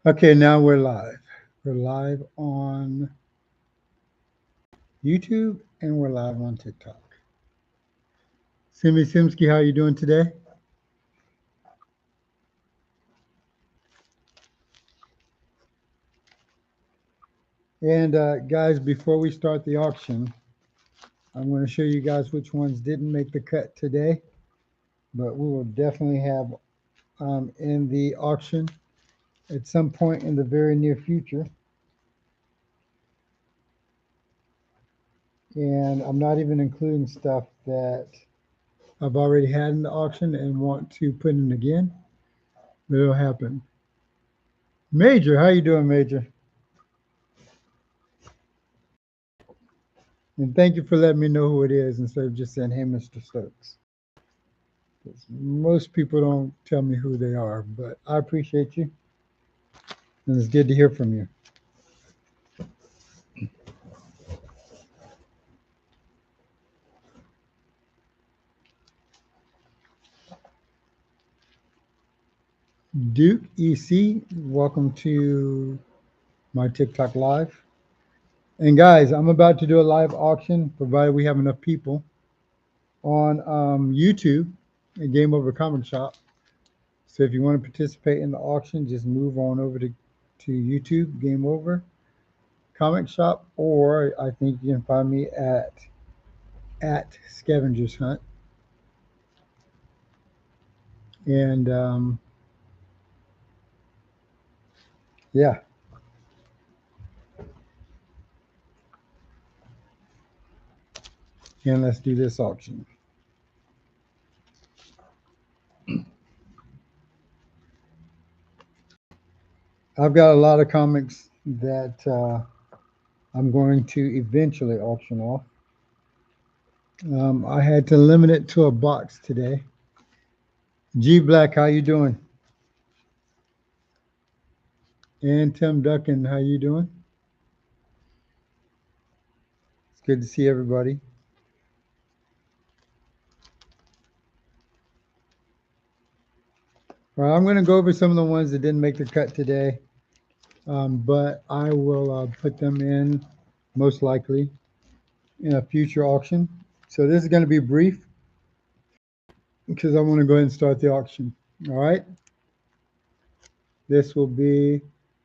Okay, now we're live. We're live on YouTube and we're live on TikTok. Simmyi, how are you doing today? And guys, before we start the auction, I'm going to show you guys which ones didn't make the cut today, but we will definitely have in the auction at some point in the very near future. And I'm not even including stuff that I've already had in the auction and want to put in again, but it'll happen. Major, how you doing, Major? And thank you for letting me know who it is instead of just saying, hey, Mr. Stokes. Most people don't tell me who they are, but I appreciate you. And it's good to hear from you. Duke EC, welcome to my TikTok live. And guys, I'm about to do a live auction, provided we have enough people, on YouTube at GameOver ComicShop. So if you want to participate in the auction, just move on over to YouTube, GameOver ComicShop, or I think you can find me at Scavenger's Hunt. And yeah. And let's do this auction. I've got a lot of comics that I'm going to eventually auction off. I had to limit it to a box today. G Black, how you doing? And Tim Duncan, how you doing? It's good to see everybody. All right, I'm going to go over some of the ones that didn't make the cut today, but I will put them in most likely in a future auction. So this is going to be brief because I want to go ahead and start the auction. All right. This will be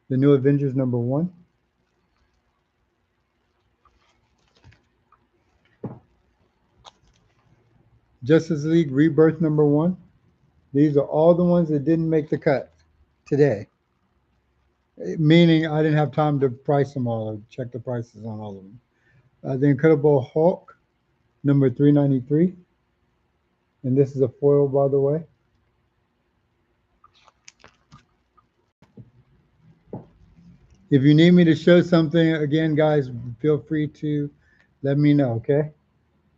the New Avengers #1. Justice League Rebirth #1. These are all the ones that didn't make the cut today. Meaning I didn't have time to price them all or check the prices on all of them. The Incredible Hulk #393. And this is a foil, by the way. If you need me to show something again, guys, feel free to let me know, okay?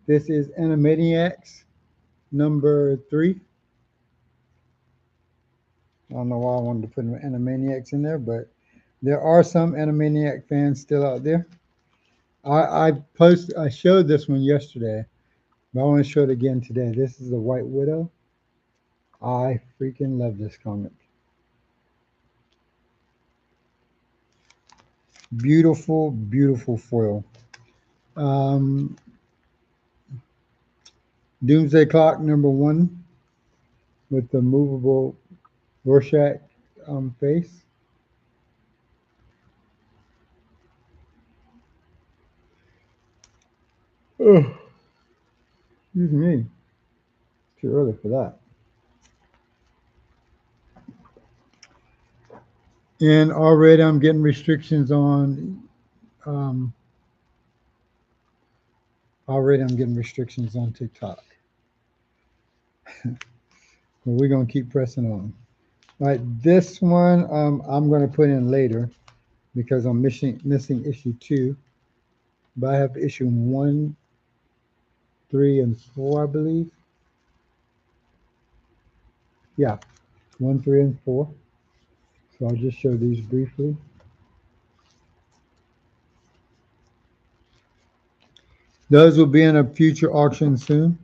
This is Animaniacs #3. I don't know why I wanted to put Animaniacs in there, but there are some Animaniac fans still out there. I showed this one yesterday, but I want to show it again today. This is the White Widow. I freaking love this comic. Beautiful, beautiful foil. Doomsday Clock #1 with the movable Rorschach face. Oh, excuse me. Too early for that. And already I'm getting restrictions on TikTok. But we're gonna keep pressing on. All right, this one I'm gonna put in later because I'm missing issue 2. But I have issue 1, 3, and 4, I believe. Yeah, 1, 3, and 4. So I'll just show these briefly. Those will be in a future auction soon.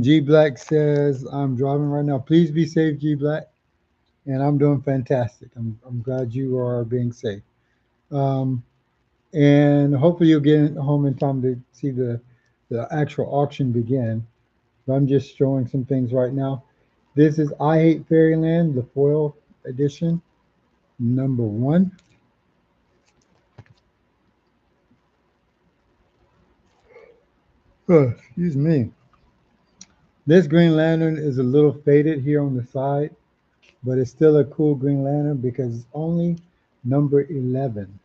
G Black says, I'm driving right now. Please be safe, G Black. and I'm doing fantastic. I'm glad you are being safe. Um, and hopefully you'll get home in time to see the actual auction begin. But I'm just showing some things right now. This is I Hate Fairyland, the foil edition, number one. Oh, excuse me. This Green Lantern is a little faded here on the side, but it's still a cool Green Lantern because it's only number 11.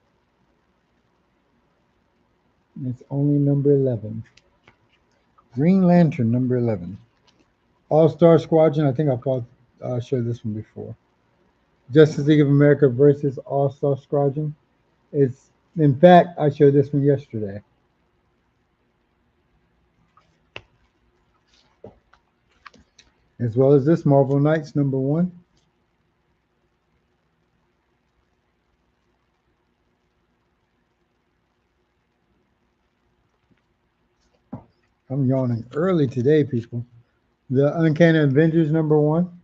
It's only number 11. Green Lantern number 11. All-Star Squadron. I think I showed this one before. Justice League of America versus All-Star Squadron. It's in fact I showed this one yesterday. As well as this Marvel Knights number one. I'm yawning early today, people. The Uncanny Avengers number one.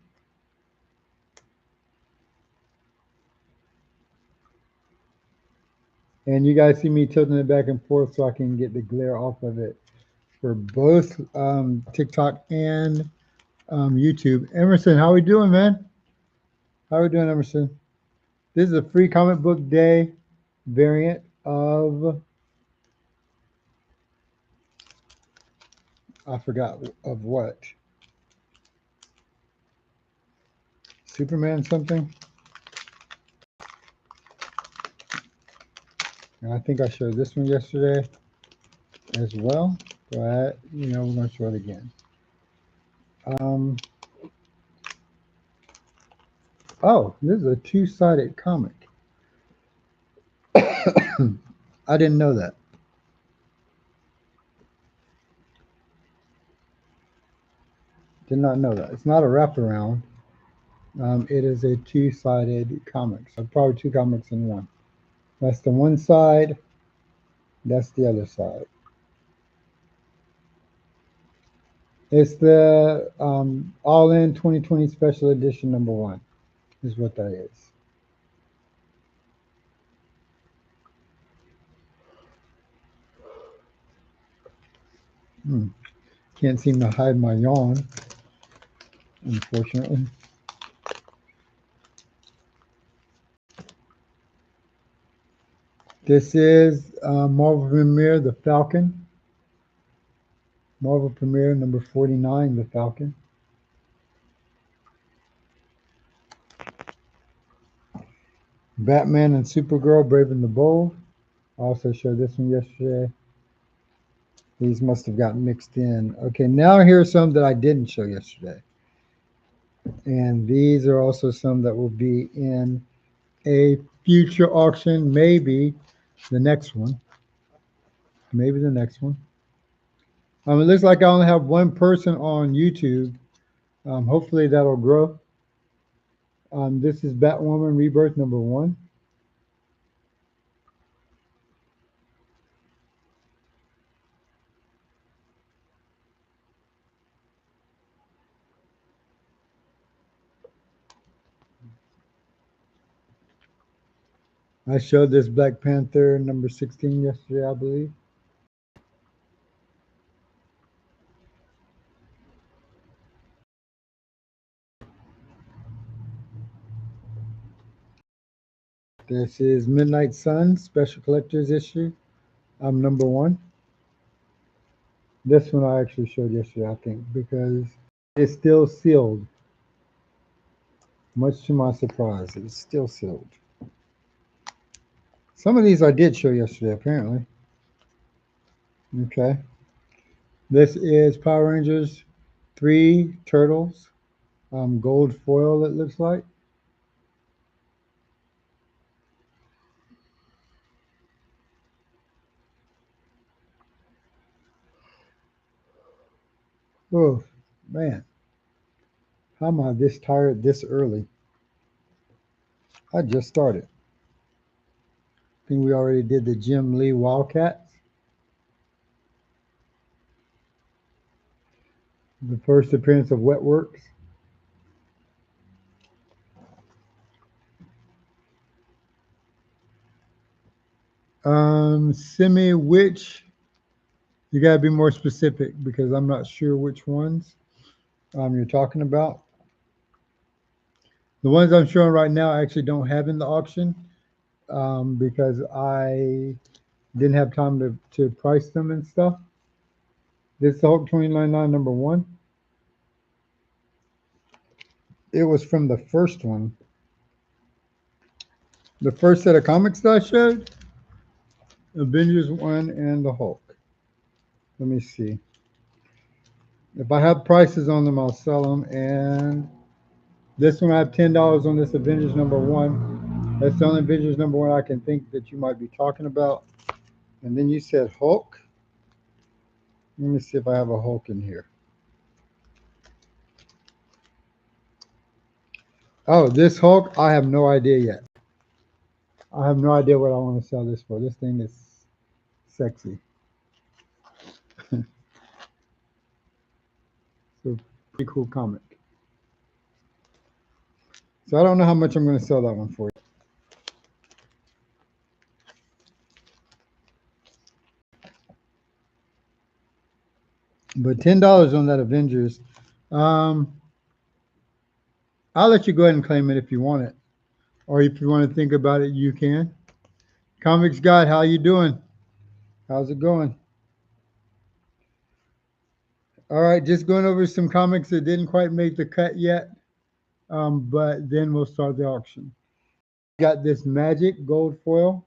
And you guys see me tilting it back and forth so I can get the glare off of it for both TikTok and YouTube. Emerson, how we doing, man? How we doing, Emerson? This is a free comic book day variant of, I forgot of what. Superman something? And I think I showed this one yesterday as well. But, we're going to show it again. Oh, this is a two-sided comic. I didn't know that. Did not know that. It's not a wraparound. It is a two-sided comic. So probably two comics in one. That's the one side. That's the other side. It's the All In 2020 Special Edition number one is what that is. Can't seem to hide my yawn, unfortunately. This is Marvel Premiere, The Falcon. Marvel Premiere number 49, The Falcon. Batman and Supergirl, Brave and the Bold. I also showed this one yesterday. These must have gotten mixed in. Okay, now here's some that I didn't show yesterday. And these are also some that will be in a future auction, maybe the next one. Maybe the next one. It looks like I only have one person on YouTube. Hopefully that'll grow. This is Batwoman Rebirth number one. I showed this Black Panther number 16 yesterday, I believe. This is Midnight Sun Special Collector's Issue. Number one. This one I actually showed yesterday, I think, because it's still sealed. Much to my surprise, it's still sealed. Some of these I did show yesterday, apparently. Okay. This is Power Rangers 3 Turtles. Gold foil, it looks like. Oh, man. How am I this tired this early? I just started. I think we already did the Jim Lee Wildcats. The first appearance of Wetworks. Simmyi, which you gotta be more specific because I'm not sure which ones you're talking about. The ones I'm showing right now I actually don't have in the auction because I didn't have time to price them and stuff. This is the Hulk 2099 number one. It was from the first one. The first set of comics that I showed, Avengers 1 and the Hulk. Let me see. If I have prices on them, I'll sell them. And this one, I have $10 on this Avengers number one. That's the only Avengers number one I can think that you might be talking about. And then you said Hulk. Let me see if I have a Hulk in here. Oh, this Hulk, I have no idea yet. I have no idea what I want to sell this for. This thing is sexy. So pretty cool comic. So I don't know how much I'm going to sell that one for. But $10 on that Avengers. I'll let you go ahead and claim it if you want it. Or if you want to think about it, you can. Comics God, how you doing? How's it going? All right, just going over some comics that didn't quite make the cut yet. But then we'll start the auction. Got this Magic gold foil.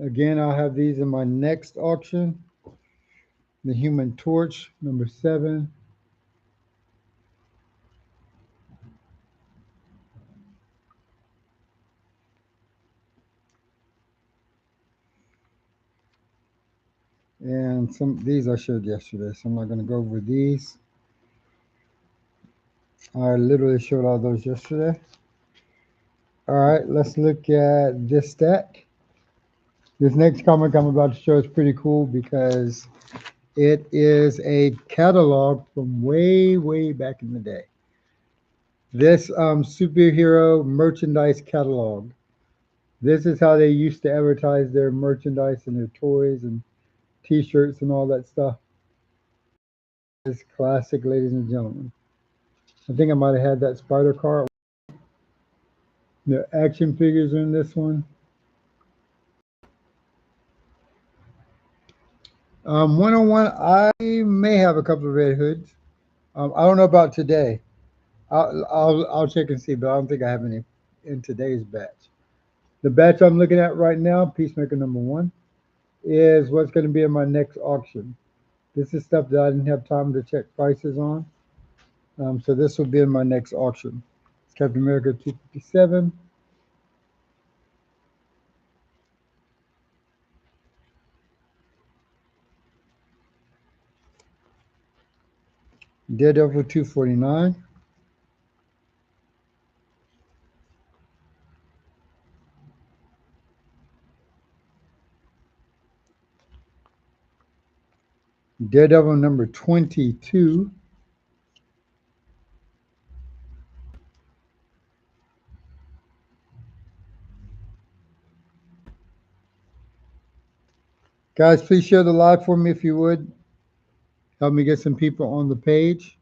Again, I'll have these in my next auction. The Human Torch, number 7. And these I showed yesterday, so I'm not going to go over these. I literally showed all those yesterday. All right, let's look at this stack. This next comic I'm about to show is pretty cool because it is a catalog from way, way back in the day. This superhero merchandise catalog. This is how they used to advertise their merchandise and their toys and t-shirts and all that stuff. It's classic, ladies and gentlemen. I think I might have had that spider car. The action figures are in this one. 101, I may have a couple of Red Hoods. I don't know about today. I'll check and see, but I don't think I have any in today's batch. The batch I'm looking at right now, Peacemaker number 1, is what's going to be in my next auction. This is stuff that I didn't have time to check prices on. So this will be in my next auction. It's Captain America 257. Daredevil 249. Daredevil number 22. Guys, please share the live for me if you would. Help me get some people on the page.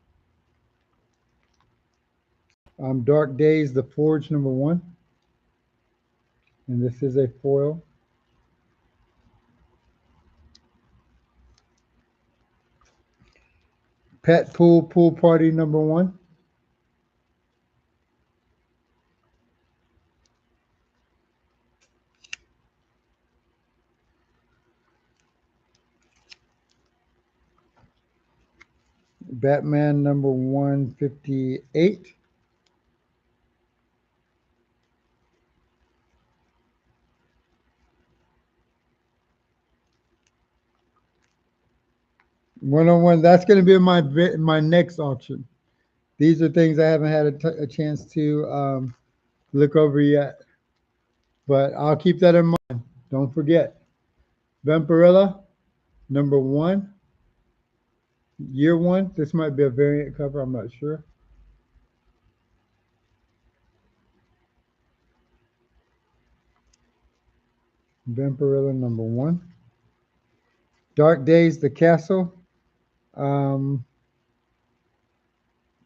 Dark Days, The Forge number 1. And this is a foil. Pet Pool Party number 1. Batman number 158. One-on-one. That's going to be my next auction. These are things I haven't had a chance to look over yet, but I'll keep that in mind. Don't forget, Vampirella number 1, year 1. This might be a variant cover. I'm not sure. Vampirella number 1. Dark Days, The Castle. Um,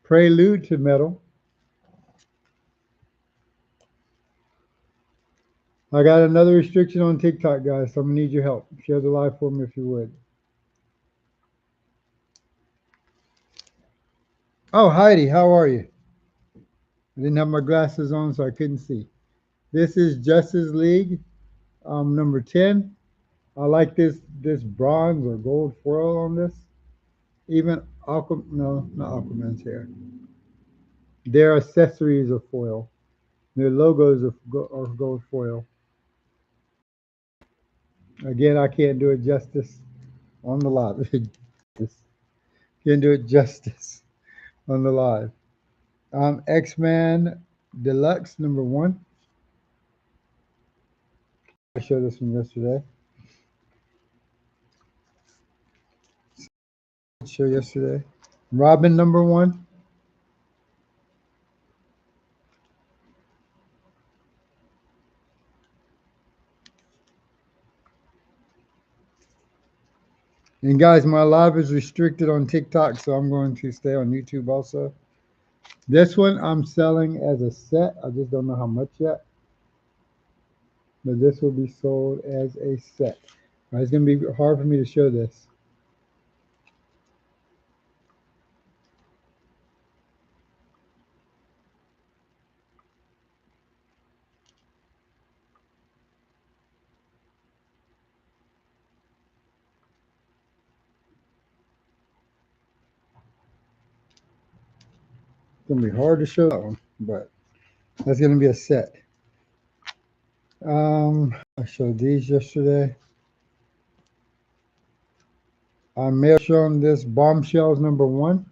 Prelude to Metal. I got another restriction on TikTok, guys, so I'm going to need your help. Share the live for me if you would. Oh, Heidi, how are you? I didn't have my glasses on, so I couldn't see. This is Justice League, number 10. I like this bronze or gold foil on this. Even no, not Aquaman's hair. Their accessories are foil. Their logos are gold foil. Again, I can't do it justice on the live. Can't do it justice on the live. X-Men Deluxe number 1. I showed this one yesterday. Show yesterday. Robin number 1. And guys, my live is restricted on TikTok, so I'm going to stay on YouTube also. This one I'm selling as a set. I just don't know how much yet. But this will be sold as a set. It's going to be hard for me to show this. It's going to be hard to show that one, but that's going to be a set. I showed these yesterday. I may have shown this Bombshells number 1.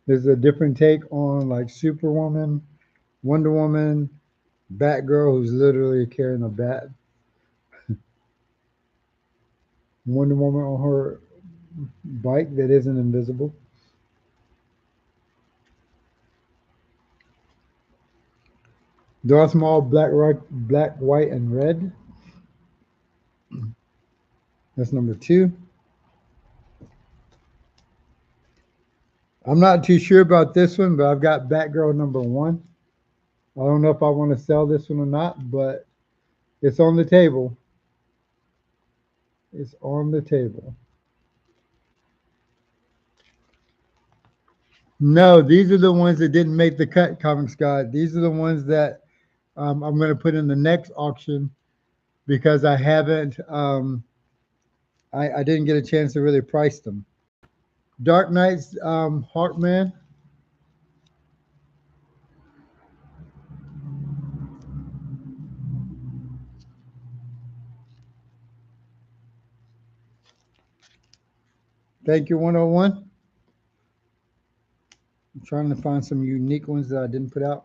This is a different take on like Superwoman, Wonder Woman, Batgirl, who's literally carrying a bat. Wonder Woman on her bike that isn't invisible. Darth Maul, black, white, and red. That's number 2. I'm not too sure about this one, but I've got Batgirl number 1. I don't know if I want to sell this one or not, but it's on the table. It's on the table. No, these are the ones that didn't make the cut, Comic Scott. These are the ones that I'm going to put in the next auction because I haven't, I didn't get a chance to really price them. Dark Knight's Heartman. Thank you, 101. I'm trying to find some unique ones that I didn't put out.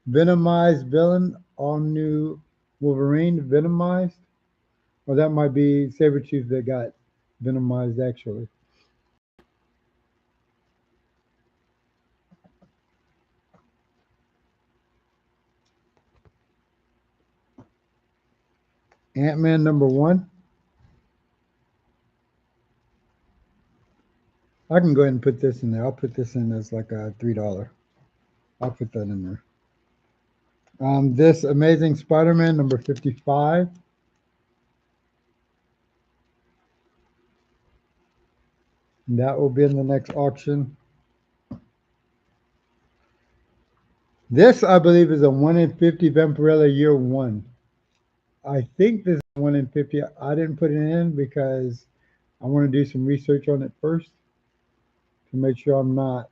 Venomized Villain, all new Wolverine, Venomized. Or that might be Sabretooth that got Venomized actually. Ant-Man number 1. I can go ahead and put this in there. I'll put this in as like a $3. I'll put that in there. This Amazing Spider-Man number 55. And that will be in the next auction. This, I believe, is a 1 in 50 Vampirella year 1. I think this is 1 in 50. I didn't put it in because I want to do some research on it first to make sure I'm not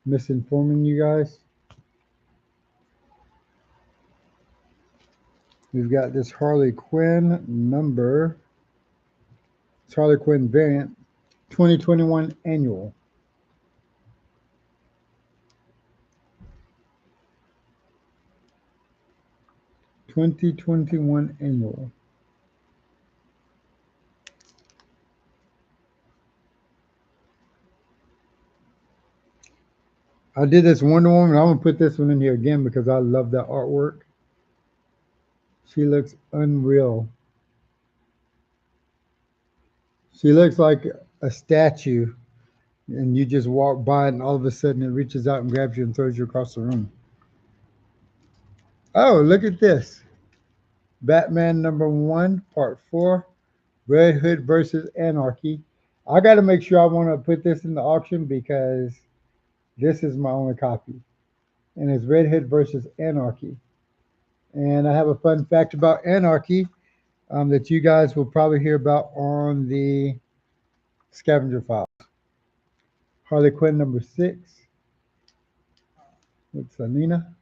misinforming you guys. We've got this Harley Quinn number. It's Harley Quinn variant 2021 annual. '21 annual. I did this Wonder Woman. I'm gonna put this one in here again because I love that artwork. She looks unreal She looks like a statue, and you just walk by, and all of a sudden it reaches out and grabs you and throws you across the room. Oh, look at this. Batman #1, Part 4, Red Hood versus Anarchy. I got to make sure I want to put this in the auction because this is my only copy. And it's Red Hood versus Anarchy. And I have a fun fact about Anarchy that you guys will probably hear about on the Scavenger file. Harley Quinn #6 with Selena.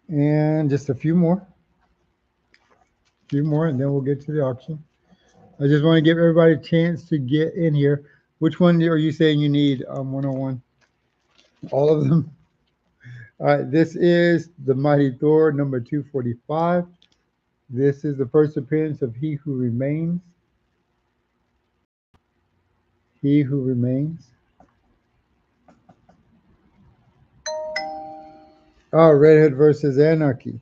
And just a few more, and then we'll get to the auction. I just want to give everybody a chance to get in here. Which one are you saying you need, 101? All of them? All right, this is the Mighty Thor #245. This is the first appearance of He Who Remains. He Who Remains. Oh, Red Hood versus Anarchy.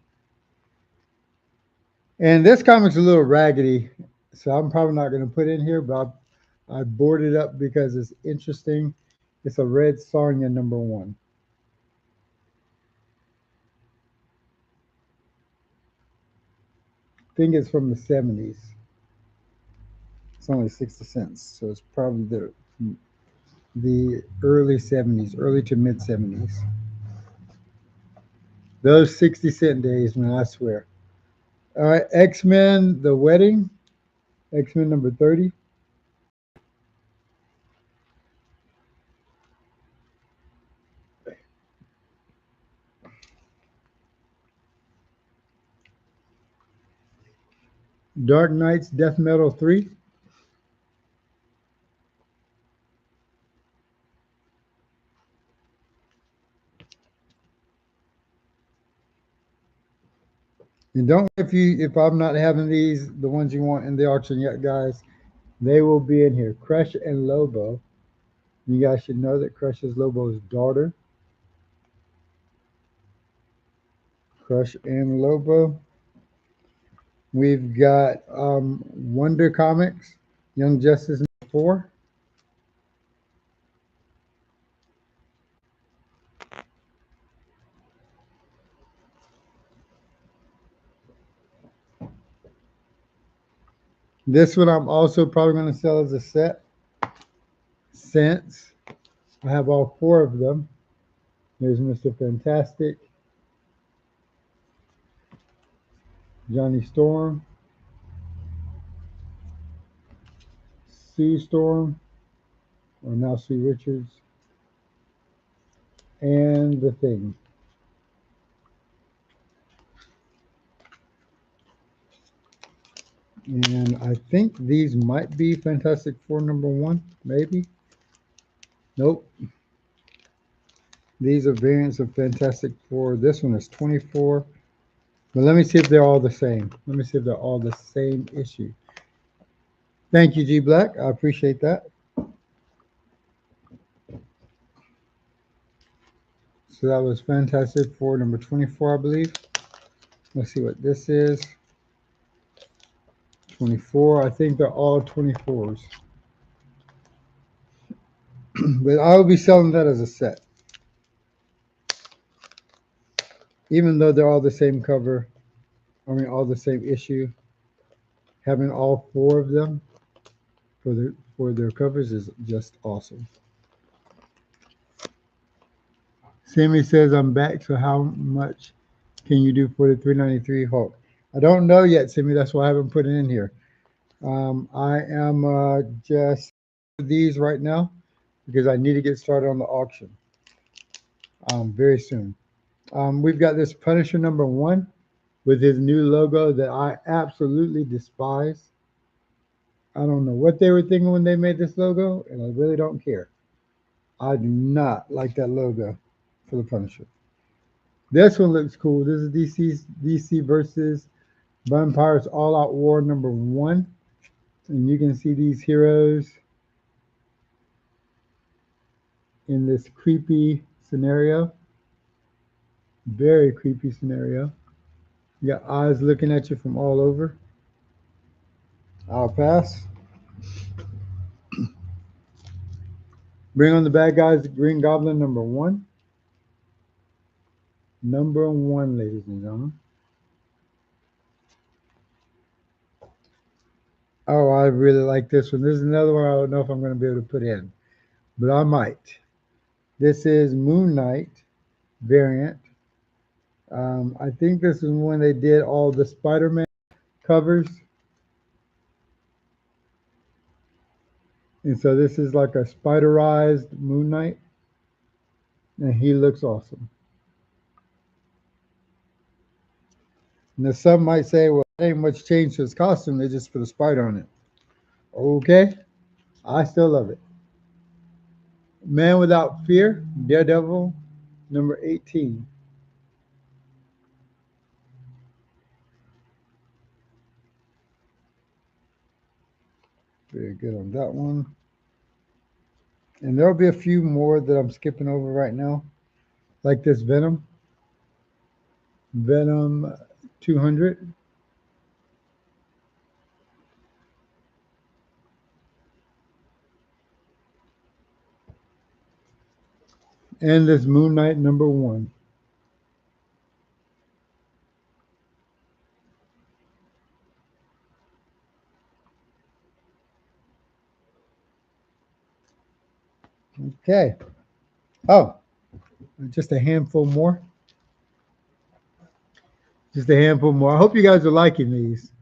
And this comic's a little raggedy, so I'm probably not going to put it in here, but I boarded it up because it's interesting. It's a Red Sonja #1. I think it's from the 70s. It's only 60 cents, so it's probably the early 70s, early to mid 70s. Those 60-cent days, man, I swear. All right, X-Men: The Wedding, X-Men #30. Dark Knight's Death Metal 3. And don't if I'm not having these, the ones you want in the auction yet, guys, they will be in here. Crush and Lobo. You guys should know that Crush is Lobo's daughter. Crush and Lobo. We've got Wonder Comics, Young Justice #4. This one I'm also probably going to sell as a set since I have all 4 of them. There's Mr. Fantastic, Johnny Storm, Sue Storm, or now Sue Richards, and The Thing. And I think these might be Fantastic Four #1, maybe. Nope. These are variants of Fantastic Four. This one is 24. But let me see if they're all the same. Let me see if they're all the same issue. Thank you, G Black. I appreciate that. So that was Fantastic Four #24, I believe. Let's see what this is. 24. I think they're all 24s. But I will be selling that as a set. Even though they're all the same cover, all the same issue, having all 4 of them for their covers is just awesome. Simmyi says I'm back. So how much can you do for the 393 Hulk? I don't know yet, Simmyi. That's why I haven't put it in here. I am just these right now because I need to get started on the auction very soon. We've got this Punisher #1 with his new logo that I absolutely despise. I don't know what they were thinking when they made this logo, and I really don't care. I do not like that logo for the Punisher. This one looks cool. This is DC versus Vampires All Out War #1. And you can see these heroes in this creepy scenario. Very creepy scenario. You got eyes looking at you from all over. I'll pass. Bring on the bad guys, Green Goblin number one. Number one, ladies and gentlemen. Oh, I really like this one. This is another one I don't know if I'm going to be able to put in, but I might. This is Moon Knight variant. I think this is when they did all the Spider-Man covers. And so this is like a spiderized Moon Knight. And he looks awesome. Now some might say, well, there ain't much change to his costume. They just put a spider on it. Okay. I still love it. Man Without Fear, Daredevil, number 18. Very good on that one. And there'll be a few more that I'm skipping over right now, like this Venom. Venom 200. And this Moon Knight number one. Okay. Oh, just a handful more. Just a handful more. I hope you guys are liking these.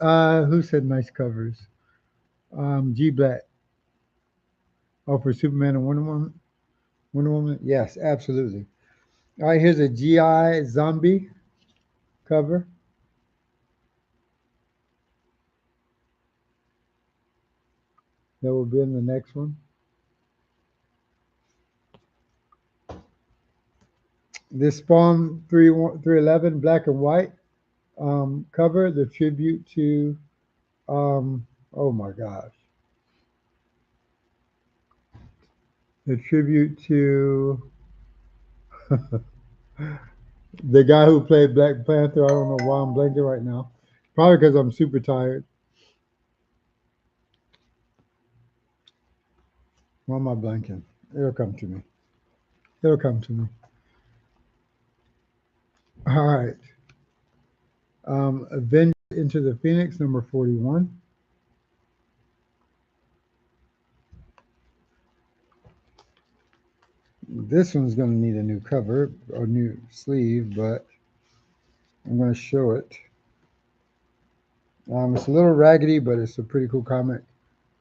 Who said nice covers? G Black. Oh, for Superman and Wonder Woman. Wonder Woman. Yes, absolutely. All right, here's a GI Zombie cover. That will be in the next one. This Spawn 311 black and white cover, the tribute to, oh my gosh, the tribute to the guy who played Black Panther. I don't know why I'm blanking right now. Probably because I'm super tired. Why am I blanking? It'll come to me. It'll come to me. All right. Avengers Into the Phoenix, number 41. This one's going to need a new cover or new sleeve, but I'm going to show it. It's a little raggedy, but it's a pretty cool comic.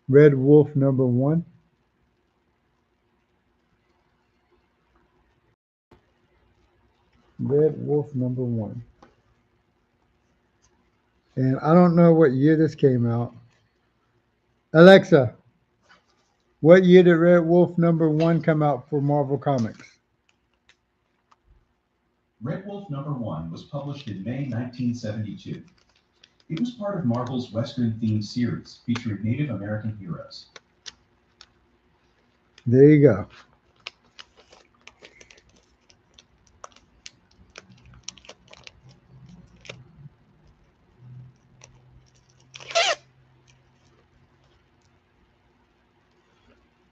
Red Wolf number one. Red Wolf number one. And I don't know what year this came out. Alexa, what year did Red Wolf number one come out for Marvel Comics? Red Wolf number one was published in May 1972. It was part of Marvel's Western-themed series featuring Native American heroes. There you go.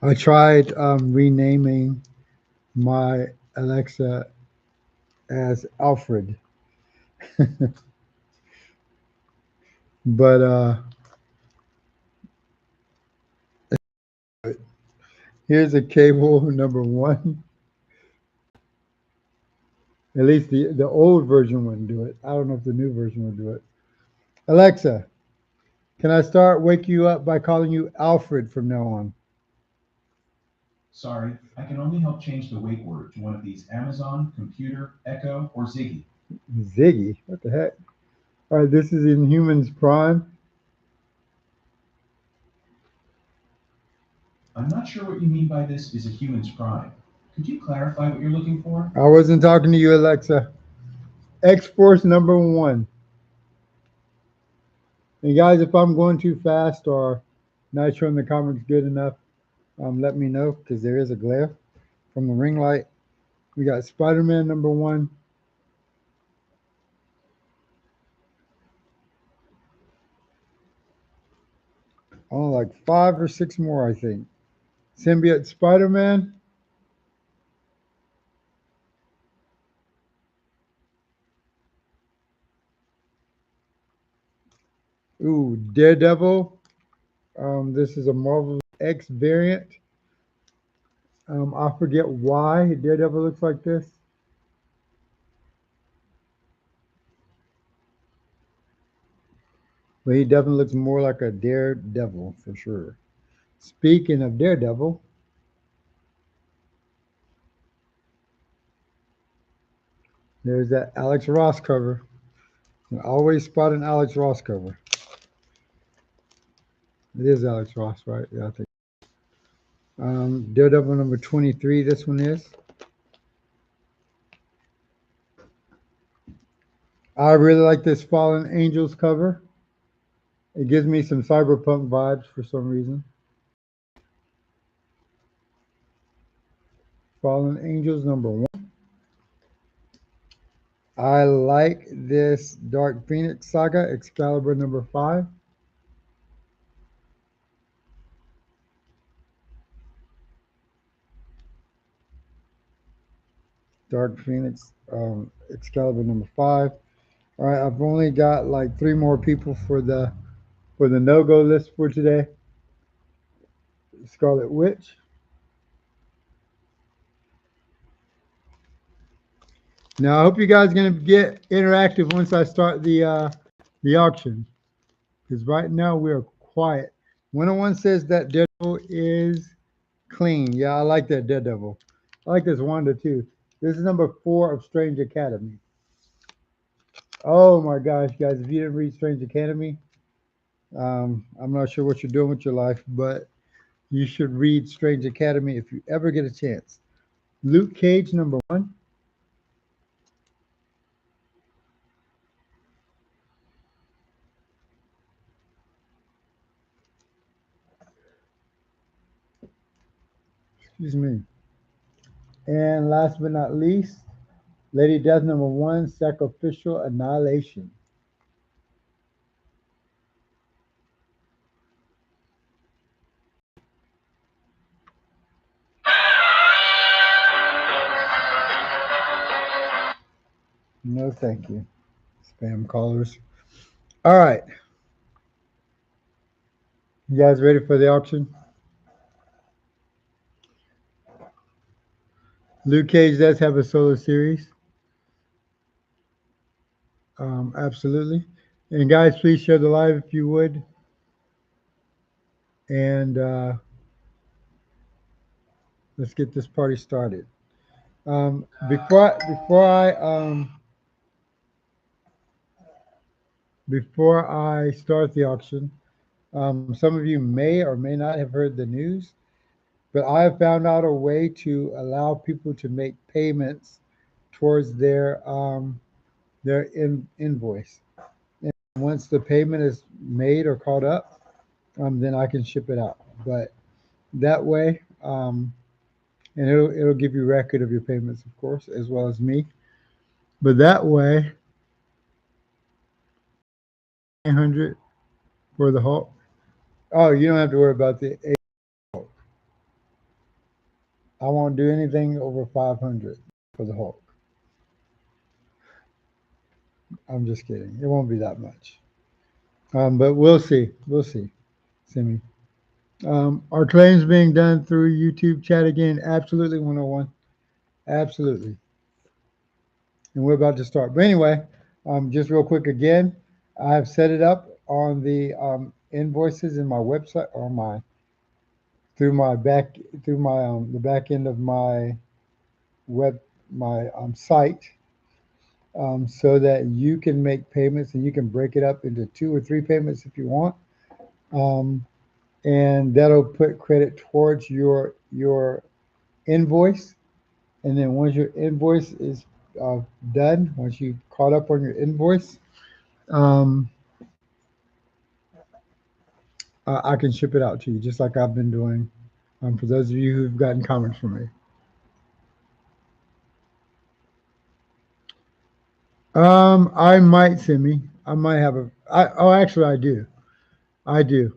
I tried renaming my Alexa as Alfred, but here's a cable number one. At least the old version wouldn't do it. I don't know if the new version would do it. Alexa, can I start wake you up by calling you Alfred from now on? Sorry, I can only help change the wake word to one of these: Amazon, Computer, Echo, or Ziggy. Ziggy? What the heck? All right, this is Inhumans Prime. I'm not sure what you mean by this is a human's prime. Could you clarify what you're looking for? I wasn't talking to you, Alexa. X-Force number one. And guys, if I'm going too fast or not showing the comics good enough, let me know because there is a glare. from the ring light. We got Spider-Man #1. Oh, like 5 or 6 more, I think. Symbiote Spider-Man. Ooh, Daredevil. This is a Marvel X variant. I forget why Daredevil looks like this. But he definitely looks more like a Daredevil for sure. Speaking of Daredevil, there's that Alex Ross cover. I always spot an Alex Ross cover. It is Alex Ross, right? Yeah, I think. Daredevil #23, this one is. I really like this Fallen Angels cover. It gives me some cyberpunk vibes for some reason. Fallen Angels #1. I like this Dark Phoenix Saga Excalibur #5. Dark Phoenix Excalibur #5. All right, I've only got like 3 more people for the no-go list for today. Scarlet Witch. Now I hope you guys are gonna get interactive once I start the auction, because right now we are quiet. 101 says that Daredevil is clean. Yeah, I like that Daredevil. I like this Wanda too. This is #4 of Strange Academy. Oh my gosh, guys! If you didn't read Strange Academy, I'm not sure what you're doing with your life, but you should read Strange Academy if you ever get a chance. Luke Cage #1. Excuse me. And last but not least, Lady Death #1, Sacrificial Annihilation. No, thank you. Spam callers. All right. You guys ready for the auction? Luke Cage does have a solo series. Absolutely. And guys, please share the live if you would. And let's get this party started. Before I start the auction, some of you may or may not have heard the news, but I have found out a way to allow people to make payments towards their invoice. And once the payment is made or caught up, then I can ship it out. But that way, and it'll give you record of your payments, of course, as well as me. But that way, 900 for the Hulk. Oh, you don't have to worry about the Hulk. I won't do anything over 500 for the Hulk. I'm just kidding. It won't be that much. But we'll see. We'll see. Simmyi. Are claims being done through YouTube chat again? Absolutely, 101. Absolutely. And we're about to start. But anyway, just real quick again, I have set it up on the invoices in my website or my through my back through my the back end of my web my site, so that you can make payments and you can break it up into 2 or 3 payments if you want, and that'll put credit towards your invoice. And then once your invoice is done, once you caught up on your invoice, um, I can ship it out to you, just like I've been doing. For those of you who've gotten comments from me. I might, Simmyi. I might have a. Oh, actually, I do. I do.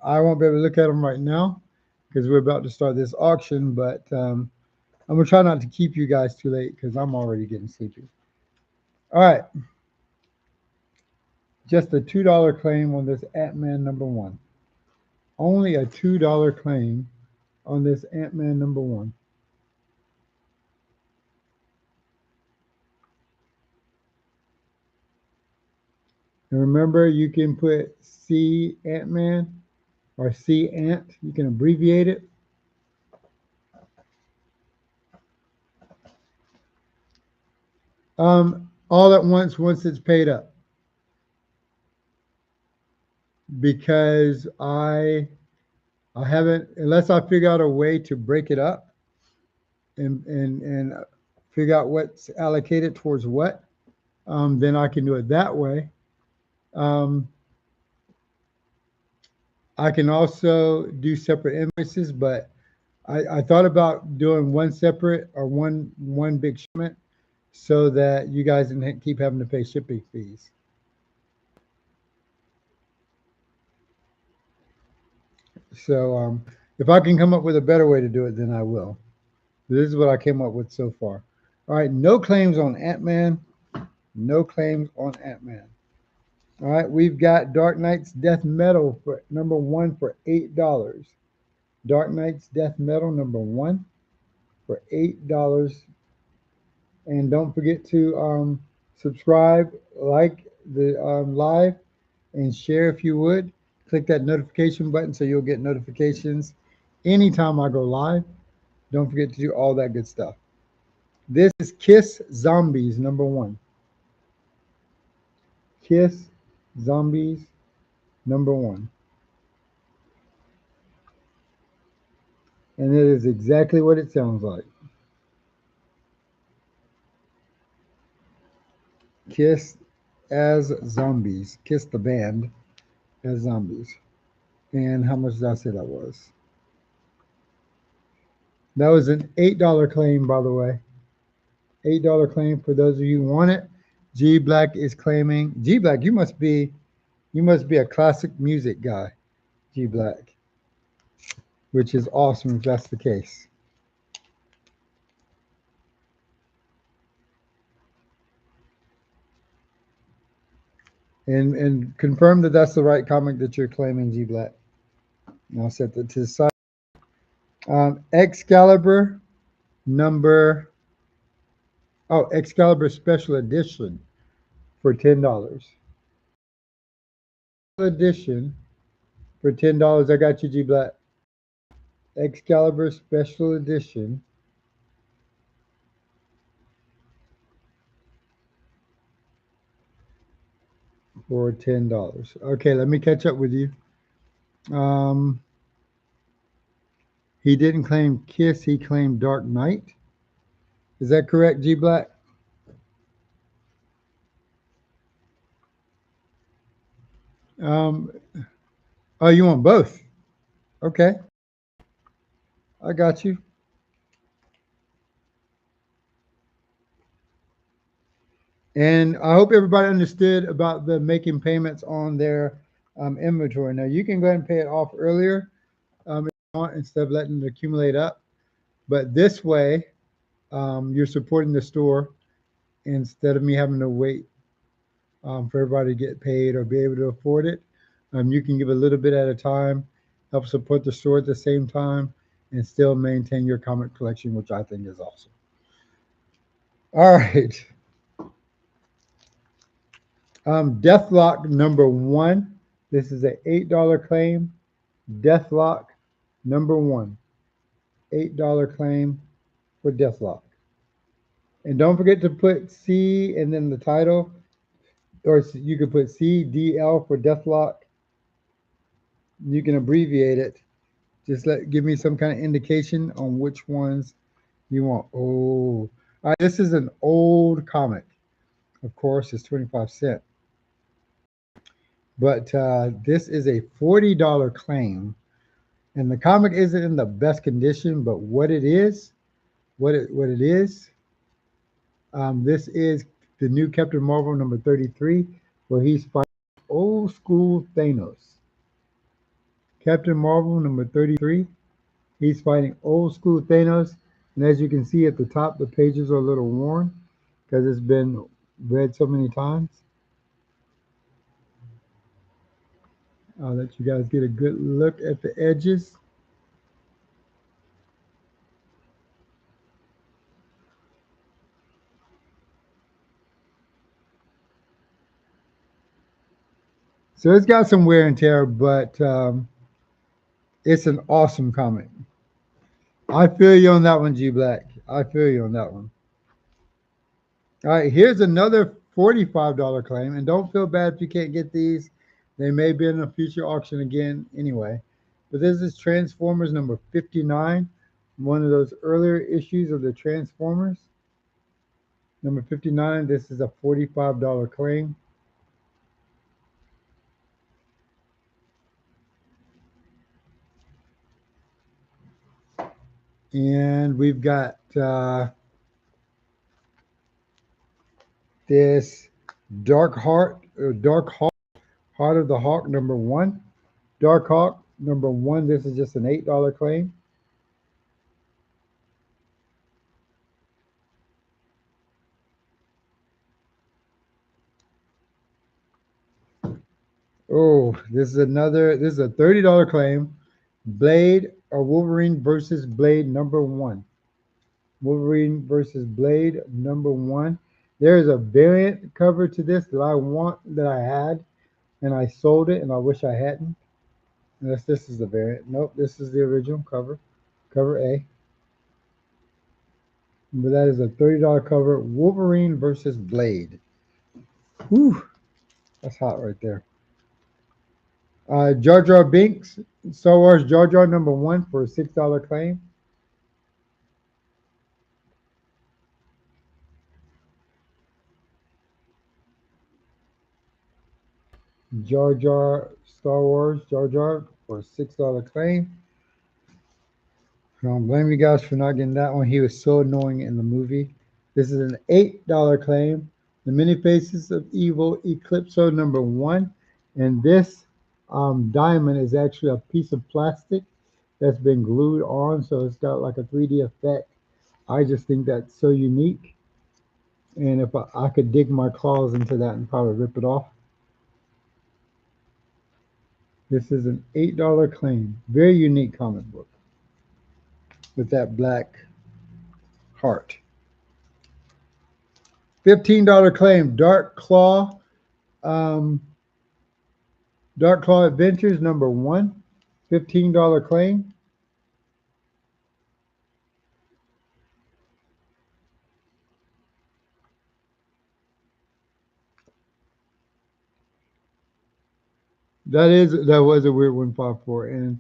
I won't be able to look at them right now because we're about to start this auction. But I'm gonna try not to keep you guys too late because I'm already getting sleepy. All right, just a $2 claim on this Ant-Man #1. Only a $2 claim on this Ant-Man #1. And remember, you can put C Ant-Man or C Ant. You can abbreviate it. All at once it's paid up, because I haven't, unless I figure out a way to break it up and figure out what's allocated towards what, then I can do it that way. Um, I can also do separate invoices, but I thought about doing one separate or one big shipment so that you guys didn't keep having to pay shipping fees. So if I can come up with a better way to do it, then I will. This is what I came up with so far. All right, no claims on Ant-Man. No claims on Ant-Man. All right, we've got Dark Knight's Death Metal for #1 for $8. Dark Knight's Death Metal #1 for $8. And don't forget to subscribe, like the live, and share if you would. Click that notification button so you'll get notifications anytime I go live. Don't forget to do all that good stuff. This is Kiss Zombies #1. Kiss Zombies #1. And it is exactly what it sounds like. Kiss as Zombies. Kiss the band as zombies. And how much did I say that was? That was an $8 claim, by the way. $8 claim for those of you who want it. G Black is claiming. G Black, you must be a classic music guy, G Black, which is awesome if that's the case. And confirm that that's the right comic that you're claiming, G Black. And I'll set that to the side. Excalibur number. Oh, Excalibur Special Edition for $10. Edition for $10. I got you, G Black. Excalibur Special Edition for $10. Okay, let me catch up with you. Um, he didn't claim Kiss, he claimed Dark Knight. Is that correct, G Black? Um, oh, you want both? Okay, I got you. And I hope everybody understood about the making payments on their inventory. Now you can go ahead and pay it off earlier if you want, instead of letting it accumulate up. But this way, you're supporting the store instead of me having to wait for everybody to get paid or be able to afford it. You can give a little bit at a time, help support the store at the same time, and still maintain your comic collection, which I think is awesome. All right. Deathlock #1. This is an $8 claim. Deathlock #1. $8 claim for Deathlock. And don't forget to put C and then the title, or you could put CDL for Deathlock. You can abbreviate it. Just give me some kind of indication on which ones you want. Oh, all right. This is an old comic. Of course, it's 25¢. But this is a $40 claim, and the comic isn't in the best condition. But what it is, this is the new Captain Marvel number 33, where he's fighting old school Thanos. Captain Marvel number 33, he's fighting old school Thanos. And as you can see at the top, the pages are a little worn because it's been read so many times. I'll let you guys get a good look at the edges. So it's got some wear and tear, but it's an awesome comic. I feel you on that one, G Black. I feel you on that one. All right, here's another $45 claim, and don't feel bad if you can't get these. They may be in a future auction again anyway. But this is Transformers number 59, one of those earlier issues of the Transformers. Number 59, this is a $45 claim. And we've got this Dark Heart, or Dark Hawk, Heart of the Hawk number 1. Dark Hawk number 1, this is just an $8 claim. Oh, this is a $30 claim. Blade or Wolverine versus Blade number 1. Wolverine versus Blade number 1. There is a variant cover to this that I had, and I sold it, and I wish I hadn't. Unless this is the variant. Nope, this is the original cover, cover A. But that is a $30 cover. Wolverine versus Blade. Whew, that's hot right there. Jar Jar Binks, Star Wars Jar Jar number 1 for a $6 claim. Jar Jar Star Wars Jar Jar for a $6 claim. I don't blame you guys for not getting that one. He was so annoying in the movie. This is an $8 claim. The Many Faces of Evil Eclipso number 1. And this diamond is actually a piece of plastic that's been glued on, so it's got like a 3D effect. I just think that's so unique. And if I could dig my claws into that and probably rip it off. This is an $8 claim. Very unique comic book with that black heart. $15 claim. Um, Dark Claw Adventures number 1. $15 claim. That was a weird 154. And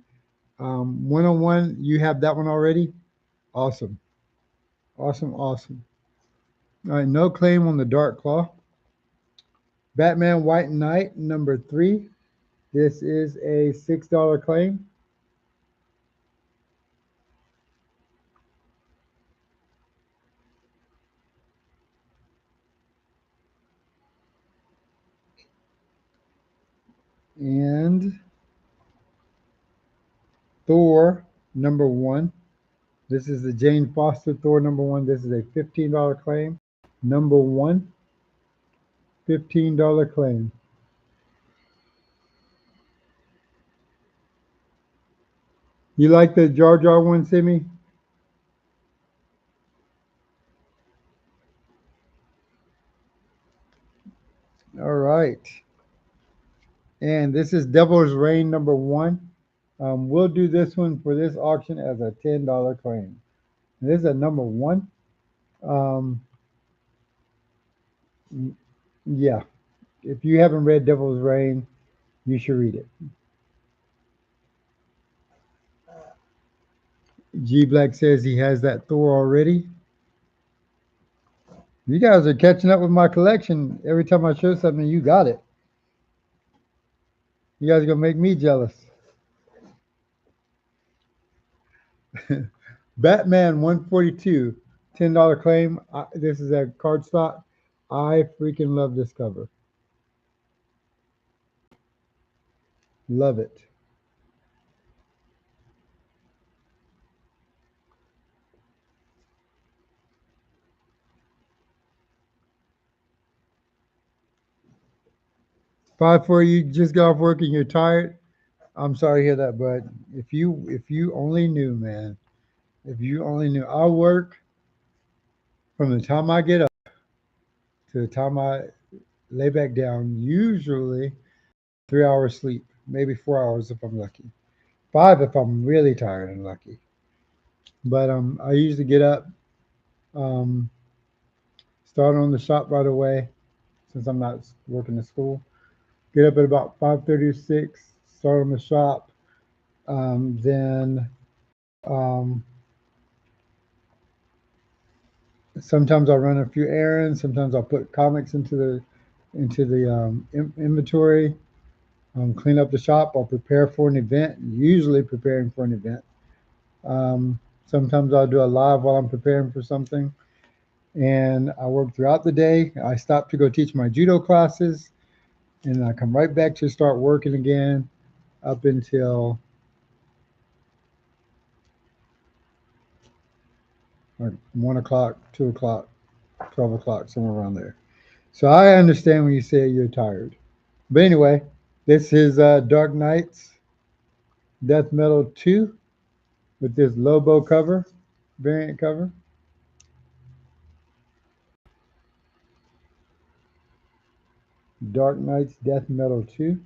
101, you have that one already? Awesome. Awesome, awesome. All right, no claim on the Dark Claw. Batman White Knight number 3. This is a $6 claim. And Thor number 1. This is the Jane Foster Thor number 1. This is a $15 claim. Number 1, $15 claim. You like the Jar Jar one, Simmyi? All right. And this is Devil's Reign number 1. We'll do this one for this auction as a $10 claim. And this is a number 1. Um, yeah. If you haven't read Devil's Reign, you should read it. G Black says he has that Thor already. You guys are catching up with my collection. Every time I show something, you got it. You guys are gonna make me jealous. Batman 142, $10 claim. This is a card stock. I freaking love this cover. Love it. Five four, you just got off work and you're tired. I'm sorry to hear that, bud. If you only knew, man. If you only knew. I work from the time I get up to the time I lay back down, usually 3 hours sleep, maybe 4 hours if I'm lucky. Five if I'm really tired and lucky. But I usually get up, um, start on the shop right away since I'm not working at school. Get up at about 5:30 or 6, start on the shop. Then um, sometimes I'll run a few errands. Sometimes I'll put comics into the inventory. Clean up the shop. I'll prepare for an event. Usually preparing for an event. Sometimes I'll do a live while I'm preparing for something. And I work throughout the day. I stop to go teach my judo classes, and I come right back to start working again up until like 1 o'clock, 2 o'clock, 12 o'clock, somewhere around there. So I understand when you say you're tired. But anyway, this is Dark Knights Death Metal 2 with this Lobo cover, variant cover. Dark Knights Death Metal 2.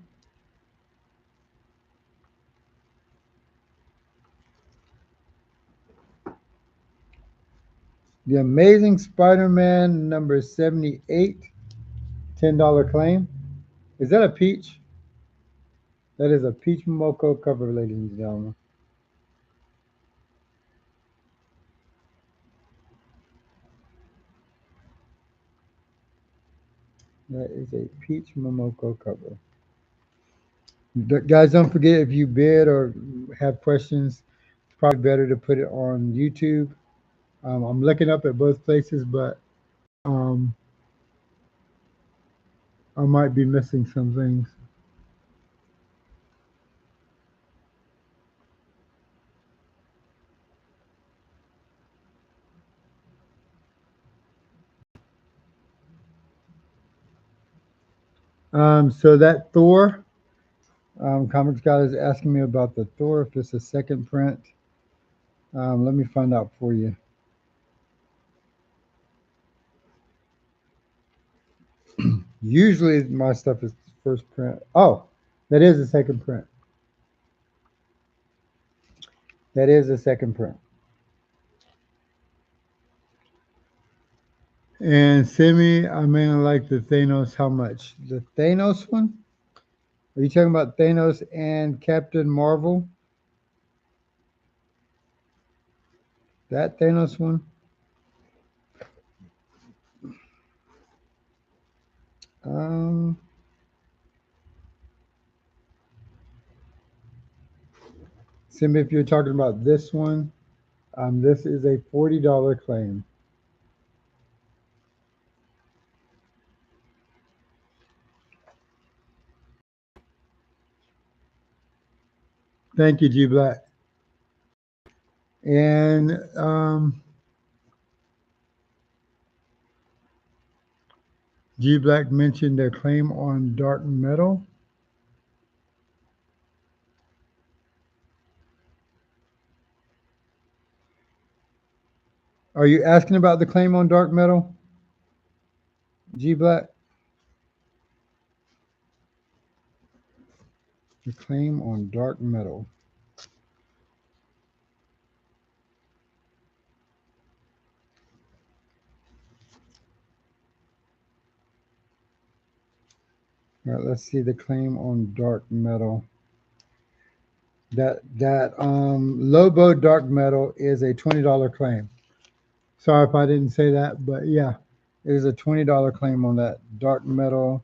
The Amazing Spider-Man number 78, $10 claim. Is that a peach? That is a peach Momoko cover, ladies and gentlemen. That is a peach Momoko cover. Guys, don't forget, if you bid or have questions, it's probably better to put it on YouTube. I'm looking up at both places, but um, I might be missing some things. So that Thor, Comics Guy is asking me about the Thor, if it's a second print. Let me find out for you. Usually my stuff is first print. Oh, that is a second print. That is a second print. And Simmyi, I mainly like the Thanos. How much? The Thanos one? Are you talking about Thanos and Captain Marvel? That Thanos one? Um, Simmyi, if you're talking about this one, this is a $40 claim. Thank you, G Black. And G Black mentioned their claim on Dark Metal. Are you asking about the claim on Dark Metal, G Black? The claim on Dark Metal. All right, let's see the claim on Dark Metal. That Lobo Dark Metal is a $20 claim. Sorry if I didn't say that, but yeah, it is a $20 claim on that Dark Metal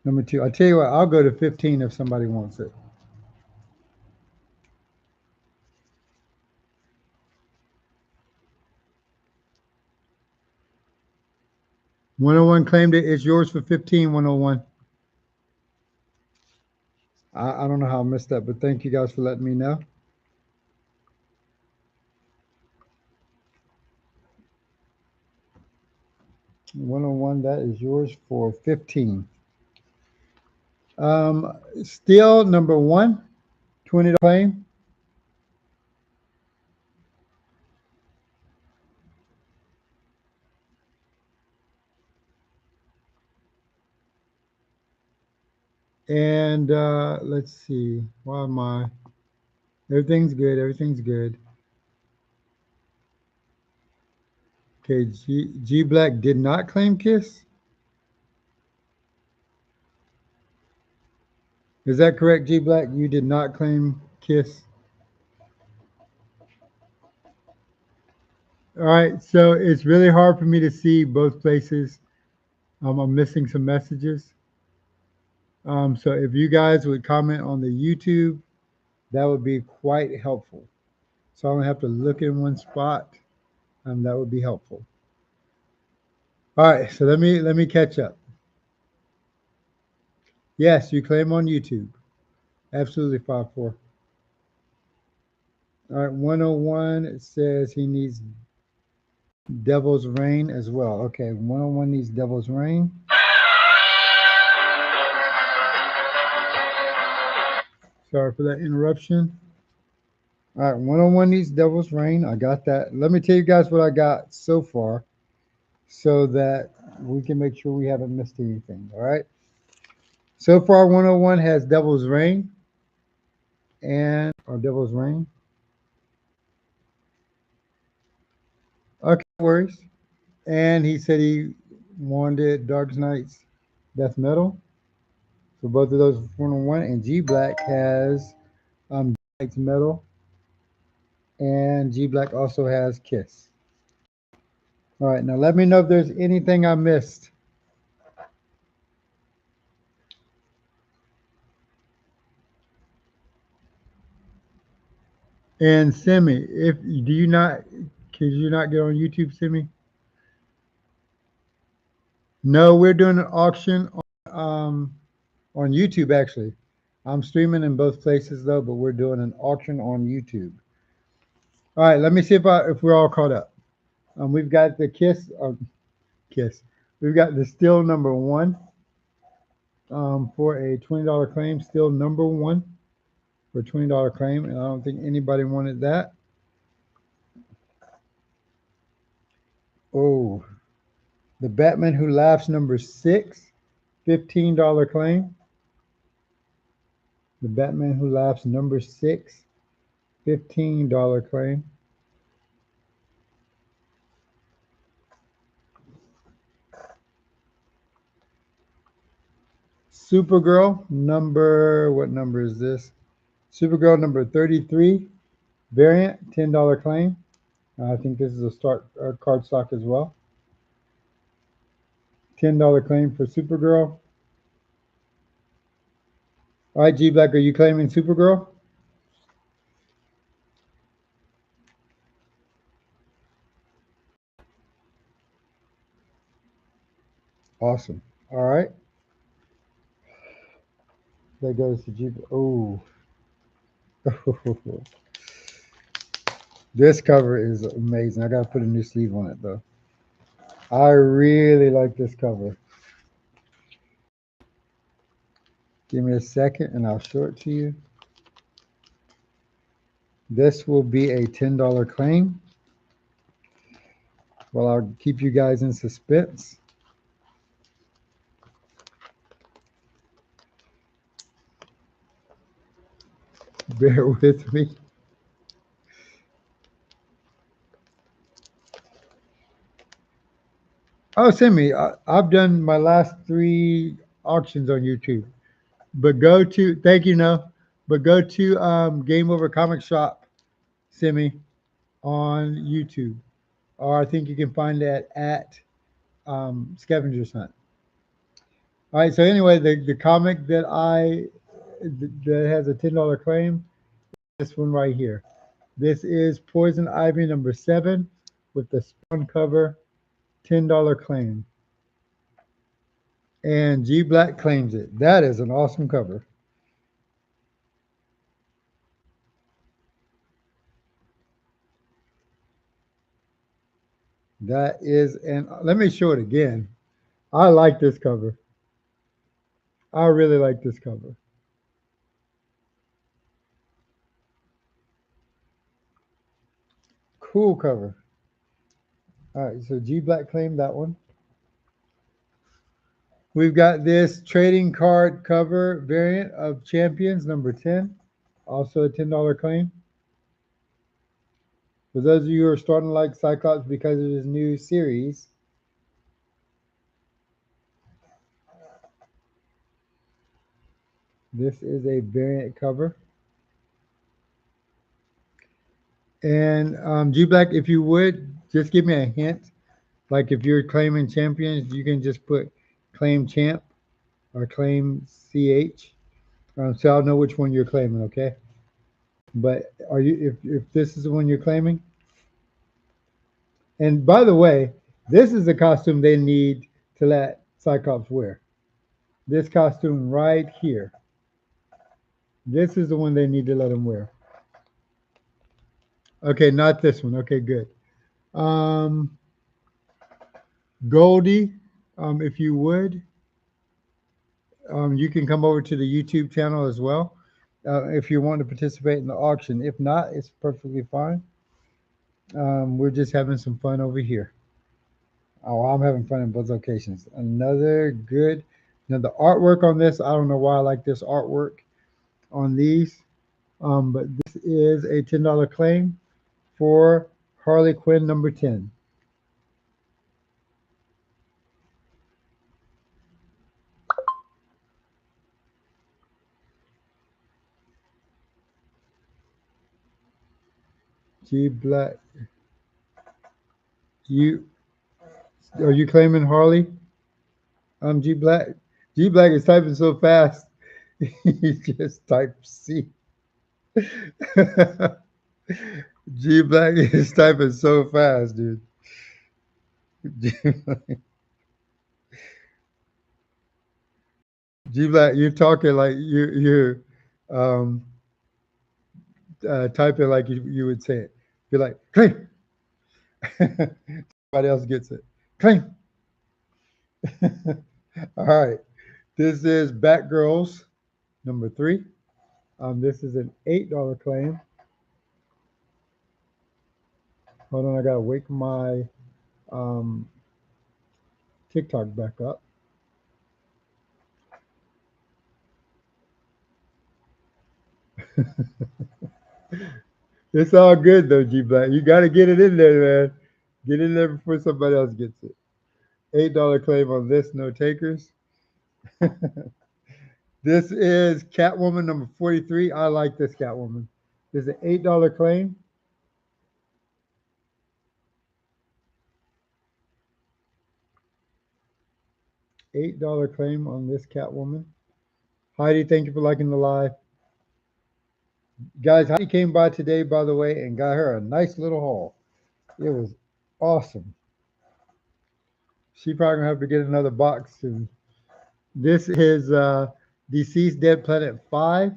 number 2. I tell you what, I'll go to 15 if somebody wants it. 101 claimed it. It's yours for 15, 101. I don't know how I missed that, but thank you guys for letting me know. One-on-one, that is yours for 15. Still number one, $20 claim. And let's see. Why am I? Everything's good. Everything's good. Okay, G Black did not claim Kiss. Is that correct, G Black? You did not claim Kiss. All right, so it's really hard for me to see both places. I'm missing some messages. So if you guys would comment on the YouTube, that would be quite helpful. So I don't have to look in one spot. That would be helpful. All right, so let me catch up. Yes, you claim on YouTube. Absolutely 5-4. All right, 101 it says he needs Devil's Rain as well. Okay, 101 needs Devil's Rain. Sorry for that interruption. All right, 101 needs Devil's Rain. I got that. Let me tell you guys what I got so far so that we can make sure we haven't missed anything. All right. So far, 101 has Devil's Rain or Devil's Rain. Okay, no worries. And he said he wanted Dark Knight's Death Metal. So both of those 101. And G Black has Knight's Metal. And G Black also has Kiss. All right, now let me know if there's anything I missed. And Simmyi, if do you not, could you not get on YouTube, Simmyi? No, we're doing an auction on YouTube actually. I'm streaming in both places though, but we're doing an auction on YouTube. All right, let me see if we're all caught up. We've got the Kiss. We've got the still number one for a $20 claim. Still number one for a $20 claim, and I don't think anybody wanted that. Oh, the Batman Who Laughs number 6, $15 claim. The Batman Who Laughs number 6, $15 claim. Supergirl what number is this? Supergirl number 33, variant, $10 claim. I think this is a start card stock as well. $10 claim for Supergirl. All right, G Black, are you claiming Supergirl? Awesome. All right. That goes to G. Oh. This cover is amazing. I got to put a new sleeve on it, though. I really like this cover. Give me a second, and I'll show it to you. This will be a $10 claim. Well, I'll keep you guys in suspense. Bear with me. Oh, Simmyi, I've done my last 3 auctions on YouTube. But go to, thank you, no. But go to GameOver ComicShop, Simmyi, on YouTube. Or I think you can find that at Scavenger Hunt. All right, so anyway, the comic that has a $10 claim, this one right here. This is Poison Ivy number 7 with the spawn cover, $10 claim. And G Black claims it. That is an awesome cover. That is, and let me show it again. I like this cover. I really like this cover. Cool cover. All right, so G Black claimed that one. We've got this trading card cover variant of Champions number 10. Also a $10 claim. For those of you who are starting to like Cyclops because of his new series, this is a variant cover. And G Black, if you would, just give me a hint. Like if you're claiming champions, you can just put claim champ or claim CH. So I'll know which one you're claiming, okay? But are you if this is the one you're claiming? And by the way, this is the costume they need to let Cyclops wear. This costume right here. This is the one they need to let him wear. Okay, not this one. Okay, good. Um, Goldie, if you would, you can come over to the YouTube channel as well if you want to participate in the auction. If not, it's perfectly fine. We're just having some fun over here. Oh, I'm having fun in both locations. Another good. Now the artwork on this, I don't know why I like this artwork on these, but this is a $10 claim for Harley Quinn number 10. G Black, you are you claiming Harley? G Black. G Black is typing so fast. He just typed C. G Black is typing so fast, dude. G Black, you're talking like you're um, typing like you would say it. You're like claim. Somebody else gets it. Claim. All right. This is Batgirls number 3. This is an $8 claim. Hold on, I gotta wake my um, TikTok back up. It's all good though, G Black. You gotta get it in there, man. Get in there before somebody else gets it. $8 claim on this, no takers. This is Catwoman number 43. I like this Catwoman. This is an $8 claim. $8 claim on this Catwoman. Heidi, thank you for liking the live. Guys, Heidi came by today, by the way, and got her a nice little haul. It was awesome. She probably gonna have to get another box soon. This is Deceased Dead Planet 5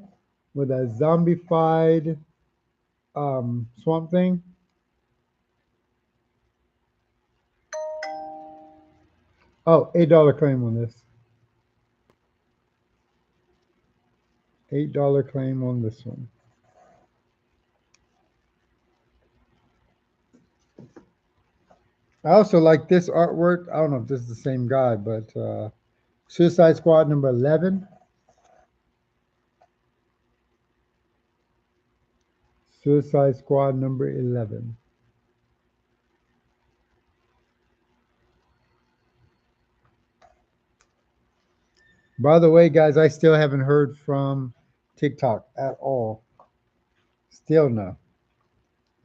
with a zombified Swamp Thing. Oh, $8 claim on this. $8 claim on this one. I also like this artwork. I don't know if this is the same guy, but Suicide Squad number 11. Suicide Squad number 11. By the way, guys, I still haven't heard from TikTok at all. Still no.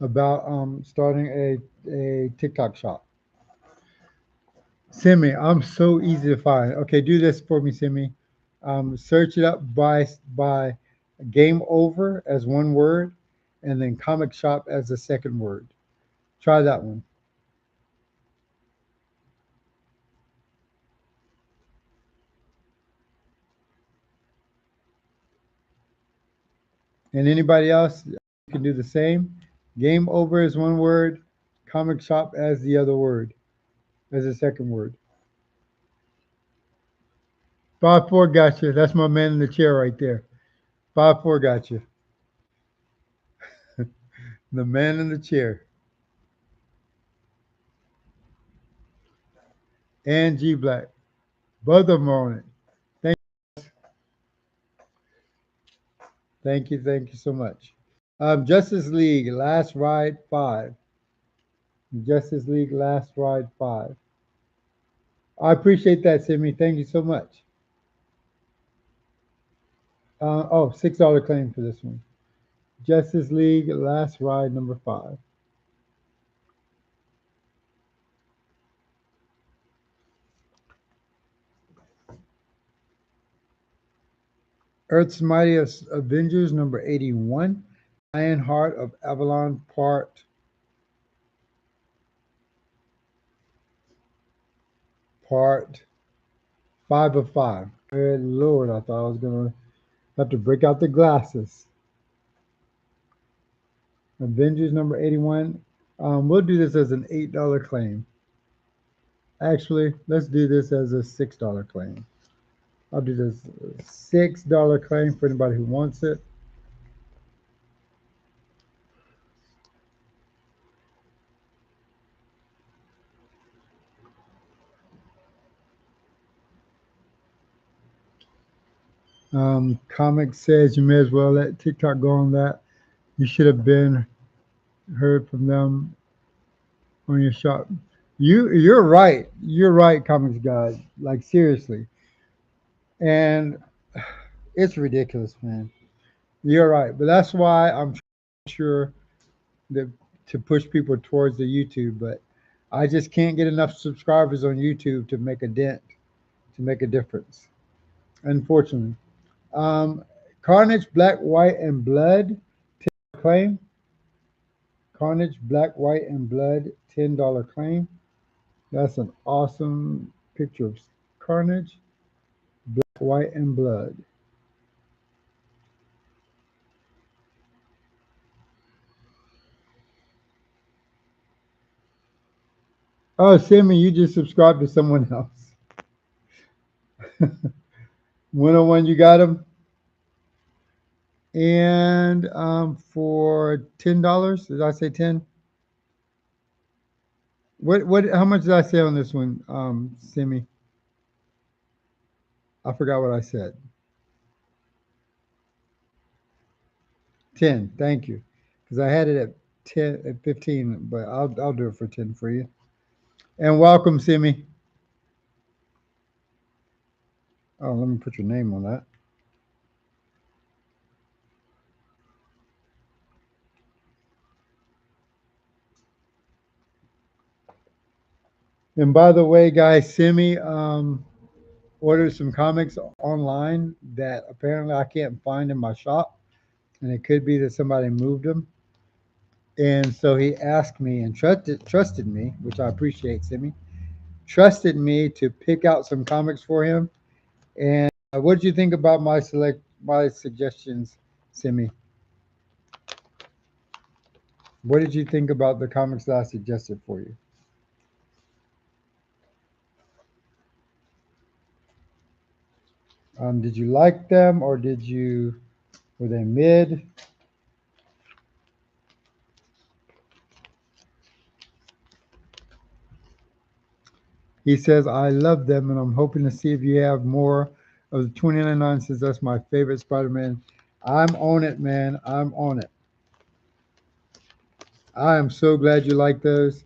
About starting a TikTok shop. Simmyi, I'm so easy to find. Okay, do this for me, Simmyi. Search it up by Game Over as one word, and then Comic Shop as the second word. Try that one. And anybody else can do the same. Game over is one word, comic shop as the other word, as the second word. 5-4 got you. That's my man in the chair right there. 5-4 got you. The man in the chair. And G Black. Both of them are on it. Thank, thank you so much. Justice League Last Ride 5. Justice League Last Ride 5. I appreciate that, Simmyi. Thank you so much. $6 claim for this one. Justice League Last Ride number 5. Earth's Mightiest Avengers number 81. Lionheart of Avalon part 5 of 5. Good Lord, I thought I was gonna have to break out the glasses. Avengers number 81. We'll do this as an $8 claim. Actually, let's do this as a $6 claim. I'll do this $6 claim for anybody who wants it. Comic says you may as well let TikTok go on that. You should have been heard from them on your shop. You're right. You're right, comics guy. Like seriously. And it's ridiculous, man. You're right. But that's why I'm sure that to push people towards the YouTube, but I just can't get enough subscribers on YouTube to make a dent, to make a difference. Unfortunately. Um, Carnage, Black, White, and Blood, claim. Carnage, Black, White, and Blood, $10 claim. That's an awesome picture of Carnage, Black, White, and Blood. Oh, Simmyi, you just subscribed to someone else. 101, you got them. And for $10, did I say 10? How much did I say on this one, Simmyi? I forgot what I said. 10, thank you. Because I had it at 10 at 15, but I'll do it for 10 for you. And welcome, Simmyi. Oh, let me put your name on that. And by the way, guys, Simmyi ordered some comics online that apparently I can't find in my shop, and it could be that somebody moved them. And so he asked me and trusted me, which I appreciate, Simmyi. Trusted me to pick out some comics for him. And what did you think about my suggestions, Simmyi? What did you think about the comics that I suggested for you? Did you like them or were they mid? He says, I love them and I'm hoping to see if you have more of the 2099 since that's my favorite Spider-Man. I'm on it, man. I'm on it. I am so glad you like those.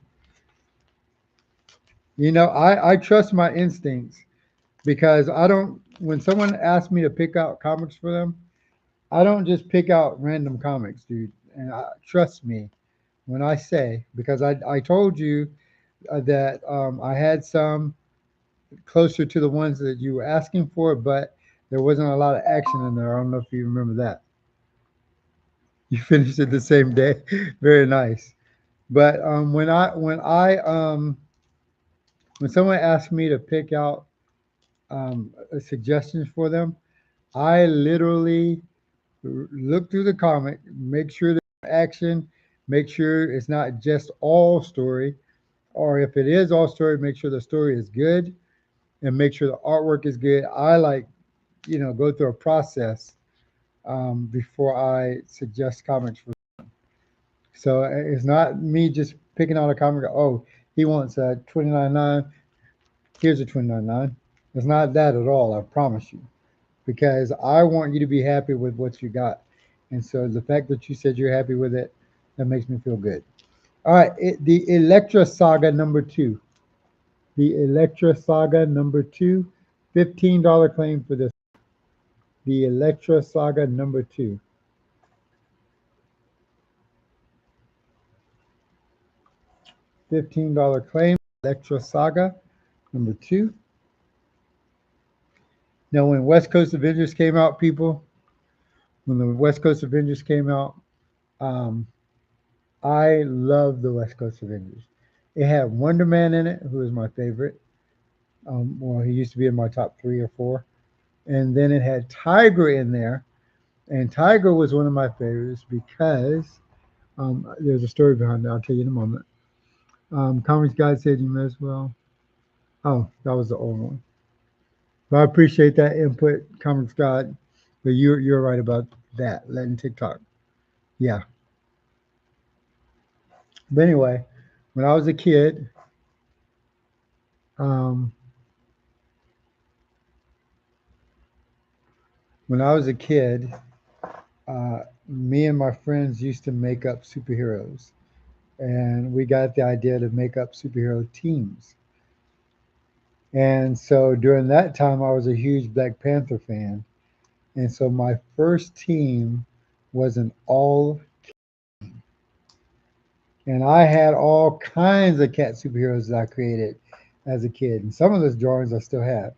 I trust my instincts because when someone asks me to pick out comics for them, I don't just pick out random comics, dude. And trust me when I say, because I told you that I had some closer to the ones that you were asking for, but there wasn't a lot of action in there. I don't know if you remember that. You finished it the same day. Very nice. But when someone asked me to pick out suggestions for them, I literally Look through the comic, make sure there's action, make sure it's not just all story, or if it is all story, make sure the story is good and make sure the artwork is good. I like, go through a process before I suggest comics for. So it's not me just picking out a comic. Oh, he wants a 29.9. Here's a 29.9. It's not that at all. I promise you, because I want you to be happy with what you got, and so the fact that you said you're happy with it, that makes me feel good. All right, the Electra Saga number two. The Electra Saga number two. $15 claim for this. The Electra Saga number two. $15 claim. Electra Saga number two. Now, when West Coast Avengers came out, people, when the West Coast Avengers came out, um, I love the West Coast Avengers. It had Wonder Man in it, who is my favorite. Well, he used to be in my top three or four. And then it had Tiger in there. And Tiger was one of my favorites because there's a story behind it. I'll tell you in a moment. Comics Guy said you may as well. Oh, that was the old one. But I appreciate that input, Comics God. But you're right about that, letting TikTok. Yeah. But anyway, when I was a kid, um, when I was a kid, me and my friends used to make up superheroes, and we got the idea to make up superhero teams. And so during that time, I was a huge Black Panther fan, and so my first team was an all, and I had all kinds of cat superheroes that I created as a kid, and some of those drawings I still have.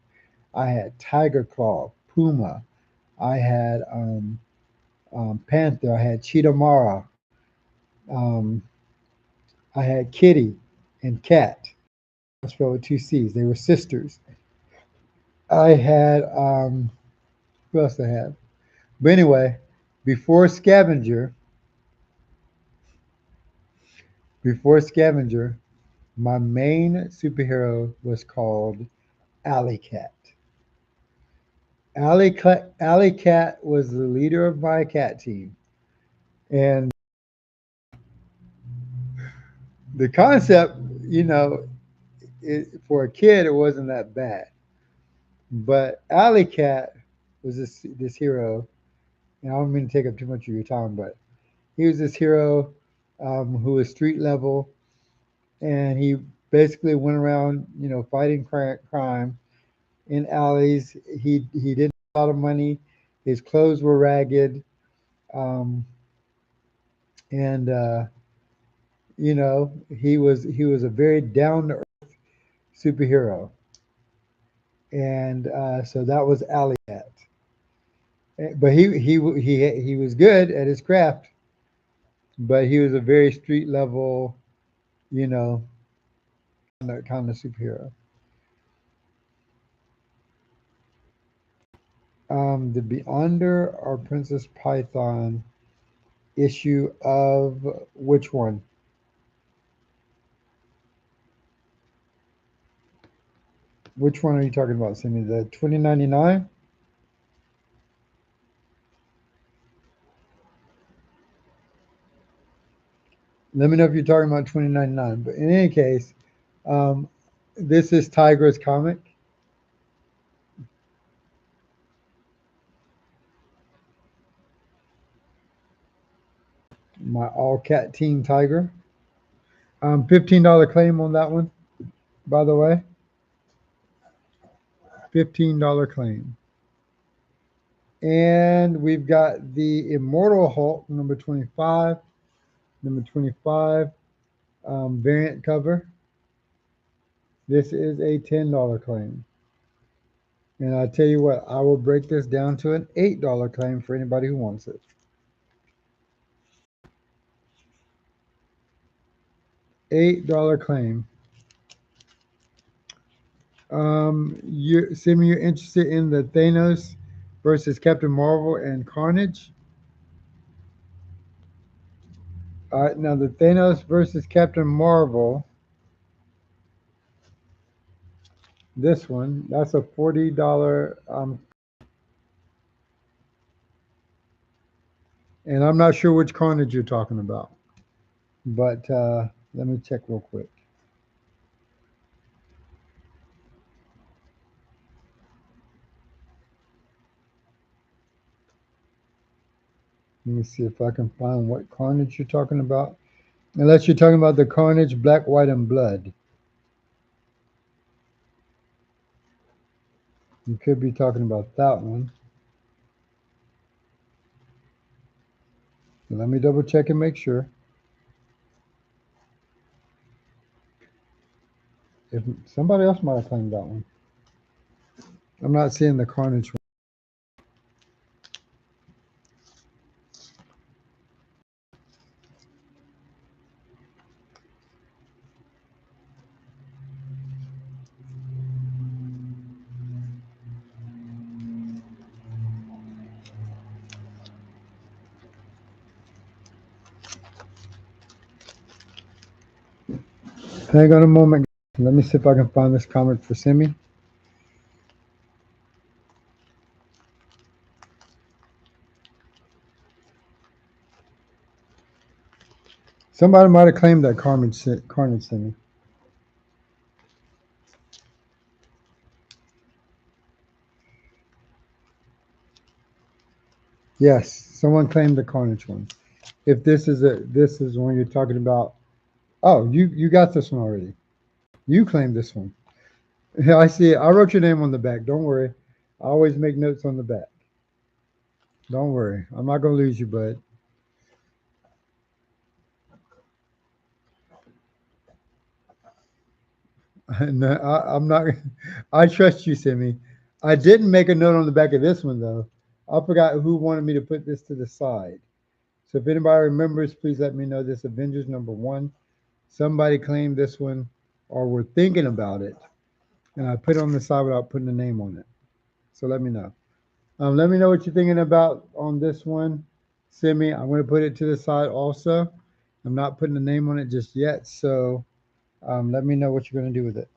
I had Tiger Claw, Puma. I had Panther. I had Cheetah Mara. Um, I had Kitty and Cat. I spelled with two C's. They were sisters. I had who else I had? But anyway, before Scavenger, before Scavenger, my main superhero was called Alley Cat. Alley Cat was the leader of my cat team, and the concept, for a kid, it wasn't that bad. But Alley Cat was this hero, and I don't mean to take up too much of your time, but he was this hero who was street level, and he basically went around, fighting crime in alleys. He didn't have a lot of money. His clothes were ragged, um, and he was a very down to earth superhero, and so that was Alley Cat. But he was good at his craft, but he was a very street level, you know, kind of superhero. The Beyonder or Princess Python issue of which one? Which one are you talking about, Simmyi? The 2099? Let me know if you're talking about 2099. But in any case, um, this is Tiger's comic. My all cat team Tiger. $15 claim on that one, by the way. $15 claim. And we've got the Immortal Hulk, number 25. Number 25, variant cover. This is a $10 claim. And I tell you what, I will break this down to an $8 claim for anybody who wants it. $8 claim. Simmyi, you're interested in the Thanos versus Captain Marvel and Carnage? All right, now the Thanos versus Captain Marvel. This one, that's a $40. And I'm not sure which carnage you're talking about, but let me check real quick. Let me see if I can find what carnage you're talking about. Unless you're talking about the Carnage Black, White, and Blood. You could be talking about that one. Let me double check and make sure. If somebody else might have claimed that one. I'm not seeing the Carnage one. Hang on a moment. Let me see if I can find this comic for Simmyi. Somebody might have claimed that Carnage Simmyi. Yes, someone claimed the Carnage one. If this is one you're talking about. Oh, you got this one already. You claimed this one. Yeah, I see it. I wrote your name on the back. Don't worry. I always make notes on the back. Don't worry. I'm not gonna lose you, bud. No, I'm not. I trust you, Simmyi. I didn't make a note on the back of this one though. I forgot who wanted me to put this to the side. So if anybody remembers, please let me know. This Avengers #1. Somebody claimed this one, or were thinking about it, and I put it on the side without putting a name on it. So let me know. Let me know what you're thinking about on this one. Simmyi, I'm going to put it to the side also. I'm not putting a name on it just yet, so let me know what you're going to do with it.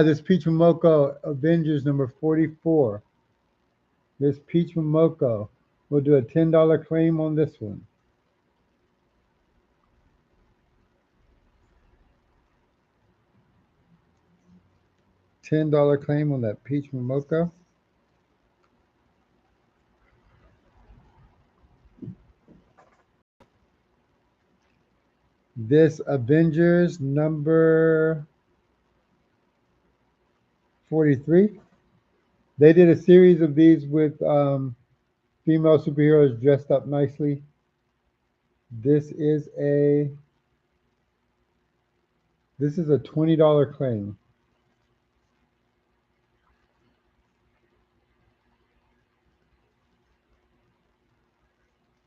This Peach Momoko Avengers #44. This Peach Momoko. We'll do a $10 claim on this one. $10 claim on that Peach Momoko. This Avengers #43. They did a series of these with female superheroes dressed up nicely. This is a $20 claim.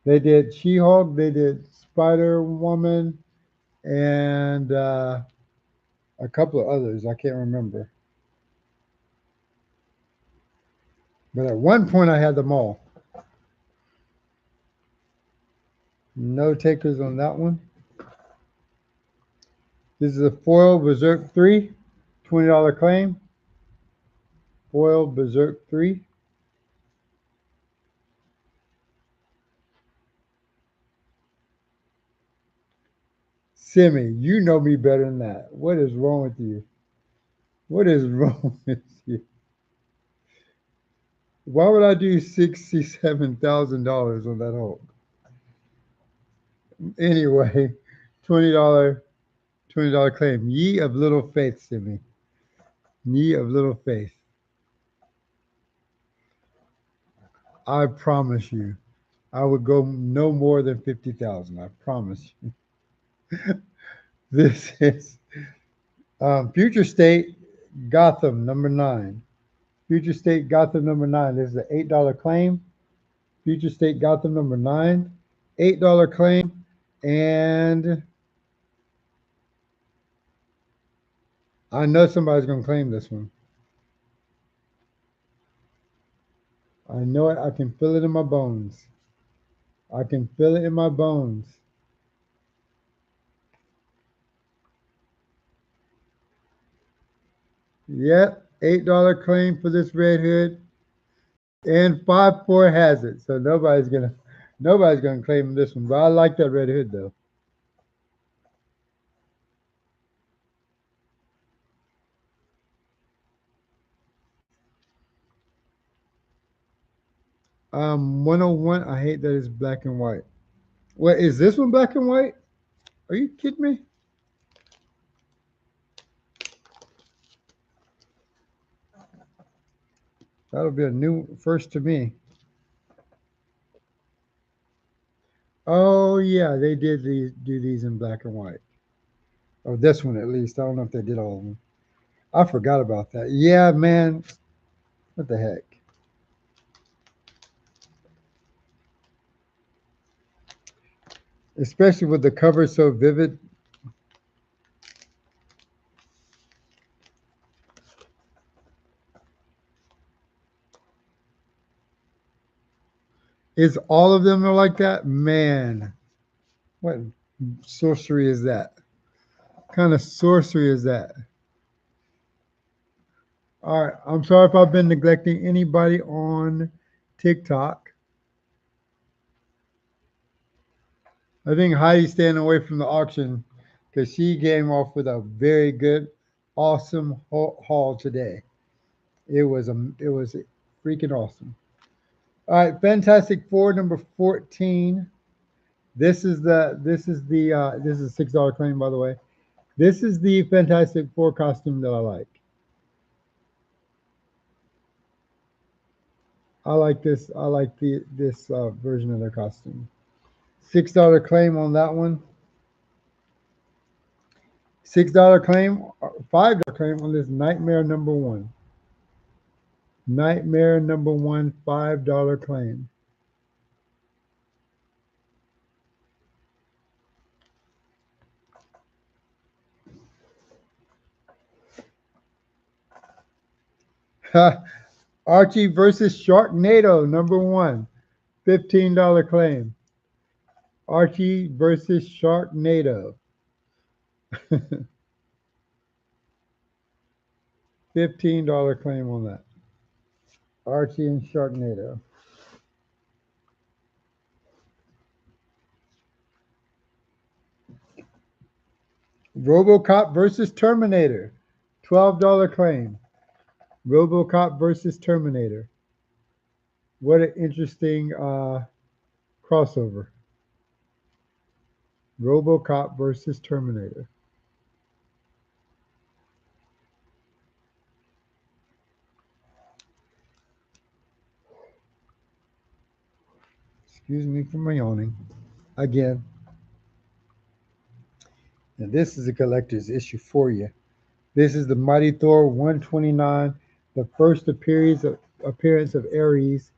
They did She-Hulk, they did Spider-Woman, and a couple of others. I can't remember. But at one point, I had them all. No takers on that one. This is a foil Berserk 3, $20 claim. Foil Berserk 3. Simmyi, you know me better than that. What is wrong with you? What is wrong with you? Why would I do $67,000 on that Hulk? Anyway, $20 claim. Ye of little faith, Simmyi. Ye of little faith. I promise you, I would go no more than 50,000. I promise you. This is Future State Gotham #9. Future State Gotham #9. This is an $8 claim. Future State Gotham #9. $8 claim. And I know somebody's going to claim this one. I know it. I can feel it in my bones. I can feel it in my bones. Yep, $8 claim for this Red Hood, and 5-4 has it. So nobody's gonna claim this one. But I like that Red Hood though. 101. I hate that it's black and white. What is this one black and white? Are you kidding me? That'll be a new first to me. Oh yeah, they did do these in black and white. Oh, this one at least. I don't know if they did all of them. I forgot about that. Yeah, man. What the heck? Especially with the cover so vivid. Is all of them are like that? Man, what sorcery is that? What kind of sorcery is that? All right, I'm sorry if I've been neglecting anybody on TikTok. I think Heidi's staying away from the auction because she came off with a very good, awesome haul today. It was freaking awesome. All right, Fantastic Four number 14. This is $6 claim, by the way. This is the Fantastic Four costume that I like. I like this. I like this version of their costume. $6 claim on that one. $6 claim, $5 claim on this Nightmare number one. Nightmare number one, $5 claim. Archie versus Sharknado number one, $15 claim. Archie versus Sharknado. $15 claim on that. Archie and Sharknado. RoboCop versus Terminator. $12 claim. RoboCop versus Terminator. What an interesting crossover. RoboCop versus Terminator. Excuse me for my yawning. Again. And this is a collector's issue for you. This is the Mighty Thor 129, the first appearance of Ares,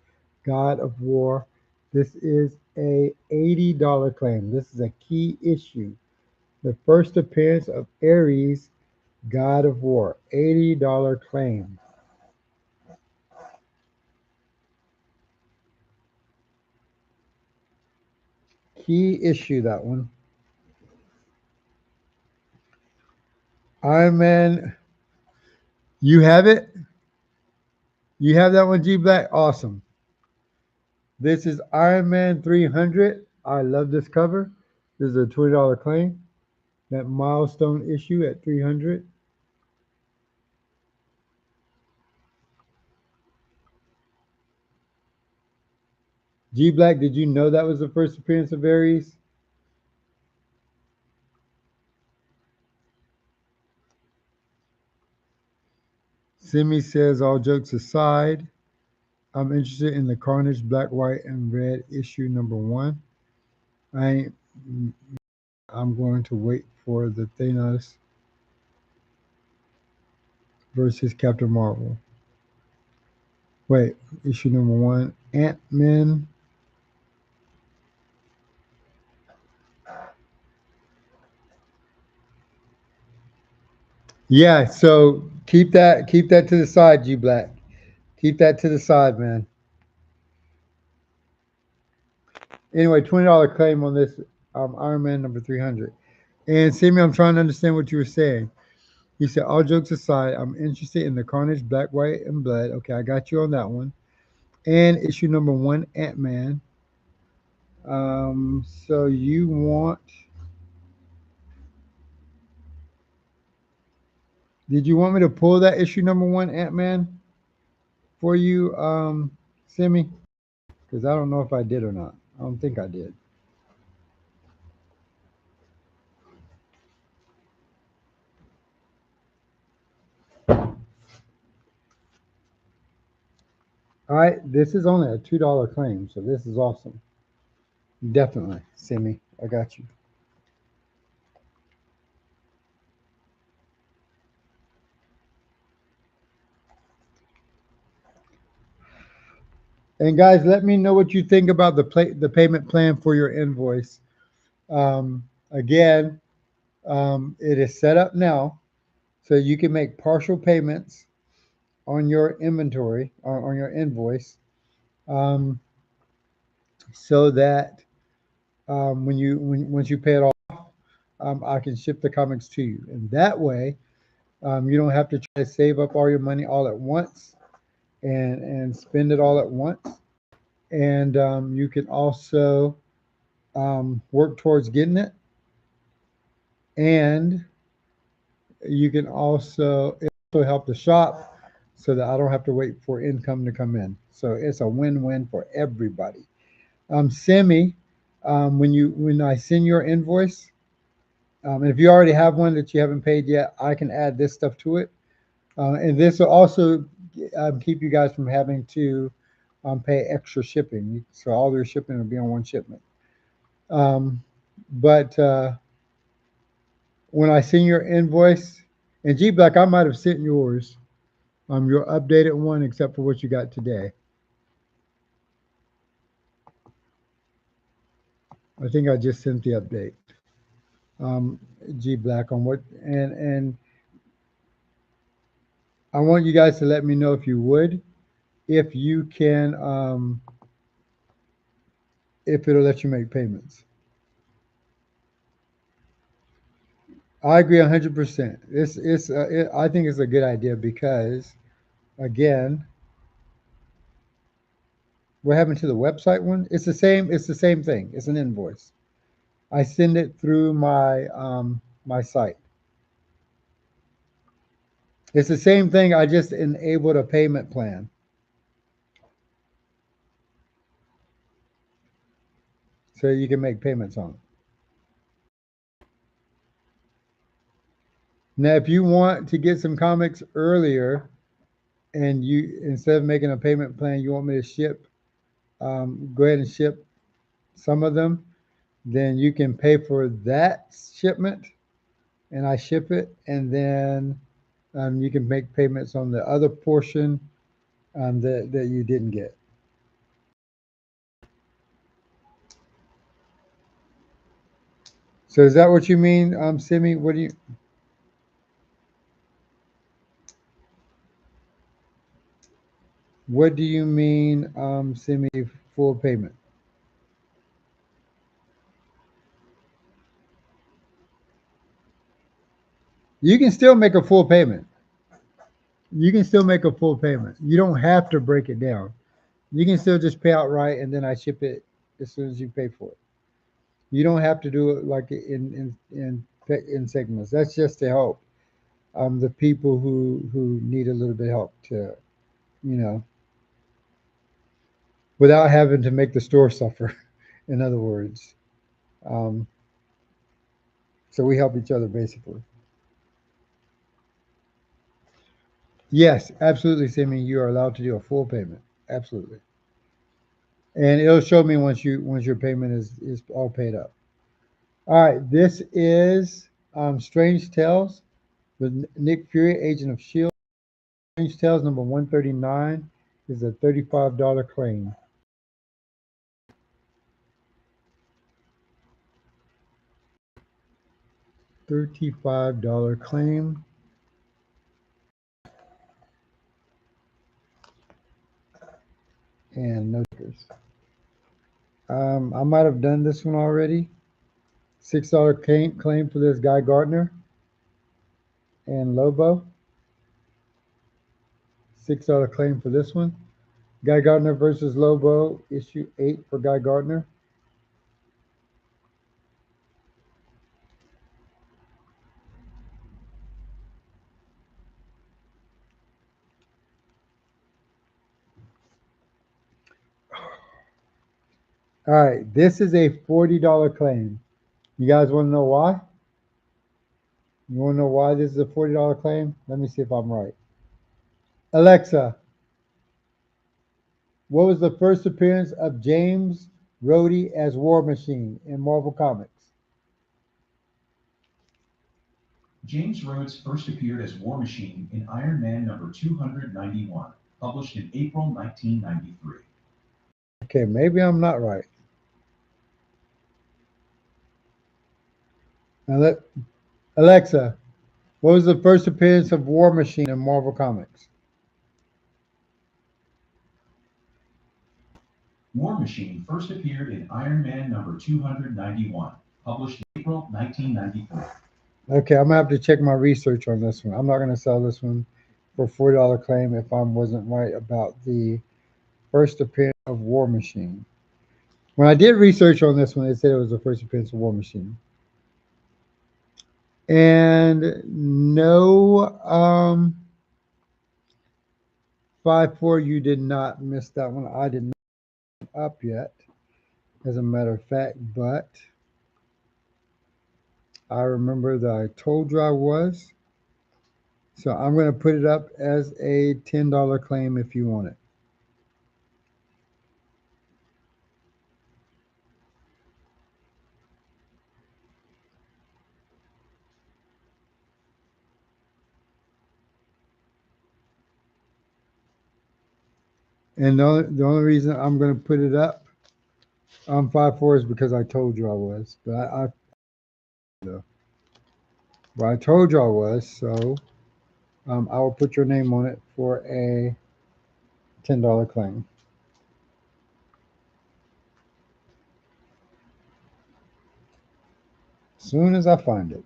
God of War. This is a $80 claim. This is a key issue. The first appearance of Ares, God of War. $80 claim. Key issue, that one. Iron Man, you have it? You have that one, G Black? Awesome. This is Iron Man 300. I love this cover. This is a $20 claim. That milestone issue at 300. G Black, did you know that was the first appearance of Ares? Simmyi says, all jokes aside, I'm interested in the Carnage Black, White, and Red issue number one. I'm going to wait for the Thanos versus Captain Marvel. Wait, issue number one, Ant-Man. Yeah, so keep that to the side, G Black. Keep that to the side, man. Anyway, $20 claim on this Iron Man number 300. And Sammy, I'm trying to understand what you were saying. He said, all jokes aside, I'm interested in the Carnage, Black, White, and Blood. Okay, I got you on that one. And issue number one, Ant-Man. So you want, did you want me to pull that issue number one, Ant-Man, for you, Simmyi? Because I don't know if I did or not. I don't think I did. All right, this is only a $2 claim, so this is awesome. Definitely, Simmyi, I got you. And guys, let me know what you think about the payment plan for your invoice. Again, it is set up now, so you can make partial payments on your inventory or on your invoice, so that once you pay it off, I can ship the comics to you, and that way, you don't have to try to save up all your money all at once and spend it all at once. And you can also work towards getting it, and you can also help the shop so that I don't have to wait for income to come in. So it's a win-win for everybody. Simmyi, when I send your invoice, and if you already have one that you haven't paid yet, I can add this stuff to it, and this will also keep you guys from having to pay extra shipping. So all their shipping will be on one shipment. But when I send your invoice, and G Black, I might have sent yours, your updated one, except for what you got today. I think I just sent the update, um, G Black, on what, and I want you guys to let me know if you would, if you can, if it'll let you make payments. I agree 100%. I think it's a good idea because, again, what happened to the website one? It's the same. It's the same thing. It's an invoice. I send it through my site. It's the same thing. I just enabled a payment plan, so you can make payments on it. Now, if you want to get some comics earlier, and you, instead of making a payment plan, you want me to ship, go ahead and ship some of them, then you can pay for that shipment, and I ship it, and then you can make payments on the other portion that you didn't get. So is that what you mean, Simmyi? What do you mean, Simmyi, full payment? You can still make a full payment. You can still make a full payment. You don't have to break it down. You can still just pay outright, and then I ship it as soon as you pay for it. You don't have to do it like in segments. That's just to help the people who need a little bit of help to, you know, without having to make the store suffer. In other words, um, so we help each other basically. Yes, absolutely, Simmyi. You are allowed to do a full payment. Absolutely, and it'll show me once your payment is all paid up. All right, this is Strange Tales with Nick Fury, Agent of Shield. Strange Tales number 139 is a $35 claim. $35 claim. And no stickers. I might have done this one already. $6 claim for this Guy Gardner. and Lobo. $6 claim for this one. Guy Gardner versus Lobo, issue 8 for Guy Gardner. All right, this is a $40 claim. You guys want to know why? You want to know why this is a $40 claim? Let me see if I'm right. Alexa, what was the first appearance of James Rhodey as War Machine in Marvel Comics? James Rhodes first appeared as War Machine in Iron Man number 291, published in April 1993. Okay, maybe I'm not right. Now Alexa, what was the first appearance of War Machine in Marvel Comics? War Machine first appeared in Iron Man number 291, published in April 1993. Okay, I'm gonna have to check my research on this one. I'm not gonna sell this one for $40 claim if I wasn't right about the first appearance of War Machine. When I did research on this one, it said it was the first appearance of War Machine. And no, 5-4, you did not miss that one. I did not up yet, as a matter of fact, but I remember that I told you I was. So I'm going to put it up as a $10 claim if you want it. And the only reason I'm going to put it up on 5-4 is because I told you I was. But I told you I was, so I will put your name on it for a $10 claim. As soon as I find it.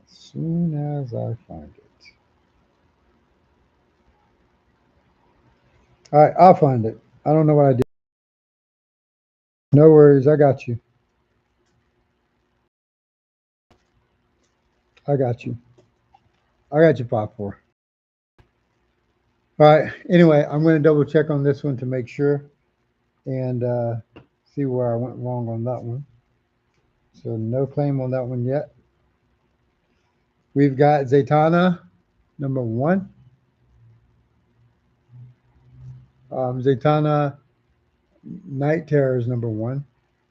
As soon as I find it. All right, I'll find it. I don't know what I did. No worries, I got you. I got you. I got you, 5-4. All right. Anyway, I'm going to double check on this one to make sure and see where I went wrong on that one. So no claim on that one yet. We've got Zatanna, number 1. Zatanna Night Terrors, number 1.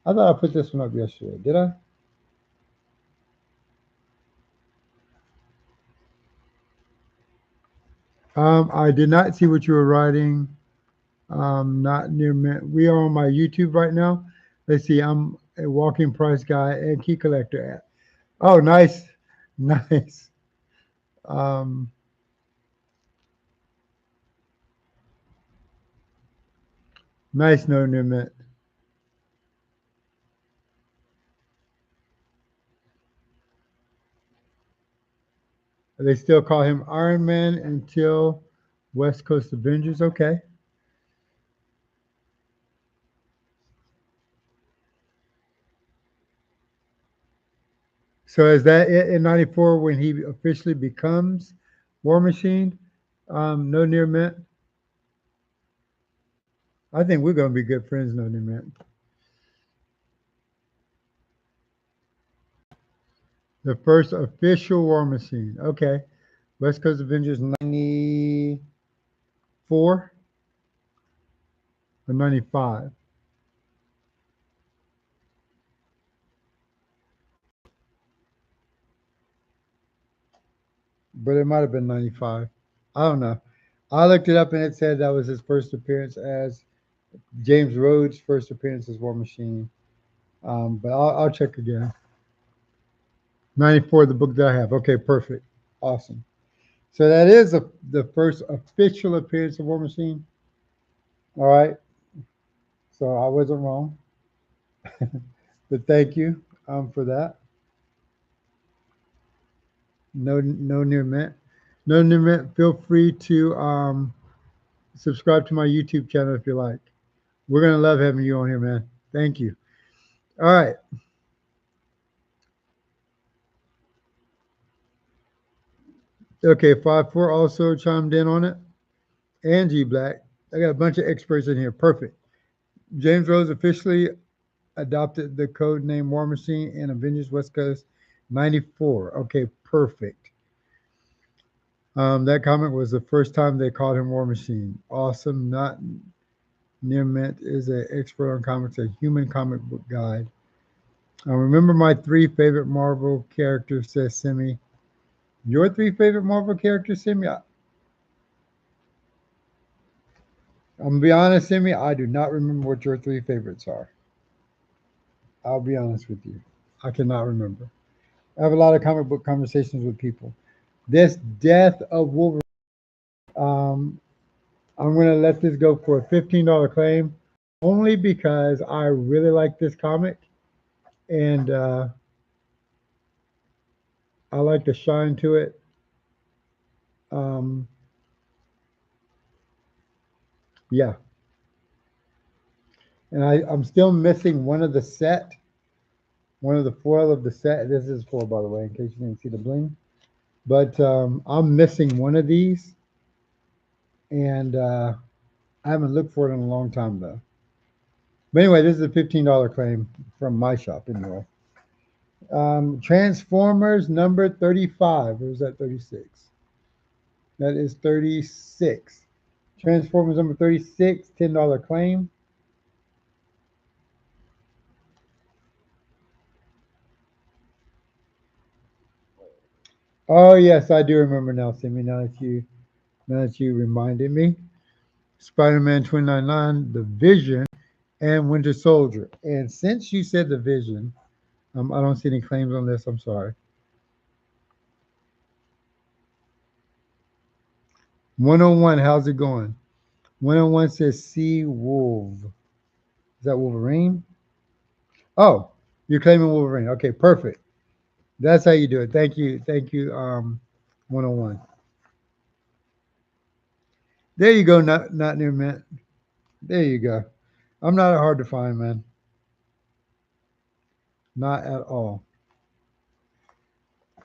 I thought I put this one up yesterday. Did I? I did not see what you were writing. Not near me. We are on my YouTube right now. Let's see. I'm a walking price guy and key collector. Oh, nice, nice. Um, nice, no near mint. They still call him Iron Man until West Coast Avengers. Okay. So is that it in '94 when he officially becomes War Machine? No near mint. I think we're gonna be good friends, no near mint. The first official War Machine. Okay. West Coast Avengers '94 or '95. But it might have been '95. I don't know. I looked it up and it said that was his first appearance as James Rhodes' first appearance as War Machine. But I'll check again. '94, the book that I have. Okay, perfect. Awesome. So that is the first official appearance of War Machine. All right. So I wasn't wrong, but thank you for that. No near mint. No near mint. Feel free to subscribe to my YouTube channel if you like. We're gonna love having you on here, man. Thank you. All right. Okay. 5-4 also chimed in on it. Angie Black. I got a bunch of experts in here. Perfect. James Rose officially adopted the code name War Machine in Avengers West Coast 94. Okay, perfect. That comic was the first time they called him War Machine. Awesome. Not near mint is an expert on comics, a human comic book guide. Remember my three favorite Marvel characters, says Simmyi. Your three favorite Marvel characters, Simmyi? I'm gonna be honest, Simmyi, I do not remember what your three favorites are. I'll be honest with you. I cannot remember. I have a lot of comic book conversations with people. This Death of Wolverine. Um, I'm gonna let this go for a $15 claim, only because I really like this comic, and I like the shine to it. Um, yeah, and I'm still missing one of the set, one of the foil of the set. This is foil, by the way, in case you didn't see the bling. But I'm missing one of these, and I haven't looked for it in a long time though. But anyway, this is a $15 claim from my shop anyway. Transformers number 35. Or is that 36? That is 36. Transformers number 36, $10 claim. Oh yes, I do remember now, Simmyi. Now that you reminded me. Spider-Man 2099, The Vision, and Winter Soldier. And since you said The Vision, I don't see any claims on this. I'm sorry. 101, how's it going? 101 says Sea Wolf. Is that Wolverine? Oh, you're claiming Wolverine. Okay, perfect. That's how you do it. Thank you. 101. There you go. Not near mint. There you go. I'm not hard to find, man. Not at all.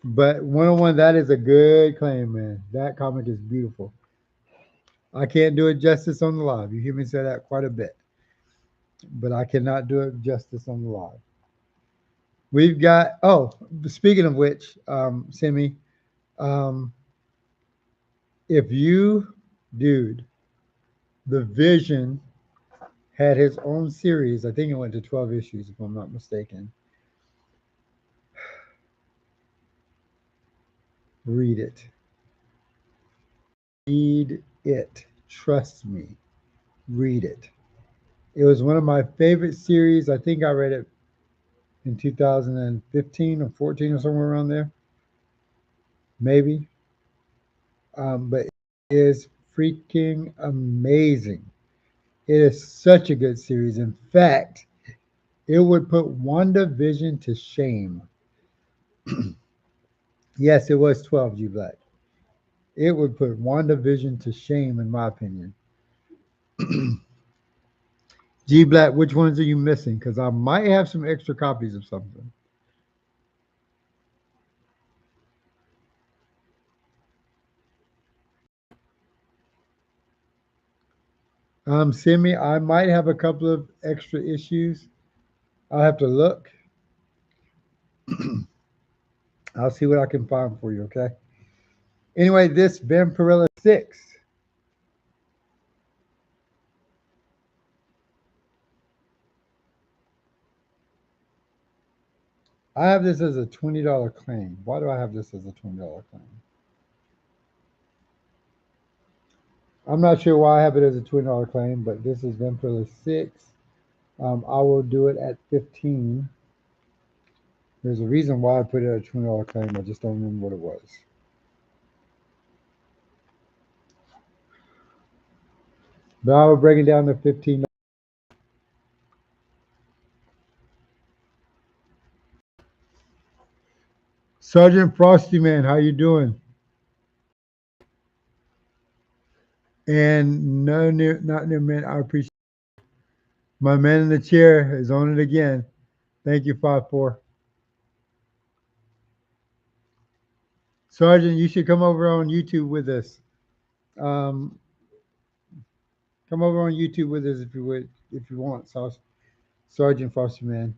But 101, that is a good claim, man. That comic is beautiful. I can't do it justice on the live. You hear me say that quite a bit, but I cannot do it justice on the live. We've got. Oh, speaking of which, Simmyi, um, if you, dude, the Vision had his own series. I think it went to 12 issues, if I'm not mistaken. Read it. Read it. Trust me. Read it. It was one of my favorite series. I think I read it in 2015 or 14 or somewhere around there, maybe. But it is freaking amazing. It is such a good series. In fact, it would put WandaVision to shame. Yes, it was 12 G Black. It would put WandaVision to shame, in my opinion. G Black, which ones are you missing? Because I might have some extra copies of something. Simmyi, I might have a couple of extra issues. I'll have to look. I'll see what I can find for you, okay? Anyway, this Vampirella 6. I have this as a $20 claim. Why do I have this as a $20 claim? I'm not sure why I have it as a $20 claim, but this is Vampirella 6. I will do it at 15. There's a reason why I put it at a $20 claim. I just don't remember what it was. But I will break it down to 15. Sergeant Frosty Man, how you doing? And no, not near man. I appreciate my man in the chair is on it again. Thank you, 5-4. Sergeant, you should come over on YouTube with us. Um, come over on YouTube with us if you would, if you want. So, Sergeant Frosty Man.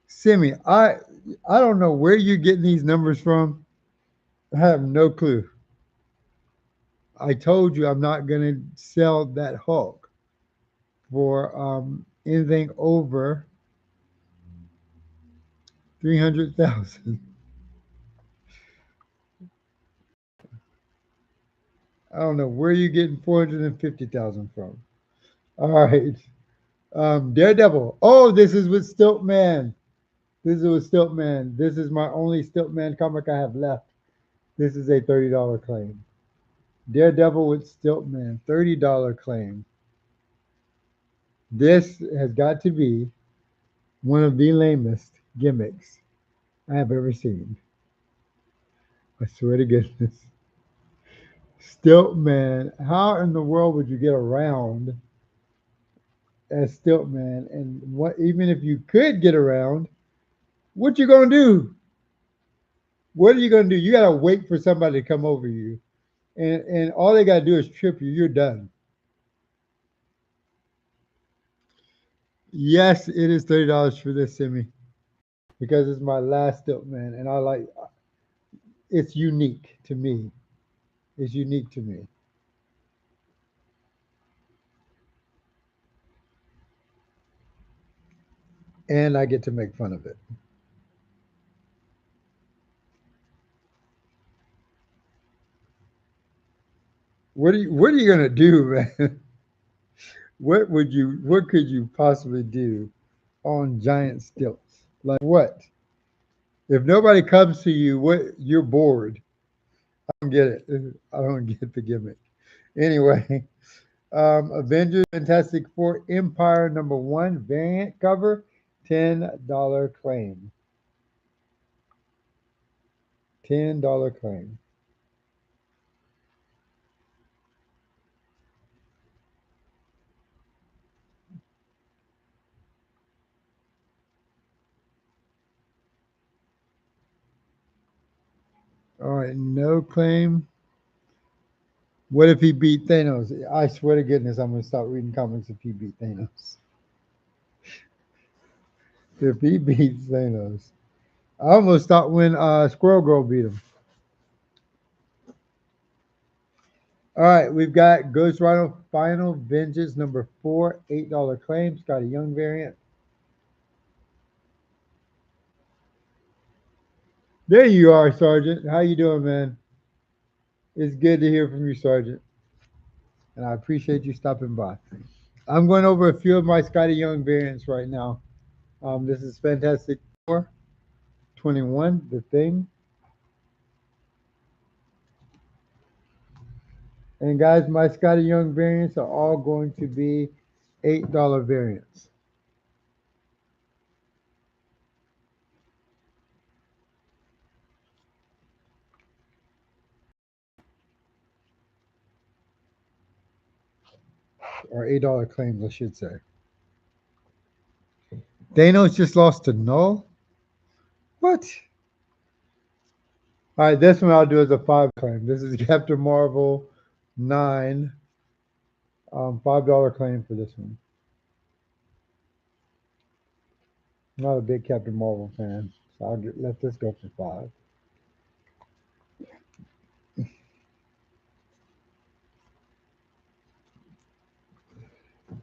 Simmyi, I don't know where you're getting these numbers from. I have no clue. I told you I'm not gonna sell that Hulk for anything over 300,000. I don't know where you're getting 450,000 from. All right. Daredevil. Oh, this is with Stiltman. This is with Stiltman. This is my only Stiltman comic I have left. This is a $30 claim. Daredevil with Stiltman, $30 claim. This has got to be one of the lamest gimmicks I have ever seen. I swear to goodness. Stiltman, how in the world would you get around as Stiltman? And what even if you could get around, what you gonna do? What are you gonna do? You gotta wait for somebody to come over you. And all they gotta do is trip you, you're done. Yes, it is $30 for this, Simmyi, because it's my last Stiltman, and I like it's unique to me. It's unique to me. And I get to make fun of it. What are you gonna do, man? What could you possibly do on giant stilts? Like what? If nobody comes to you, what you're bored. I don't get it. I don't get the gimmick. Anyway, Avengers Fantastic Four Empire #1 variant cover, $10 claim. $10 claim. All right, no claim. What if he beat Thanos? I swear to goodness, I'm gonna stop reading comics if he beat Thanos. If he beats Thanos, I almost thought when Squirrel Girl beat him. All right, we've got Ghost Rider Final Vengeance #4, $8 claim, Scotty Young variant. There you are, Sergeant. How you doing, man? It's good to hear from you, Sergeant, and I appreciate you stopping by. I'm going over a few of my Scotty Young variants right now. This is Fantastic Four 21, The Thing. And guys, my Scotty Young variants are all going to be $8 variants. Or $8 claims, I should say. Thanos just lost to Null? What? All right, this one I'll do as a 5 claim. This is Captain Marvel 9. $5 claim for this one. I'm not a big Captain Marvel fan, so let this go for 5.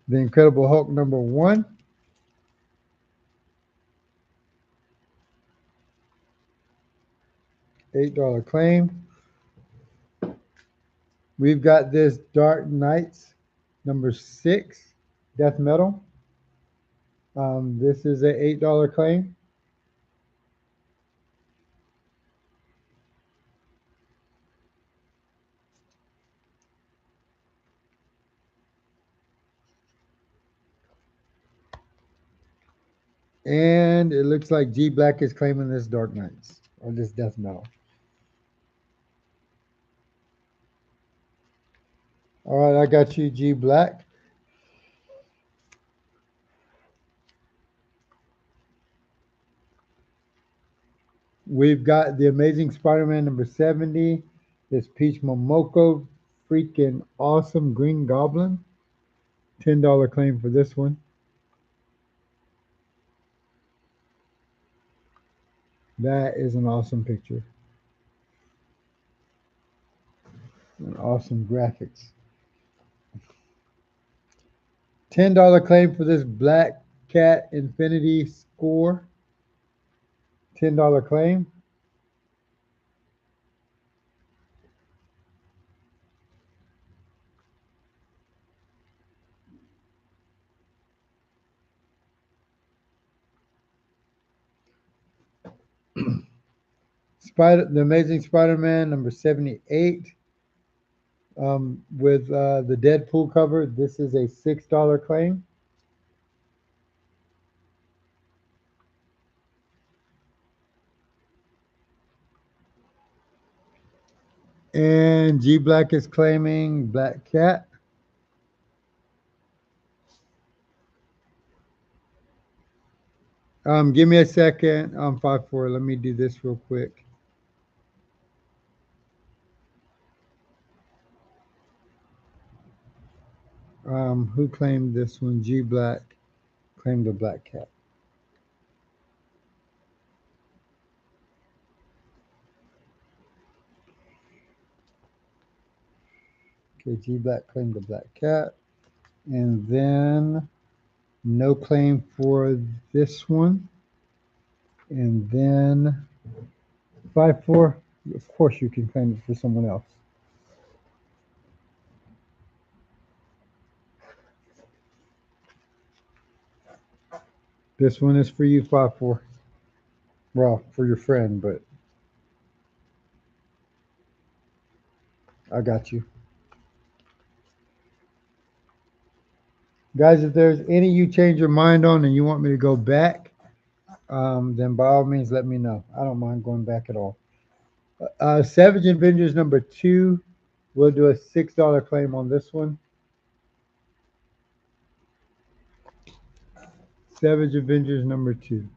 The Incredible Hulk #1. $8 claim. We've got this Dark Knights #6, Death Metal. This is a $8 claim. And it looks like G Black is claiming this Dark Knights or this Death Metal. All right, I got you, G Black. We've got the Amazing Spider-Man number 70. This Peach Momoko, freaking awesome Green Goblin. $10 claim for this one. That is an awesome picture. An awesome graphics. $10 claim for this Black Cat Infinity Score. $10 claim. The Amazing Spider-Man number 78 with the Deadpool cover. This is a $6 claim. And G Black is claiming Black Cat. Give me a second. 5-4. Let me do this real quick. Who claimed this one? G Black claimed the Black Cat. Okay, G Black claimed the Black Cat. And then no claim for this one. And then 5-4. Of course you can claim it for someone else. This one is for you, 5-4. Well, for your friend, but I got you. Guys, if there's any you change your mind on and you want me to go back, then by all means let me know. I don't mind going back at all. Savage Avengers number 2. We'll do a $6 claim on this one. Savage Avengers number 2.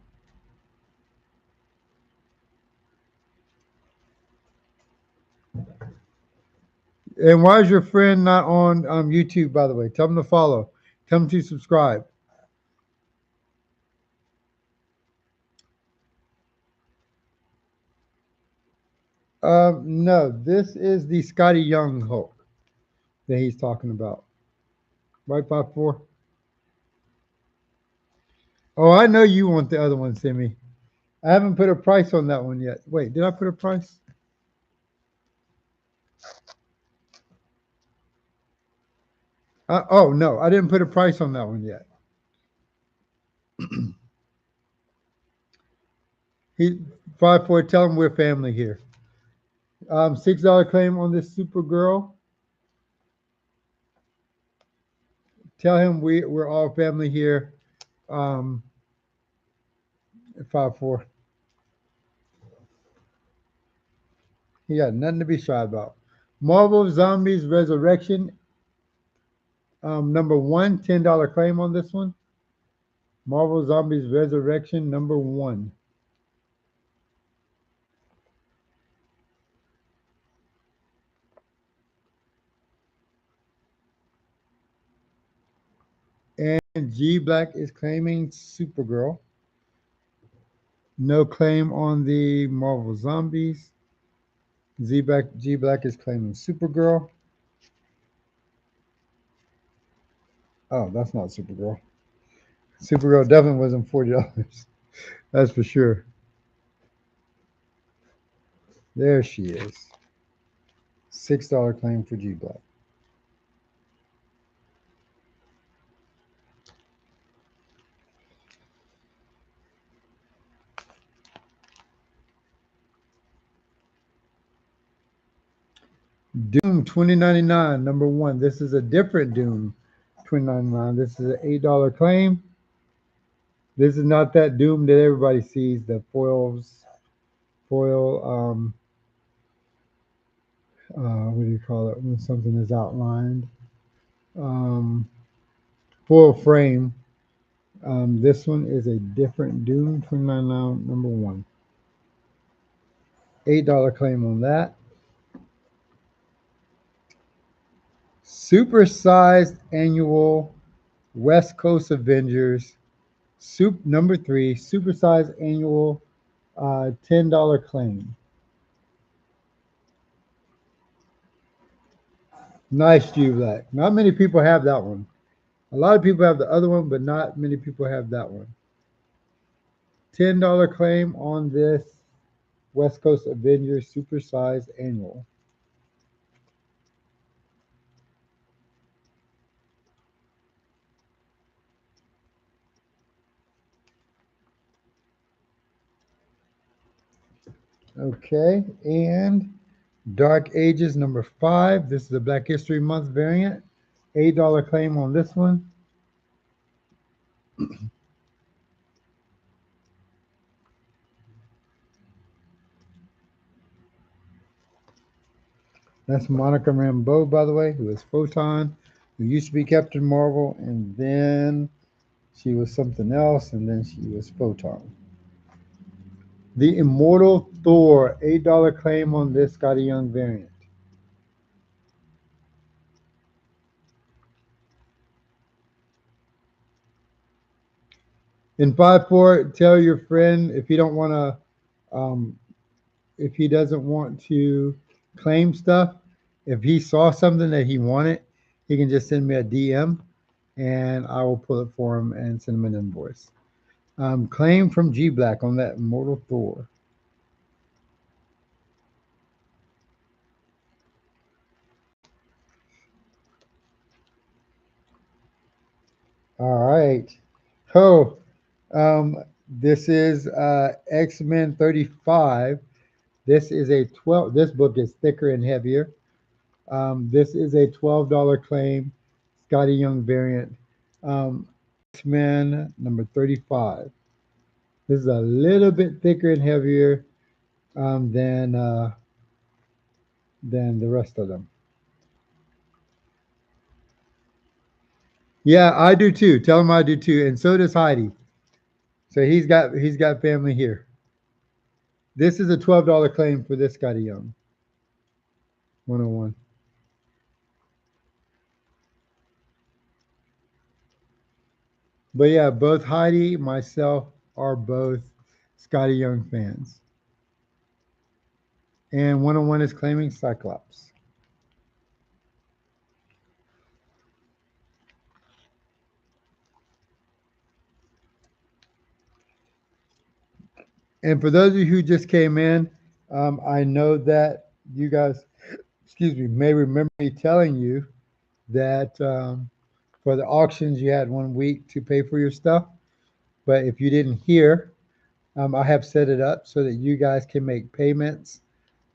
And why is your friend not on YouTube, by the way? Tell them to follow. Tell them to subscribe. No, this is the Scotty Young Hulk that he's talking about. Right, 5-4? Oh, I know you want the other one, Simmyi. I haven't put a price on that one yet. Wait, did I put a price? Oh, no, I didn't put a price on that one yet. He 5-4. Tell him we're family here. $6 claim on this Supergirl. Tell him we're all family here. 5-4. He got nothing to be shy about. Marvel Zombies Resurrection. Number 1, $10 claim on this one. Marvel Zombies Resurrection number 1. And G Black is claiming Supergirl. No claim on the Marvel Zombies. G Black is claiming Supergirl. Oh, that's not Supergirl. Supergirl definitely wasn't $40. That's for sure. There she is. $6 claim for G Black. Doom 2099, number 1. This is a different Doom 2099. This is an $8 claim. This is not that Doom that everybody sees. The foil. What do you call it when something is outlined? Um, Full frame. This one is a different Doom 29 number one. $8 claim on that. Supersized annual West Coast Avengers. Number three. Supersized annual $10 claim. Nice G Black. Not many people have that one. A lot of people have the other one, but not many people have that one. $10 claim on this West Coast Avengers Supersized Annual. Okay, and Dark Ages number 5. This is the Black History Month variant. $8 claim on this one. That's Monica Rambeau, by the way, who is Photon, who used to be Captain Marvel, and then she was something else, and then she was Photon. The Immortal Thor, $8 claim on this Scotty Young variant. In 5-4, tell your friend if you don't want to, if he doesn't want to claim stuff, if he saw something that he wanted, he can just send me a DM and I will pull it for him and send him an invoice. Claim from G Black on that Immortal Thor. All right. Oh, this is X-Men 35. This is a 12. This book is thicker and heavier. This is a $12 claim, Scotty Young variant. X-Men number 35. This is a little bit thicker and heavier than the rest of them. Yeah, I do too. Tell him I do too, and so does Heidi. So he's got family here. This is a $12 claim for this Scotty Young 101. But yeah, both Heidi, myself are both Scotty Young fans. And 101 is claiming Cyclops. And for those of you who just came in, I know that you guys, excuse me, may remember me telling you that for the auctions you had 1 week to pay for your stuff. But if you didn't hear, I have set it up so that you guys can make payments,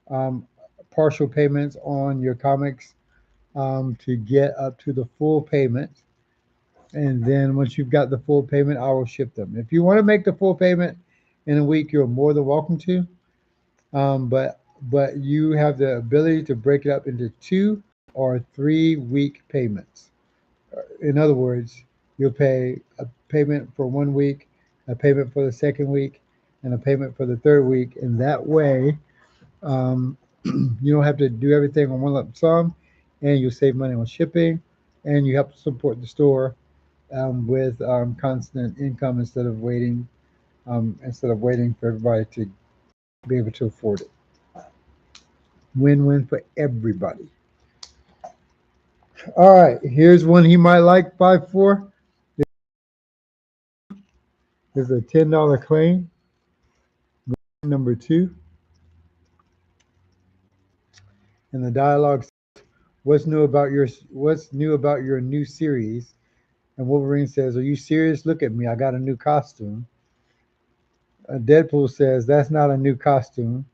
um, partial payments on your comics to get up to the full payment. And then once you've got the full payment, I will ship them. If you want to make the full payment in a week, you're more than welcome to. But you have the ability to break it up into 2 or 3 week payments. In other words, you'll pay a payment for 1 week, a payment for the second week, and a payment for the third week. And that way, you don't have to do everything on one lump sum, and you'll save money on shipping, and you help support the store with constant income instead of waiting for everybody to be able to afford it. Win-win for everybody. All right, here's one he might like. 5-4. This is a $10 claim. Number 2. And the dialogue says, what's new about your new series? And Wolverine says, are you serious? Look at me. I got a new costume. Deadpool says, that's not a new costume.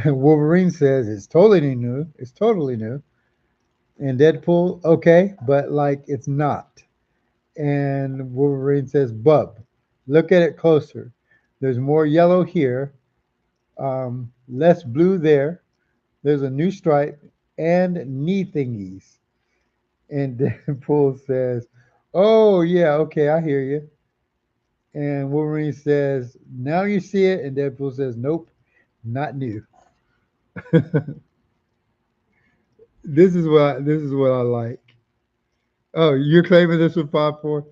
Wolverine says, it's totally new. It's totally new. And Deadpool, okay, but like it's not. And Wolverine says, bub. Look at it closer. There's more yellow here, less blue there. There's a new stripe and knee thingies. And Deadpool says, "Oh yeah, okay, I hear you." And Wolverine says, "Now you see it." And Deadpool says, "Nope, not new." This is what I like. Oh, you're claiming this with 5-4?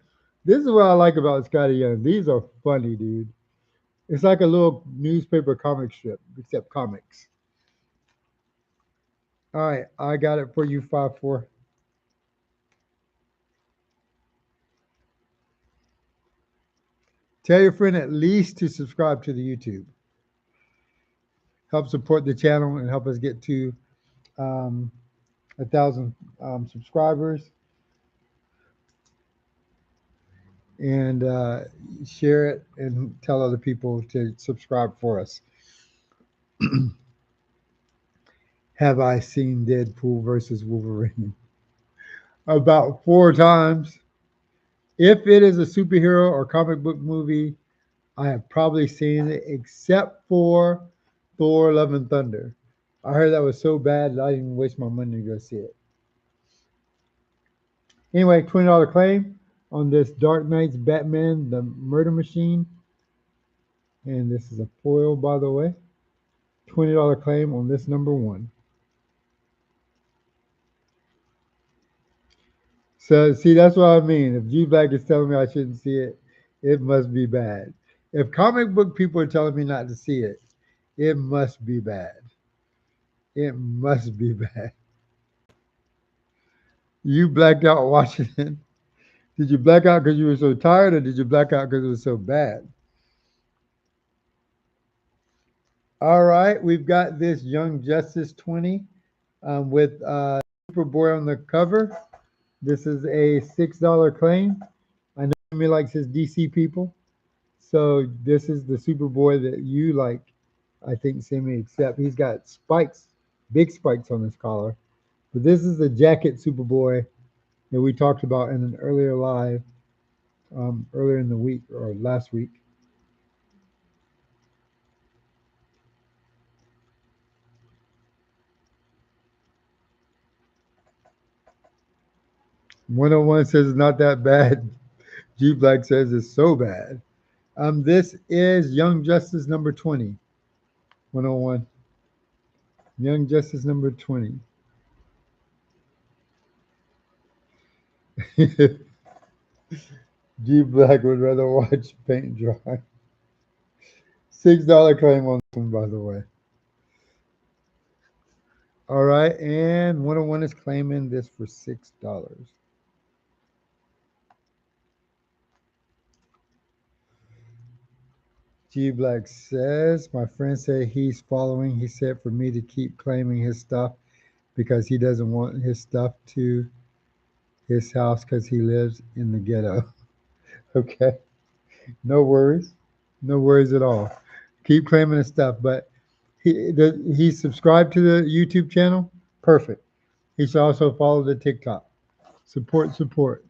This is what I like about Scotty Young. These are funny, dude. It's like a little newspaper comic strip, except comics. All right, I got it for you, 5-4. Tell your friend at least to subscribe to the YouTube. Help support the channel and help us get to um, 1,000 subscribers. And share it and tell other people to subscribe for us. Have I seen Deadpool versus Wolverine? About 4 times. If it is a superhero or comic book movie, I have probably seen it except for Thor Love and Thunder. I heard that was so bad that I didn't waste my money to go see it. Anyway, $20 claim on this Dark Knight's Batman, the Murder Machine. And this is a foil, by the way. $20 claim on this number one. So, see, that's what I mean. If G Black is telling me I shouldn't see it, it must be bad. If comic book people are telling me not to see it, it must be bad. It must be bad. You blacked out watching it. Did you black out because you were so tired, or did you black out because it was so bad? All right, we've got this Young Justice 20 with Superboy on the cover. This is a $6 claim. I know Simmyi likes his DC people, so this is the Superboy that you like. I think Simmyi, except he's got spikes, big spikes on his collar. But this is the jacket Superboy that we talked about in an earlier live, earlier in the week or last week. One says it's not that bad. G Black says it's so bad. This is Young Justice number 20. 101. Young Justice number 20. G Black would rather watch paint dry. $6 claim on this one, by the way. All right, and 101 is claiming this for $6. G Black says, my friend said he's following. He said for me to keep claiming his stuff because he doesn't want his stuff to his house because he lives in the ghetto. Okay, no worries. No worries at all. Keep claiming his stuff, but he subscribed to the YouTube channel. Perfect. He should also follow the TikTok. Support, support.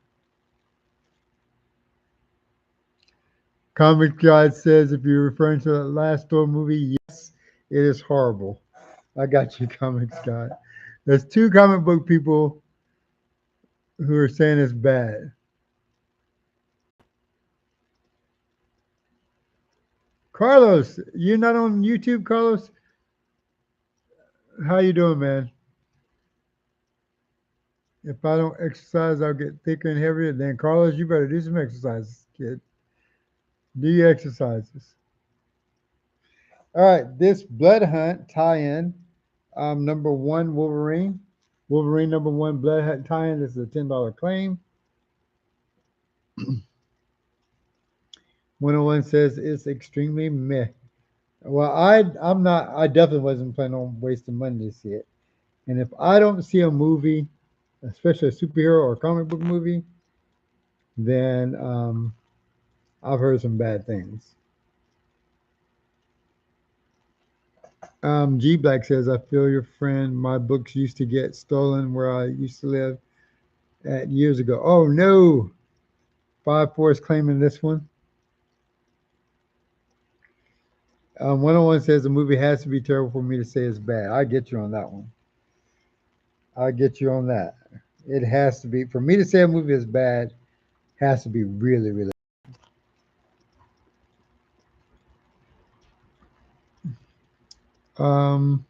Comic Guide says if you're referring to the last Thor movie, yes, it is horrible. I got you, Comics Guide. There's two comic book people who are saying it's bad. Carlos, you're not on YouTube, Carlos? How you doing, man? If I don't exercise, I'll get thicker and heavier. Then, Carlos, you better do some exercises, kid. Do your exercises. All right, this Blood Hunt tie-in, number one Wolverine. Wolverine number one Blood Hunt tie-in. This is a $10 claim. 101 says it's extremely meh. Well, I'm not. I definitely wasn't planning on wasting money to see it. And if I don't see a movie, especially a superhero or comic book movie, then I've heard some bad things. G Black says, I feel your friend. My books used to get stolen where I used to live at years ago. Oh no. 5-4 is claiming this one. 101 says the movie has to be terrible for me to say it's bad. I get you on that one. I get you on that. It has to be for me to say a movie is bad. Has to be really, really. Um,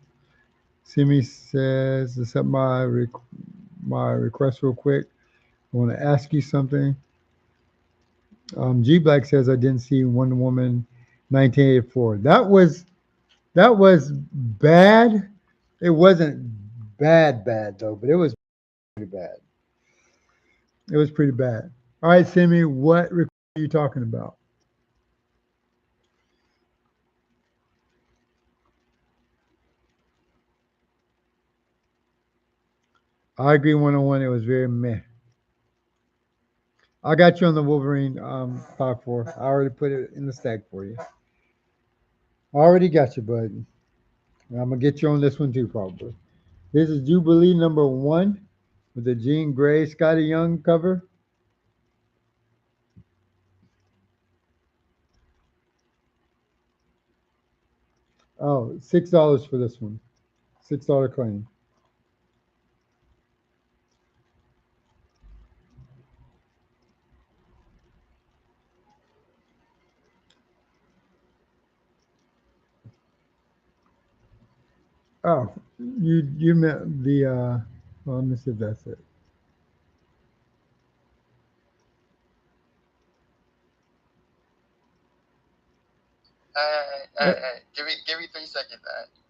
Simmyi says, accept my request real quick. I want to ask you something. G Black says I didn't see Wonder Woman 1984. That was bad. It wasn't bad though, but it was pretty bad. It was pretty bad. All right, Simmyi, what request are you talking about? I agree 101. It was very meh. I got you on the Wolverine 5-4. I already put it in the stack for you. I already got you, bud. And I'm gonna get you on this one too, probably. This is Jubilee #1 with the Jean Grey Scotty Young cover. Oh, $6 for this one. $6 claim. Oh, you meant the well, let me see if that's it.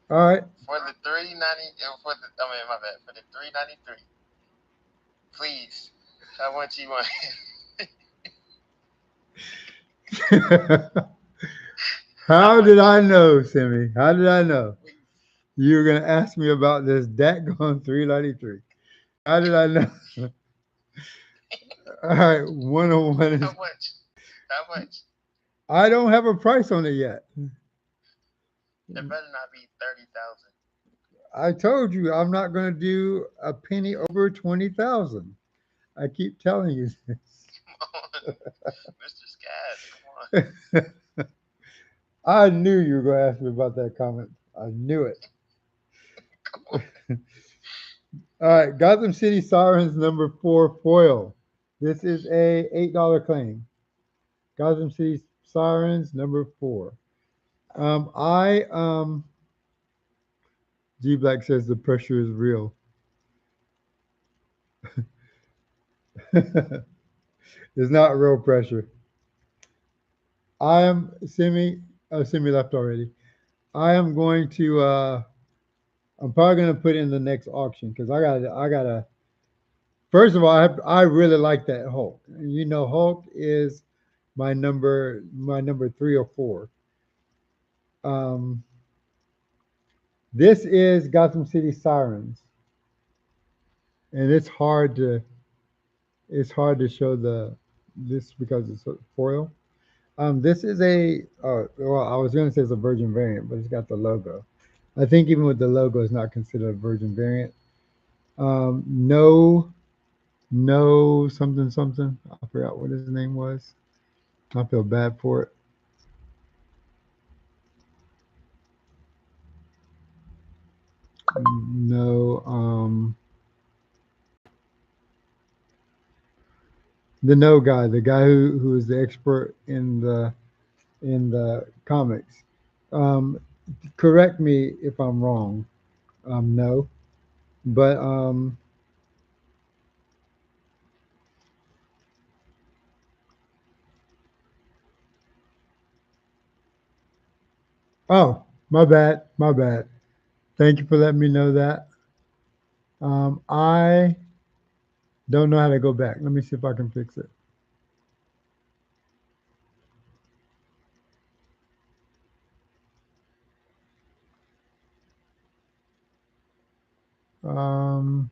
All right. For the 390, for the I mean my bad, for the 393. Please, how much you want? How did I know, Simmyi? How did I know? You were gonna ask me about this Datgon 393. How did I know? All right, 101 How is much? How much? I don't have a price on it yet. It better not be 30,000. I told you I'm not gonna do a penny over 20,000. I keep telling you Come on, Mr. Scad, come on. this. I knew you were gonna ask me about that comment. I knew it. Come on. All right, Gotham City Sirens #4 foil. This is a $8 claim. Gotham City Sirens #4. I G Black says the pressure is real. It's not real pressure. I am Simmyi left already. I am going to I'm probably gonna put it in the next auction because I gotta first of all I really like that Hulk. You know Hulk is my number 3 or 4. Um, this is Gotham City Sirens, and it's hard to show the this because it's foil. This is well, I was going to say it's a virgin variant, but it's got the logo. I think even with the logo, it's not considered a virgin variant. No, no, something, something. I forgot what his name was. I feel bad for it. No, the no guy, the guy who is the expert in the comics. Um, correct me if I'm wrong. No, but oh, my bad, my bad. Thank you for letting me know that. I don't know how to go back. Let me see if I can fix it. Um,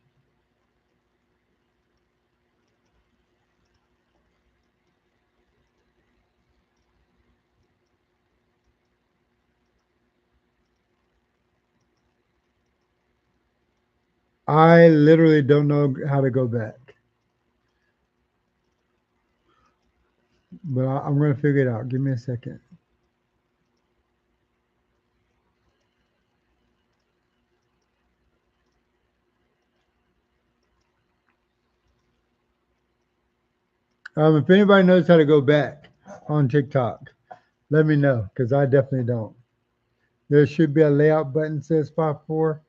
I literally don't know how to go back, but I'm going to figure it out. Give me a second. If anybody knows how to go back on TikTok, let me know because I definitely don't. There should be a layout button says 5-4.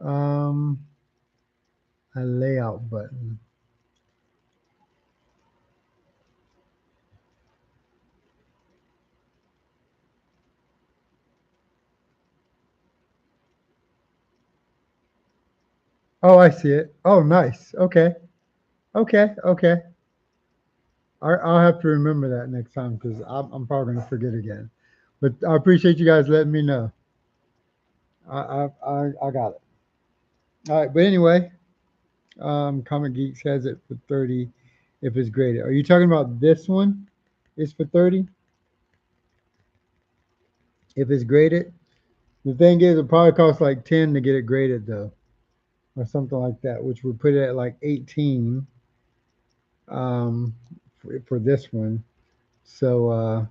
Um, a layout button. Oh, I see it. Oh, nice. Okay. Okay. Okay. I'll have to remember that next time because I'm probably going to forget again. But I appreciate you guys letting me know. I got it. All right. But anyway, Comic Geeks has it for 30 if it's graded. Are you talking about this one? It's for 30 if it's graded. The thing is, it probably costs like 10 to get it graded though, or something like that, which would put it at like 18 um, for this one. So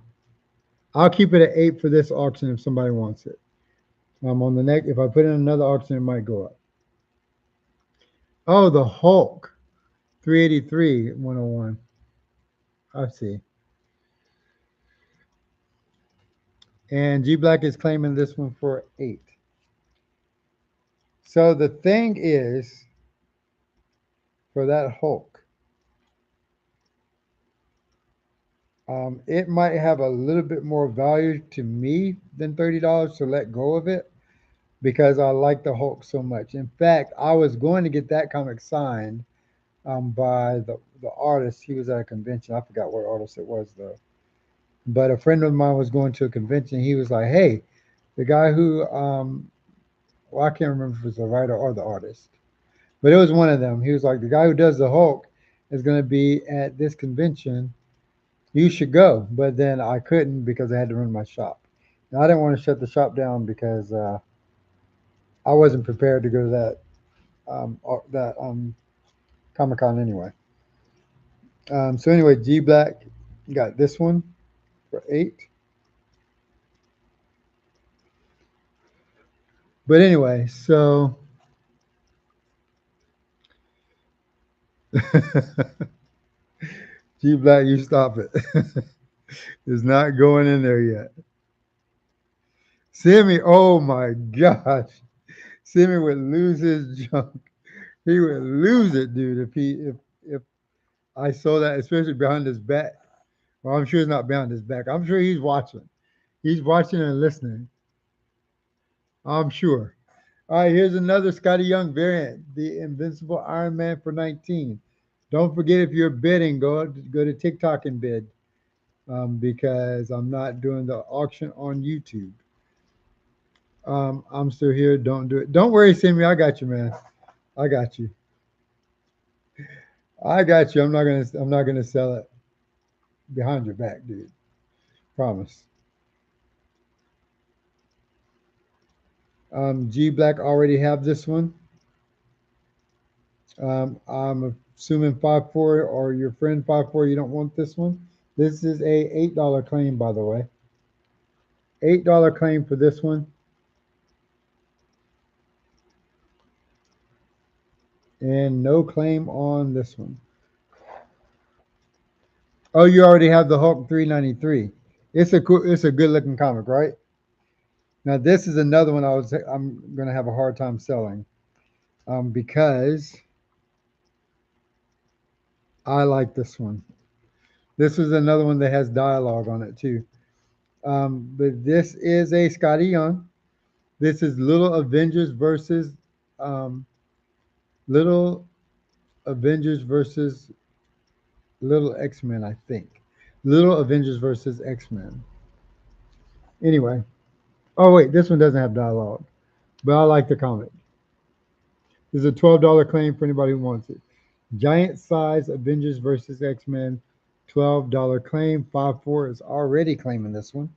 I'll keep it at 8 for this auction if somebody wants it. On the next, if I put in another auction, it might go up. Oh, the Hulk, 383 101. I see. And G Black is claiming this one for 8. So the thing is, for that Hulk, it might have a little bit more value to me than $30 to let go of it because I like the Hulk so much. In fact, I was going to get that comic signed by the artist. He was at a convention. I forgot what artist it was though. But a friend of mine was going to a convention. He was like, "Hey, the guy who well, I can't remember if it was the writer or the artist, but it was one of them. He was like, the guy who does the Hulk is going to be at this convention. You should go." But then I couldn't because I had to run my shop. And I didn't want to shut the shop down because I wasn't prepared to go to that Comic Con anyway. So anyway, G Black got this one for 8. But anyway, so G Black, you stop it. It's not going in there yet. Simmyi, oh my gosh. Simmyi would lose his junk. He would lose it, dude, if I saw that, especially behind his back. Well, I'm sure it's not behind his back. I'm sure he's watching. He's watching and listening. I'm sure. All right, here's another Scotty Young variant, the Invincible Iron Man for 19. Don't forget if you're bidding, go to TikTok and bid because I'm not doing the auction on YouTube. I'm still here. Don't do it. Don't worry, Sammy. I got you, man. I got you. I got you. I'm not gonna sell it behind your back, dude. Promise. G Black already have this one. I'm assuming 5-4 or your friend 5-4. You don't want this one. This is a $8 claim, by the way. $8 claim for this one, and no claim on this one. Oh, you already have the Hulk 393. It's a good looking comic, right? Now this is another one I'm gonna have a hard time selling, because I like this one. This is another one that has dialogue on it too. But this is a Scotty Young. This is Little Avengers versus um, Little Avengers versus Little X Men, I think. Little Avengers versus X Men. Anyway, oh wait, this one doesn't have dialogue, but I like the comic. This is a $12 claim for anybody who wants it. Giant size Avengers versus X Men, $12 claim. 5-4 is already claiming this one.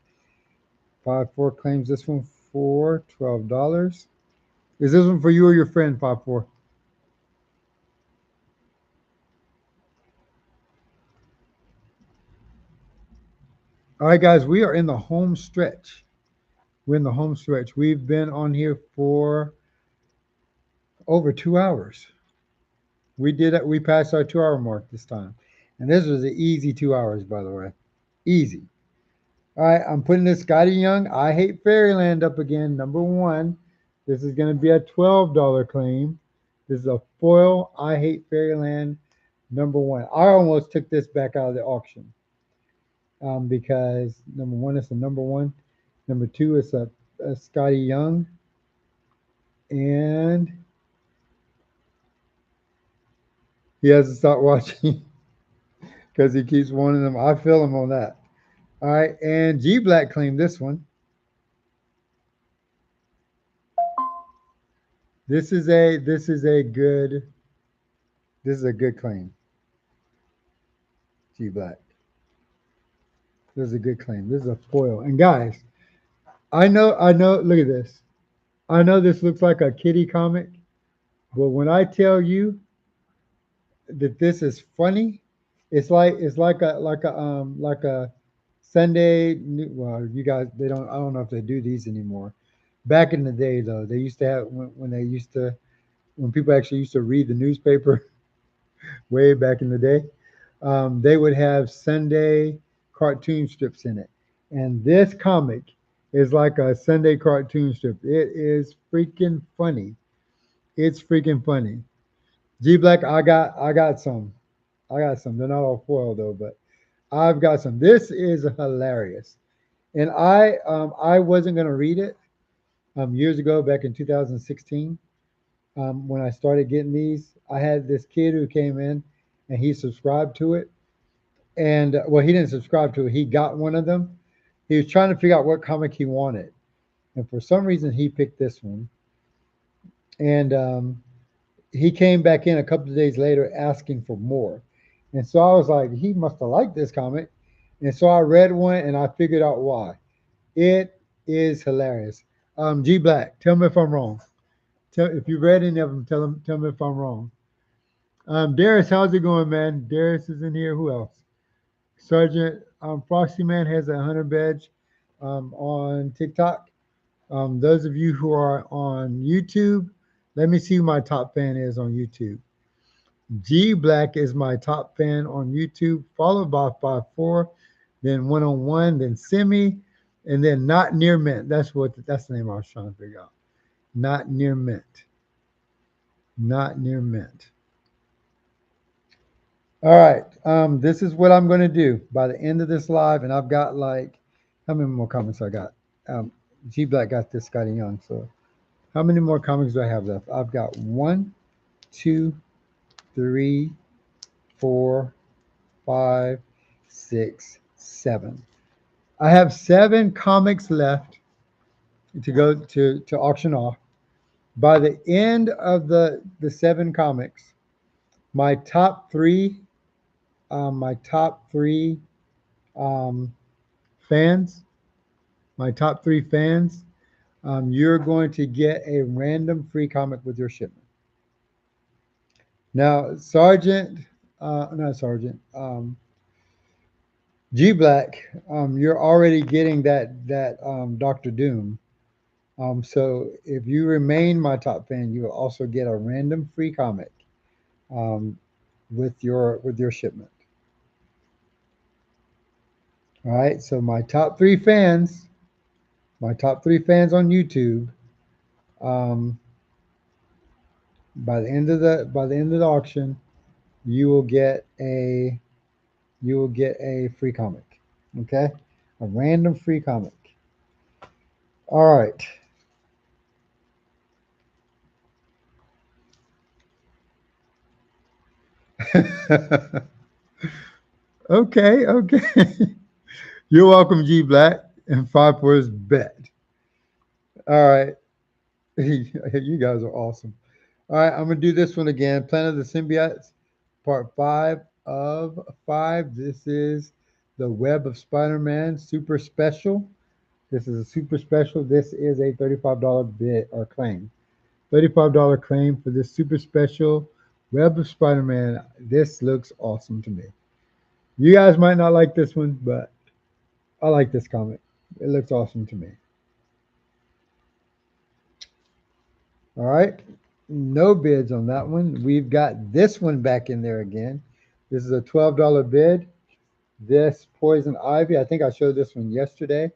5-4 claims this one for $12. Is this one for you or your friend, 5-4? All right, guys, we are in the home stretch. We're in the home stretch. We've been on here for over 2 hours. We did it. We passed our 2 hour mark this time. And this was an easy 2 hours, by the way. Easy. All right, I'm putting this Scotty Young, I Hate Fairyland up again, number one. This is going to be a $12 claim. This is a foil I Hate Fairyland number one. I almost took this back out of the auction because number one, it's a number one. Number two, it's a Scotty Young. And he has to stop watching because he keeps wanting them. I feel him on that. All right, and G Black claimed this one. This is a good claim. G Black. This is a good claim. This is a foil. And guys, I know. Look at this. I know this looks like a kiddie comic, but when I tell you that this is funny, it's like a Sunday. Well, you guys, they don't. I don't know if they do these anymore. Back in the day, though, they used to have when they used to when people actually used to read the newspaper way back in the day. They would have Sunday cartoon strips in it, and this comic is like a Sunday cartoon strip. It is freaking funny. It's freaking funny. G Black, I got some. I got some. They're not all foil though, but I've got some. This is hilarious. And I wasn't gonna read it years ago, back in 2016, when I started getting these. I had this kid who came in, and he subscribed to it. And well, he didn't subscribe to it. He got one of them. He was trying to figure out what comic he wanted, and for some reason, he picked this one. And he came back in a couple of days later asking for more. And so I was like, he must have liked this comic. And so I read one and I figured out why. It is hilarious. G Black, tell me if I'm wrong. If you read any of them, tell me if I'm wrong. Darius, how's it going, man? Darius is in here. Who else? Sergeant Frosty Man has a 100 badge on TikTok. Those of you who are on YouTube, let me see who my top fan is on YouTube. G Black is my top fan on YouTube, followed by 54, then 101, then Simmyi, and then Not Near Mint. That's the name I was trying to figure out. Not Near Mint. Not Near Mint. All right. This is what I'm going to do by the end of this live, and I've got like how many more comments I got? Um, G Black got this Scotty Young. So how many more comics do I have left? I've got one, two, three, four, five, six, seven. I have seven comics left to go to auction off. By the end of the seven comics, my top three, my top three um, fans, my top three fans, you're going to get a random free comic with your shipment. Now, Sergeant, not Sergeant, G Black, you're already getting that Doctor Doom. So if you remain my top fan, you will also get a random free comic um, with your shipment. All right. So my top three fans on YouTube, um, by the end of the auction, you will get a free comic. Okay, a random free comic. All right. Okay, okay. You're welcome, G Black, and five for his bet. All right. You guys are awesome. All right, I'm gonna do this one again. Planet of the Symbiotes, part 5 of 5. This is the Web of Spider-Man Super Special. This is a super special. This is a $35 bid or claim. $35 claim for this super special Web of Spider-Man. This looks awesome to me. You guys might not like this one, but I like this comic. It looks awesome to me. All right. No bids on that one. We've got this one back in there again. This is a $12 bid. This Poison Ivy, I think I showed this one yesterday,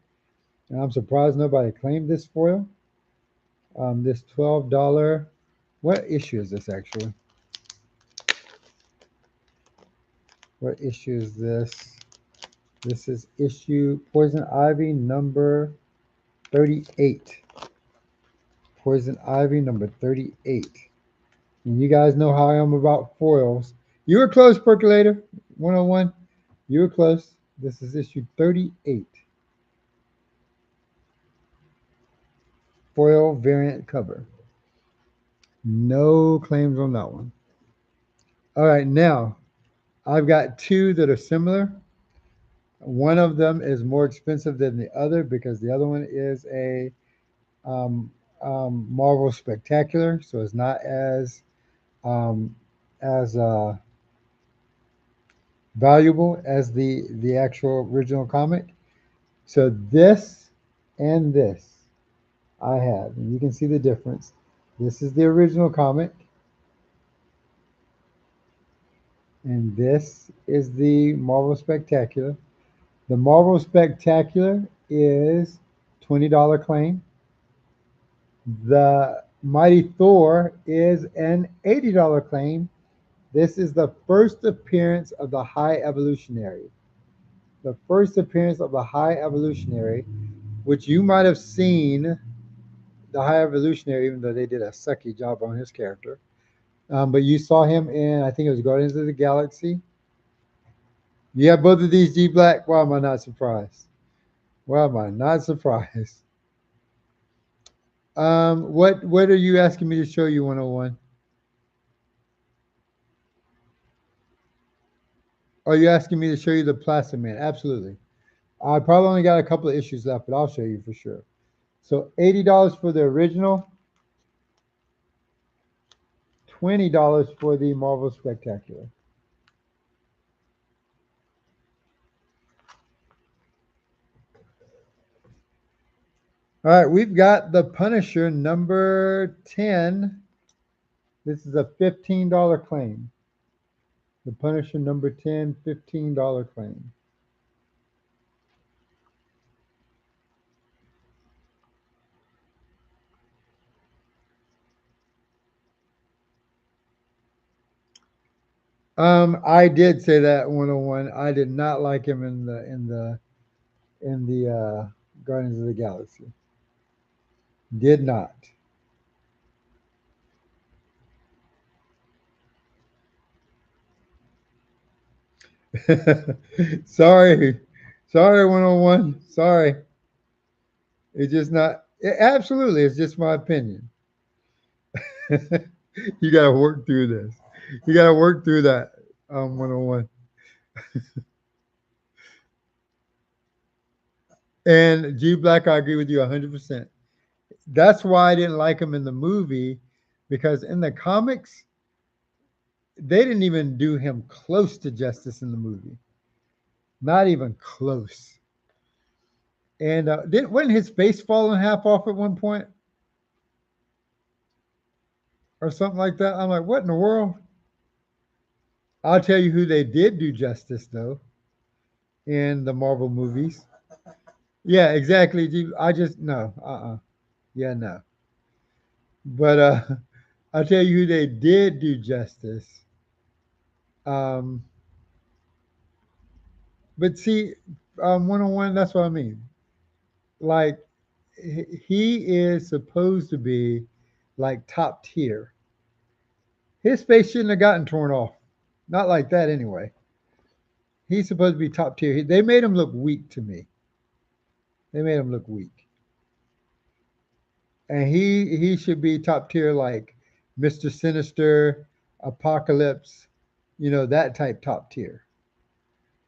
and I'm surprised nobody claimed this foil. This $12. What issue is this actually? What issue is this? This is issue Poison Ivy number 38. Poison Ivy number 38. And you guys know how I am about foils. You were close, Percolator 101. You were close. This is issue 38. Foil variant cover. No claims on that one. All right, now I've got two that are similar. One of them is more expensive than the other because the other one is a um, Marvel Spectacular, so it's not um, as valuable as the actual original comic. So this and this I have, and you can see the difference. This is the original comic, and this is the Marvel Spectacular. The Marvel Spectacular is $20 claim. The Mighty Thor is an $80 claim. This is the first appearance of the High Evolutionary. The first appearance of the High Evolutionary, which you might have seen the High Evolutionary, even though they did a sucky job on his character. But you saw him in, I think it was Guardians of the Galaxy. You have both of these, G Black. Why am I not surprised? Why am I not surprised? What are you asking me to show you 101? Are you asking me to show you the Plastic Man? Absolutely. I probably only got a couple of issues left, but I'll show you for sure. So $80 for the original, $20 for the Marvel Spectacular. All right, we've got the Punisher number 10. This is a $15 claim. The Punisher number 10, $15 claim. I did say that 101. I did not like him in the Guardians of the Galaxy. Did not. Sorry. Sorry, 101. Sorry. It's just not absolutely, it's just my opinion. You gotta work through this. You gotta work through that 101. And G Black, I agree with you 100%. That's why I didn't like him in the movie, because in the comics, they didn't even do him close to justice in the movie. Not even close. And wasn't his face falling half off at one point? Or something like that? I'm like, what in the world? I'll tell you who they did do justice, though, in the Marvel movies. Yeah, exactly. I just, no. Yeah, no. But I'll tell you who they did do justice. Um, but see, 101, that's what I mean. Like, he is supposed to be like top tier. His face shouldn't have gotten torn off. Not like that, anyway. He's supposed to be top tier. They made him look weak to me. They made him look weak. And he should be top tier, like Mr. Sinister, Apocalypse, that type top tier.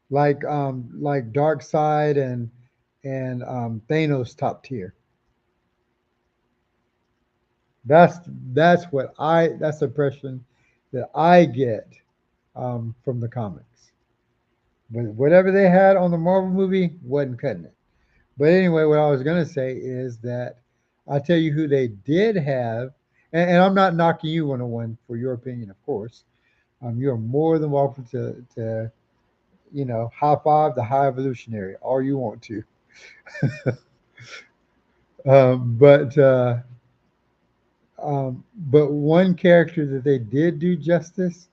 Like Dark Side and Thanos top tier. That's that's the impression that I get from the comics. But whatever they had on the Marvel movie wasn't cutting it. But anyway, what I was gonna say is that I'll tell you who they did have, and I'm not knocking you 101 for your opinion, of course. You are more than welcome to high five the high evolutionary all you want to. But but one character that they did do justice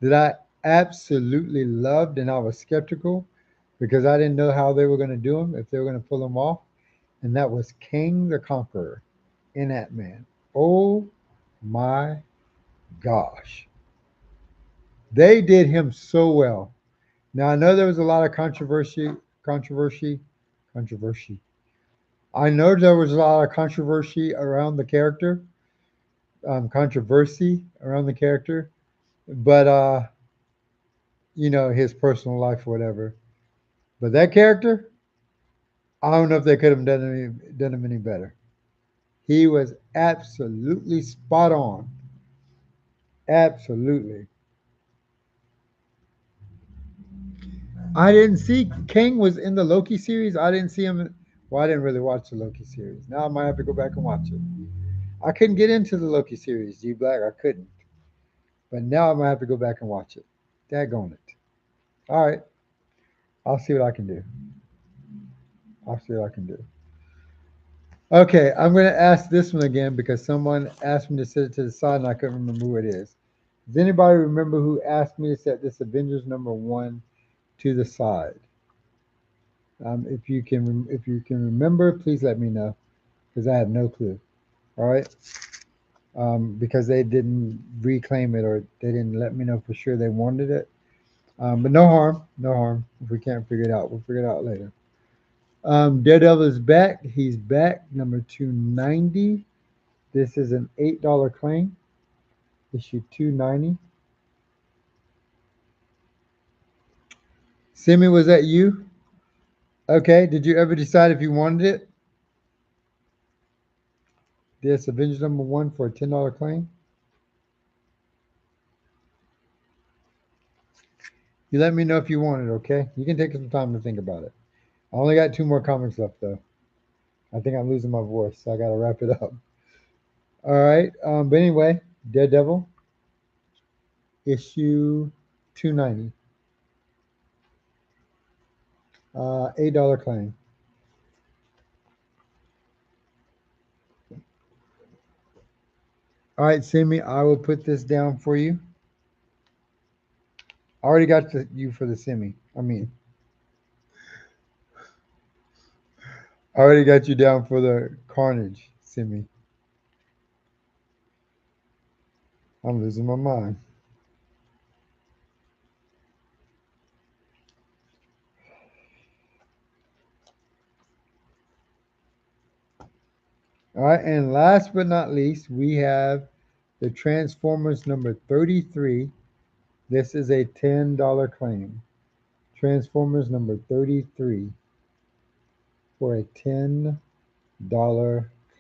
that I absolutely loved, and I was skeptical because I didn't know how they were going to do him, if they were going to pull him off, and that was King the Conqueror in Ant-Man. Oh my gosh. They did him so well. Now I know there was a lot of controversy, controversy. I know there was a lot of controversy around the character, but his personal life or whatever. But that character, I don't know if they could have done him any better. He was absolutely spot on. Absolutely. I didn't see King was in the Loki series. I didn't see him. Well, I didn't really watch the Loki series. Now I might have to go back and watch it. I couldn't get into the Loki series, G Black. I couldn't. But now I might have to go back and watch it. Daggone it. All right. I'll see what I can do. I'll see what I can do. Okay, I'm going to ask this one again because someone asked me to set it to the side and I couldn't remember who it is. Does anybody remember who asked me to set this Avengers #1 to the side? If you can remember, please let me know because I have no clue. All right, because they didn't reclaim it or they didn't let me know for sure they wanted it. But no harm, no harm. If we can't figure it out, we'll figure it out later. Daredevil is back. He's back, number 290. This is an $8 claim, issue 290. Simmyi, was that you? Okay. Did you ever decide if you wanted it? This Avengers #1 for a $10 claim. You let me know if you want it, okay? You can take some time to think about it. I only got 2 more comics left, though. I think I'm losing my voice, so I got to wrap it up. All right. But anyway, Daredevil, issue 290. $8 claim. All right, Simmyi, I will put this down for you. I already got you for the Simmyi. I already got you down for the Carnage, Simmyi. I'm losing my mind. All right, and last but not least, we have the Transformers #33. This is a $10 claim. Transformers #33 for a $10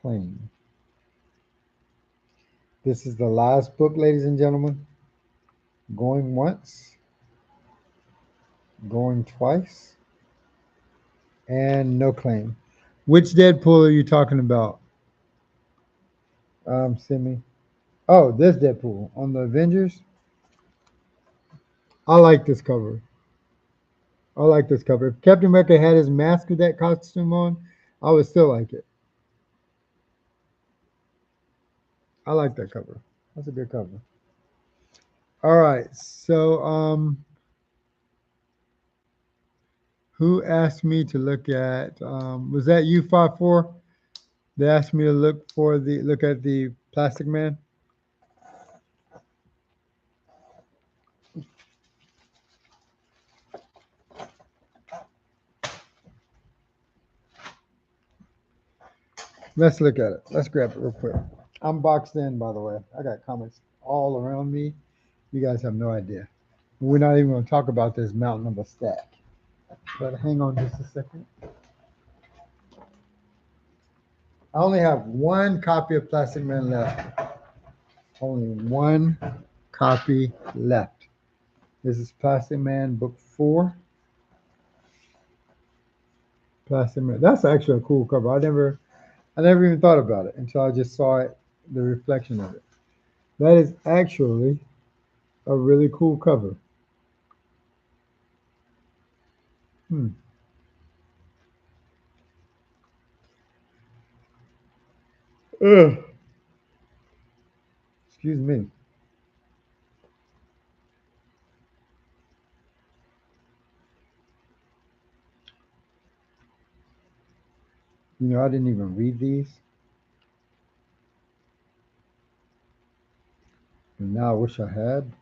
claim. This is the last book, ladies and gentlemen. Going once, going twice, and no claim. Which Deadpool are you talking about, Simmyi? Oh, this Deadpool on the Avengers. I like this cover. I like this cover. If Captain America had his mask with that costume on, I would still like it. I like that cover. That's a good cover. All right. So, who asked me to look at? Was that you, 54? They asked me to look at the Plastic Man. Let's look at it. Let's grab it real quick. I'm boxed in, by the way. I got comics all around me. You guys have no idea. We're not even going to talk about this mountain of a stack. But hang on just a second. I only have one copy of Plastic Man left. Only one copy left. This is Plastic Man book 4. Plastic Man. That's actually a cool cover. I never even thought about it until I just saw it, the reflection of it. That is actually a really cool cover. Hmm. Ugh. Excuse me. You know, I didn't even read these, and now I wish I had.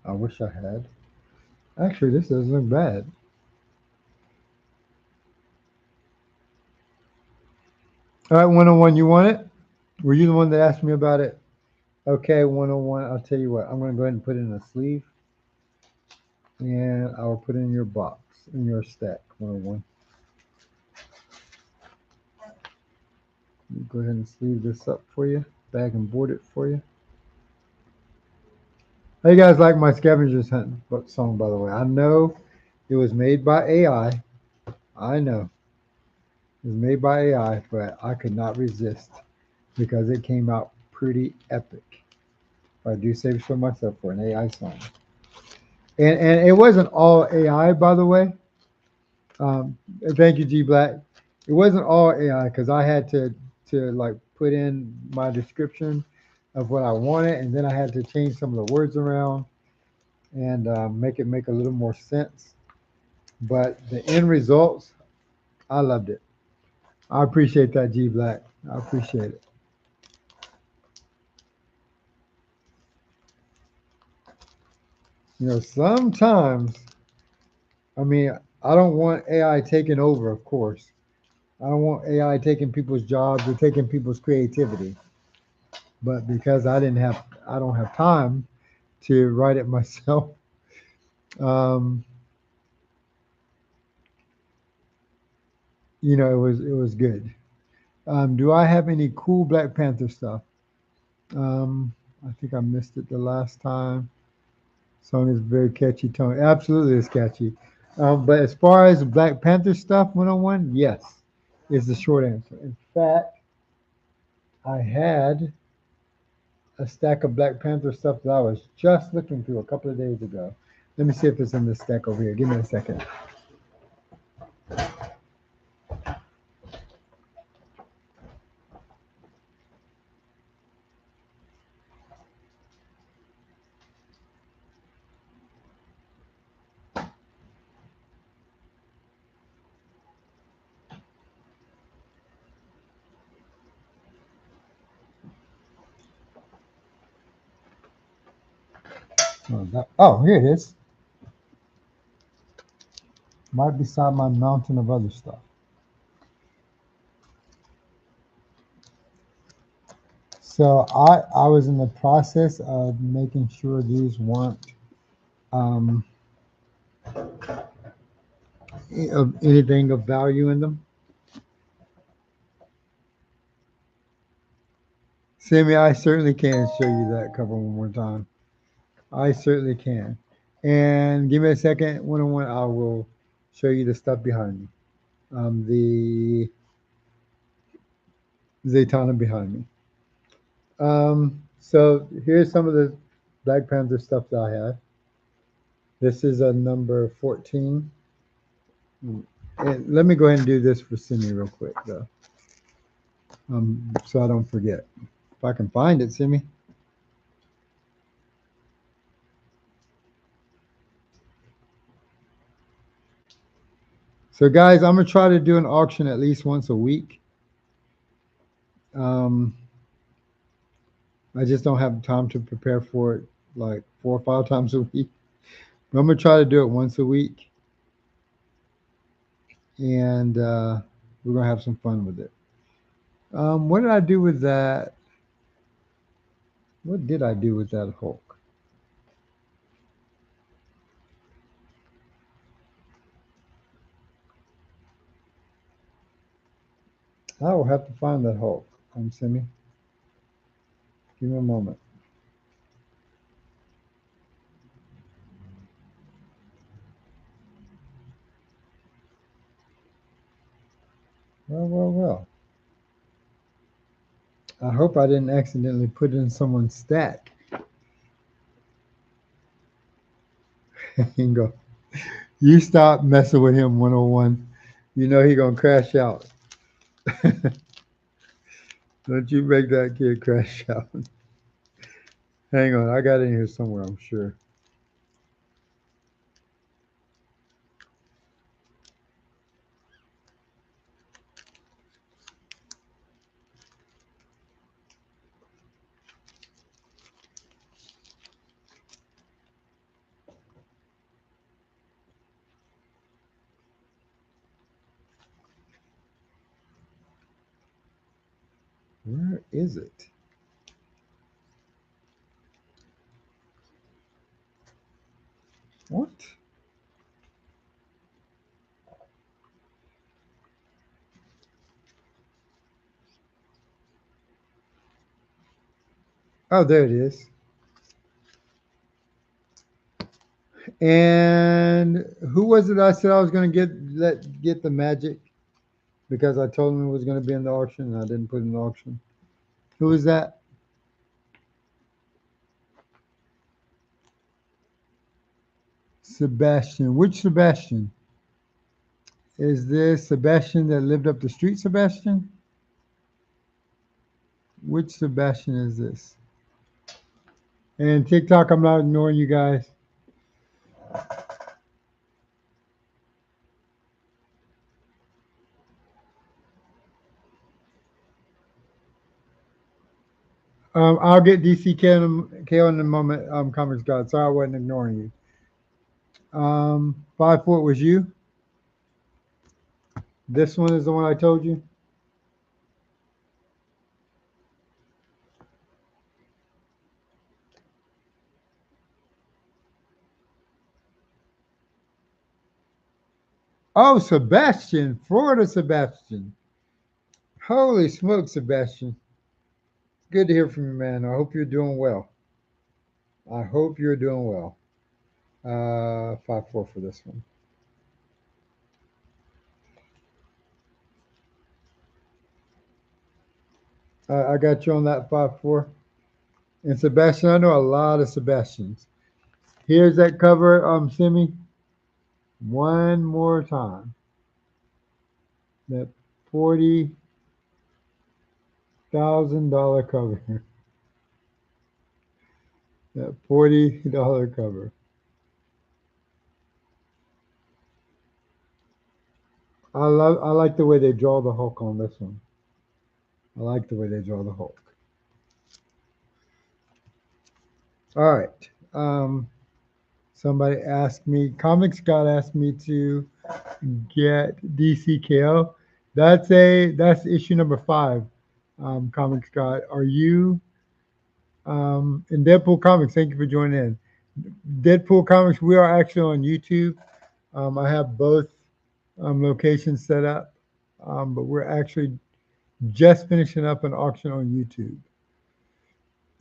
I wish I had. Actually, this doesn't look bad. All right, 101, you want it? Were you the one that asked me about it? Okay, 101. I'll tell you what. I'm going to go ahead and put it in a sleeve, and I will put it in your box, in your stack. 101. Let me go ahead and sleeve this up for you, bag and board it for you. How you guys like my Scavengers Hunt song, by the way? I know it was made by AI. I know it was made by AI, but I could not resist because it came out pretty epic. I do say so myself for an AI song. And it wasn't all AI, by the way. And thank you, G Black. It wasn't all AI because I had to like put in my description of what I wanted, and then I had to change some of the words around and make it make a little more sense. But the end results, I loved it. I appreciate that, G Black. I appreciate it. You know, sometimes, I mean, I don't want AI taking over, of course. I don't want AI taking people's jobs or taking people's creativity. But because I don't have time to write it myself. Um, you know, it was good. Do I have any cool Black Panther stuff? I think I missed it the last time. Song is very catchy tone. Absolutely, it's catchy. But as far as Black Panther stuff, 101, yes, is the short answer. In fact, I had a stack of Black Panther stuff that I was just looking through a couple of days ago. Let me see if it's in this stack over here. Give me a second. Oh, here it is. Right beside my mountain of other stuff. So I was in the process of making sure these weren't um, of anything of value in them. Sammy, I certainly can show you that cover one more time. I certainly can. And give me a second, 101. I will show you the stuff behind me. The Zaytana behind me. So here's some of the Black Panther stuff that I have. This is a number 14. And let me go ahead and do this for Simmyi real quick, though, so I don't forget. If I can find it, Simmyi. So, guys, I'm gonna try to do an auction at least once a week. Um, I just don't have time to prepare for it like 4 or 5 times a week. But I'm gonna try to do it once a week, and we're gonna have some fun with it. What did I do with that? What did I do with that Hulk? I will have to find that Hulk. Simmyi. Give me a moment. Well, well, well. I hope I didn't accidentally put it in someone's stack. And go, you stop messing with him 101. You know he gonna crash out. Don't you make that kid crash out. Hang on, I got it in here somewhere, I'm sure. Where is it? What? Oh, there it is. And who was it I said I was gonna get the magic because I told him it was gonna be in the auction and I didn't put it in the auction. Who was that? Sebastian. Which Sebastian? Is this Sebastian that lived up the street, Sebastian? Which Sebastian is this? And TikTok, I'm not ignoring you guys. I'll get DCK in a moment. Comics God. Sorry, I wasn't ignoring you. 5 foot was you. This one is the one I told you. Oh, Sebastian, Florida Sebastian. Holy smoke, Sebastian. Good to hear from you, man. I hope you're doing well. I hope you're doing well. 5-4 for this one. I got you on that 5-4. And Sebastian, I know a lot of Sebastians. Here's that cover, Simmyi. One more time. That $40,000 cover. That $40 cover. I like the way they draw the Hulk on this one. I like the way they draw the Hulk. All right. Somebody asked me, Comics God asked me to get DCKO. That's issue number 5. Comics God, are you in Deadpool Comics? Thank you for joining in. Deadpool Comics. We are actually on YouTube. I have both locations set up, but we're actually just finishing up an auction on YouTube.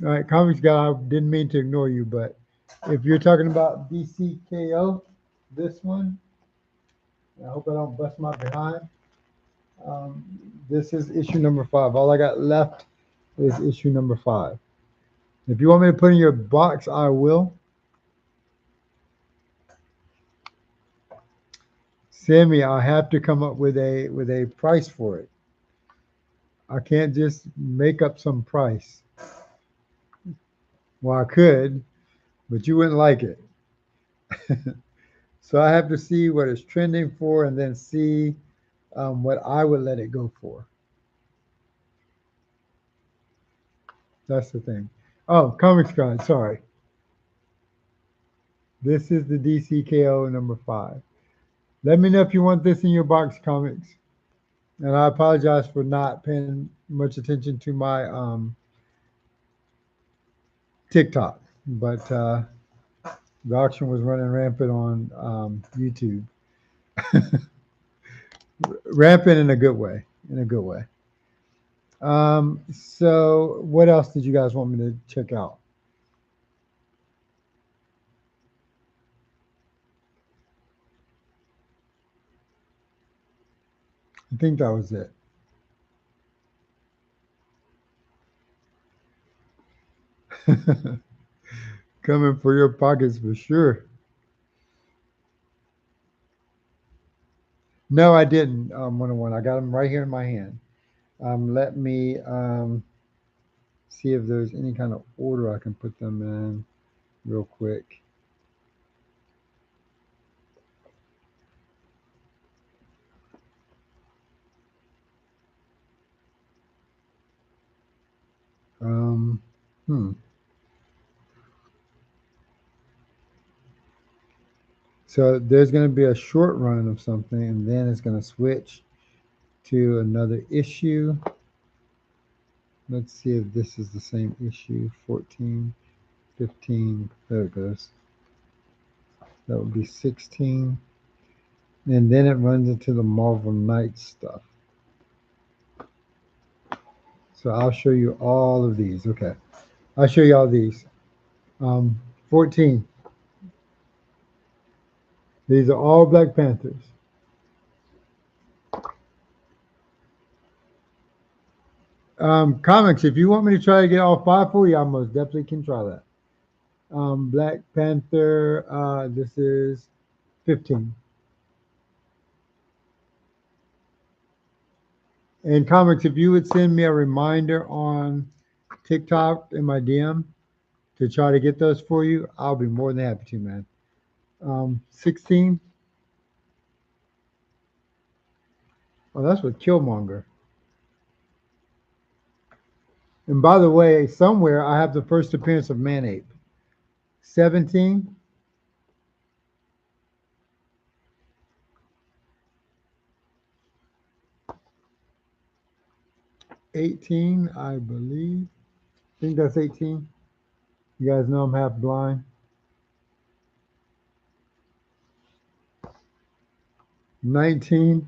All right, Comics Guy, I didn't mean to ignore you, but if you're talking about DCKO, this one, I hope I don't bust my behind. Um, this is issue number 5. All I got left is issue number 5. If you want me to put in your box, I will. Sammy, I have to come up with a price for it. I can't just make up some price. Well, I could, but you wouldn't like it. So I have to see what it's trending for and then see what I would let it go for. That's the thing. Oh, Comics God, sorry. This is the DCKO number 5. Let me know if you want this in your box, Comics. And I apologize for not paying much attention to my TikTok, but the auction was running rampant on YouTube. Rampant in a good way. In a good way. So what else did you guys want me to check out? I think that was it. Coming for your pockets for sure. No, I didn't. 101. I got them right here in my hand. Let me see if there's any kind of order I can put them in real quick. Um, hmm. So there's going to be a short run of something, and then it's going to switch to another issue. Let's see if this is the same issue. 14, 15. There it goes. That would be 16. And then it runs into the Marvel Knights stuff. So I'll show you all of these. Okay. I'll show you all these. 14. These are all Black Panthers. Comics, if you want me to try to get all five for you, I most definitely can try that. Black Panther, this is 15. And comics, if you would send me a reminder on TikTok in my DM to try to get those for you, I'll be more than happy to, man. 16. Oh, that's with Killmonger. And by the way, somewhere I have the first appearance of Manape. 17. 18, I believe. I think that's 18. You guys know I'm half blind. 19.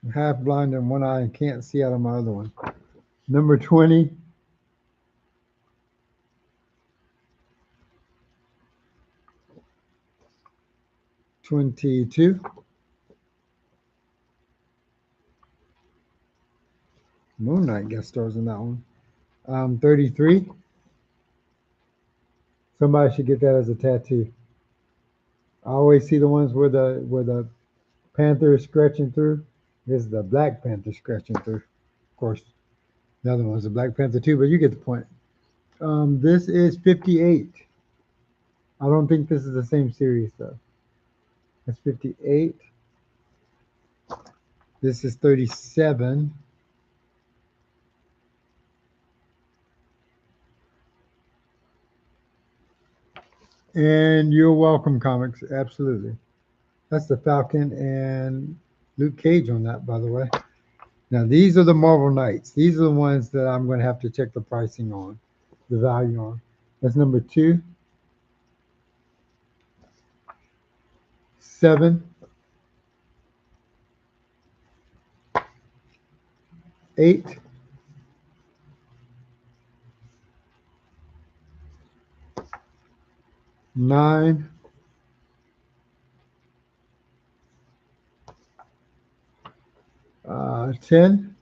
I'm half blind in one eye and can't see out of my other one. Number 20. 22. Moon Knight guest stars in that one. 33. Somebody should get that as a tattoo. I always see the ones where the panther is scratching through. This is the Black Panther scratching through. Of course, the other one's a Black Panther too, but you get the point. This is 58. I don't think this is the same series though. That's 58. This is 37. And you're welcome, comics. Absolutely. That's the Falcon and Luke Cage on that, by the way. Now, these are the Marvel Knights. These are the ones that I'm going to have to check the pricing on, the value on. That's number 2. 7. 8. 9. 10.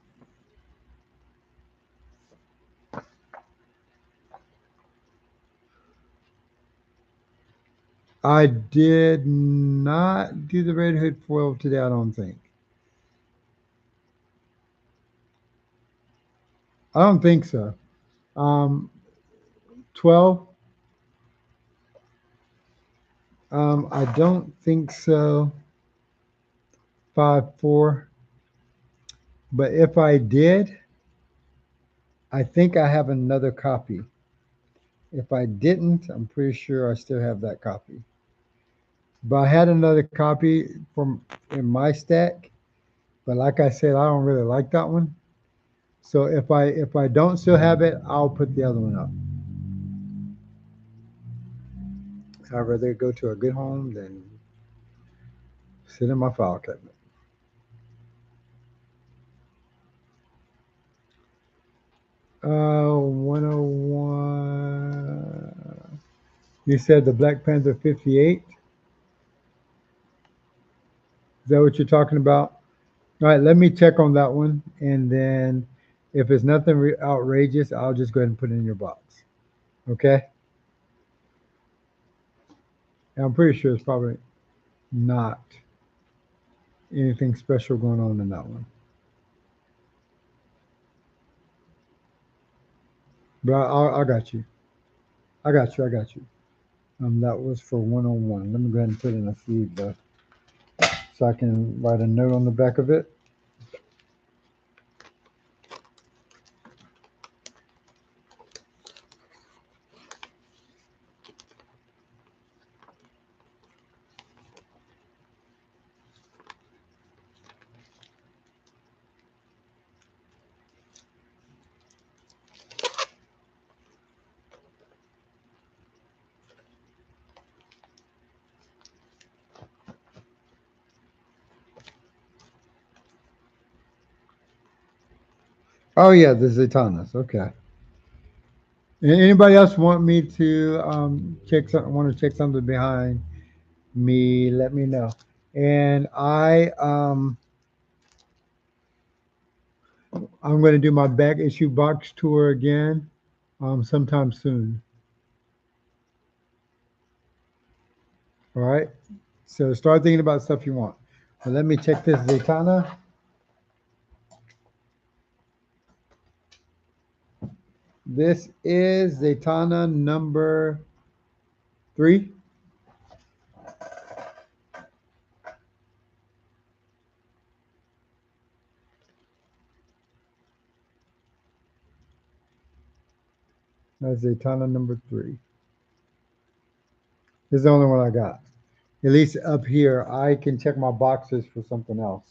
I did not do the Red Hood foil today, I don't think. I don't think so. 12. I don't think so. 5-4. But if I did, I think I have another copy. If I didn't, I'm pretty sure I still have that copy. But I had another copy from in my stack. But like I said, I don't really like that one. So if I don't still have it, I'll put the other one up. I'd rather go to a good home than sit in my file cabinet. 101. You said the Black Panther 58. Is that what you're talking about? All right, let me check on that one, and then if it's nothing outrageous, I'll just go ahead and put it in your box. Okay? And I'm pretty sure it's probably not anything special going on in that one. But I got you. I got you. I got you. That was for 101. Let me go ahead and put in a feed though, so I can write a note on the back of it. Oh yeah, the Zaytanas. Okay. Anybody else want me to check something? Want to check something behind me? Let me know. And I'm going to do my back issue box tour again sometime soon. All right. So start thinking about stuff you want. But let me check this Zaytana. This is Zaytana number 3. That's Zaytana number 3. This is the only one I got. At least up here, I can check my boxes for something else.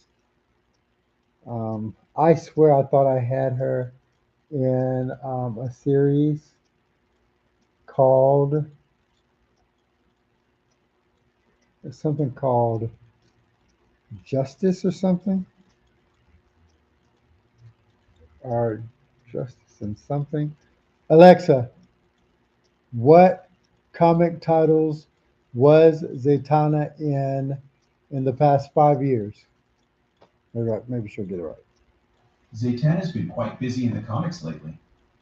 I swear I thought I had her in a series called something called Justice or something, or Justice and something. Alexa, what comic titles was Zatanna in the past 5 years? Maybe she'll get it right. Zatanna's been quite busy in the comics lately.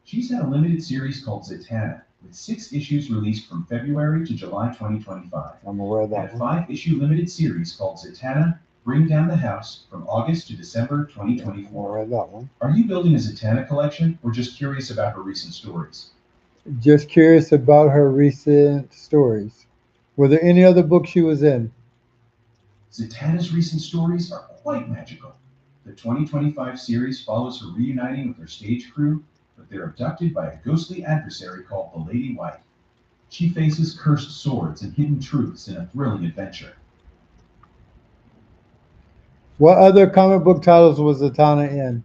She's had a limited series called Zatanna, with 6 issues released from February to July 2025, I'm aware of and that a one. 5 issue limited series called Zatanna Bring Down the House from August to December I'm aware 2024. of that one. Are you building a Zatanna collection or just curious about her recent stories? Just curious about her recent stories. Were there any other books she was in? Zatanna's recent stories are quite magical. The 2025 series follows her reuniting with her stage crew, but they're abducted by a ghostly adversary called the Lady White. She faces cursed swords and hidden truths in a thrilling adventure. What other comic book titles was Zatanna in?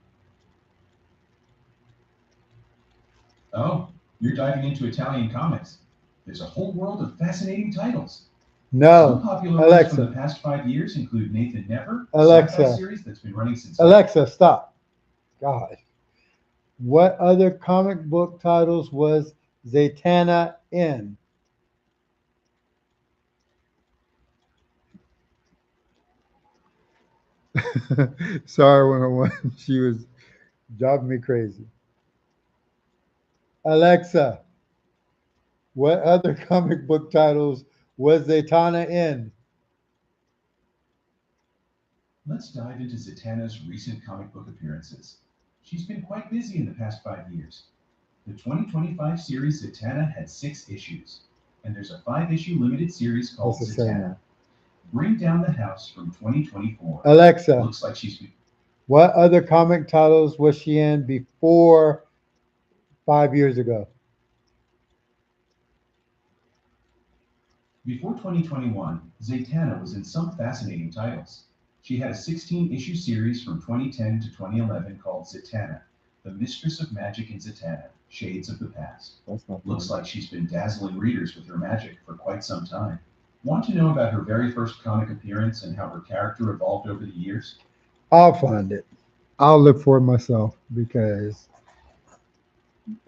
Oh, you're diving into Italian comics. There's a whole world of fascinating titles. Some No. popular ones from the Alexa. past 5 years include Nathan Never, a sci-fi Alexa. series that's been running since. Alexa, stop. God. What other comic book titles was Zatanna in? Sorry, 101. She was driving me crazy. Alexa, what other comic book titles was Zatanna in? Let's dive into Zatanna's recent comic book appearances. She's been quite busy in the past 5 years. The 2025 series Zatanna had 6 issues, and there's a 5 issue limited series called That's the same Zatanna one. Bring Down the House from 2024. Alexa, Looks like she's what other comic titles was she in before 5 years ago? Before 2021, Zatanna was in some fascinating titles. She had a 16 issue series from 2010 to 2011 called Zatanna, The Mistress of Magic in Zatanna, Shades of the Past. That's not Looks funny. like she's been dazzling readers with her magic for quite some time. Want to know about her very first comic appearance and how her character evolved over the years? I'll find it. I'll look for it myself because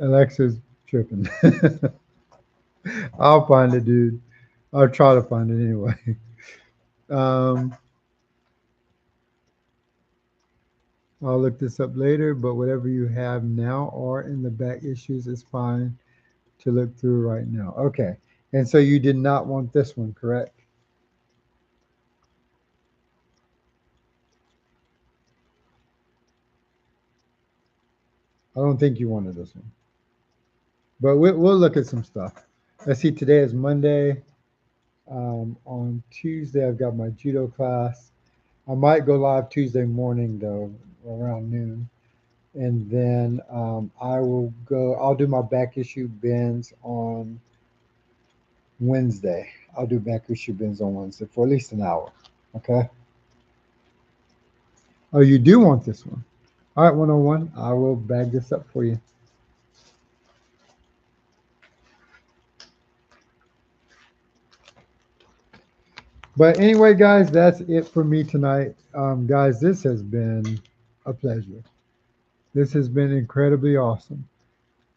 Alexa's tripping. I'll find it, dude. I'll try to find it anyway. Um, I'll look this up later, but whatever you have now or in the back issues is fine to look through right now. Okay. And so you did not want this one, correct? I don't think you wanted this one, but we'll look at some stuff. Let's see. Today is Monday. On Tuesday, I've got my judo class. I might go live Tuesday morning though, around noon, and then I will go. I'll do my back issue bins on Wednesday. I'll do back issue bins on Wednesday for at least an hour. Okay. Oh, you do want this one? All right, 101. I will bag this up for you. But anyway, guys, that's it for me tonight. Guys, this has been a pleasure. This has been incredibly awesome.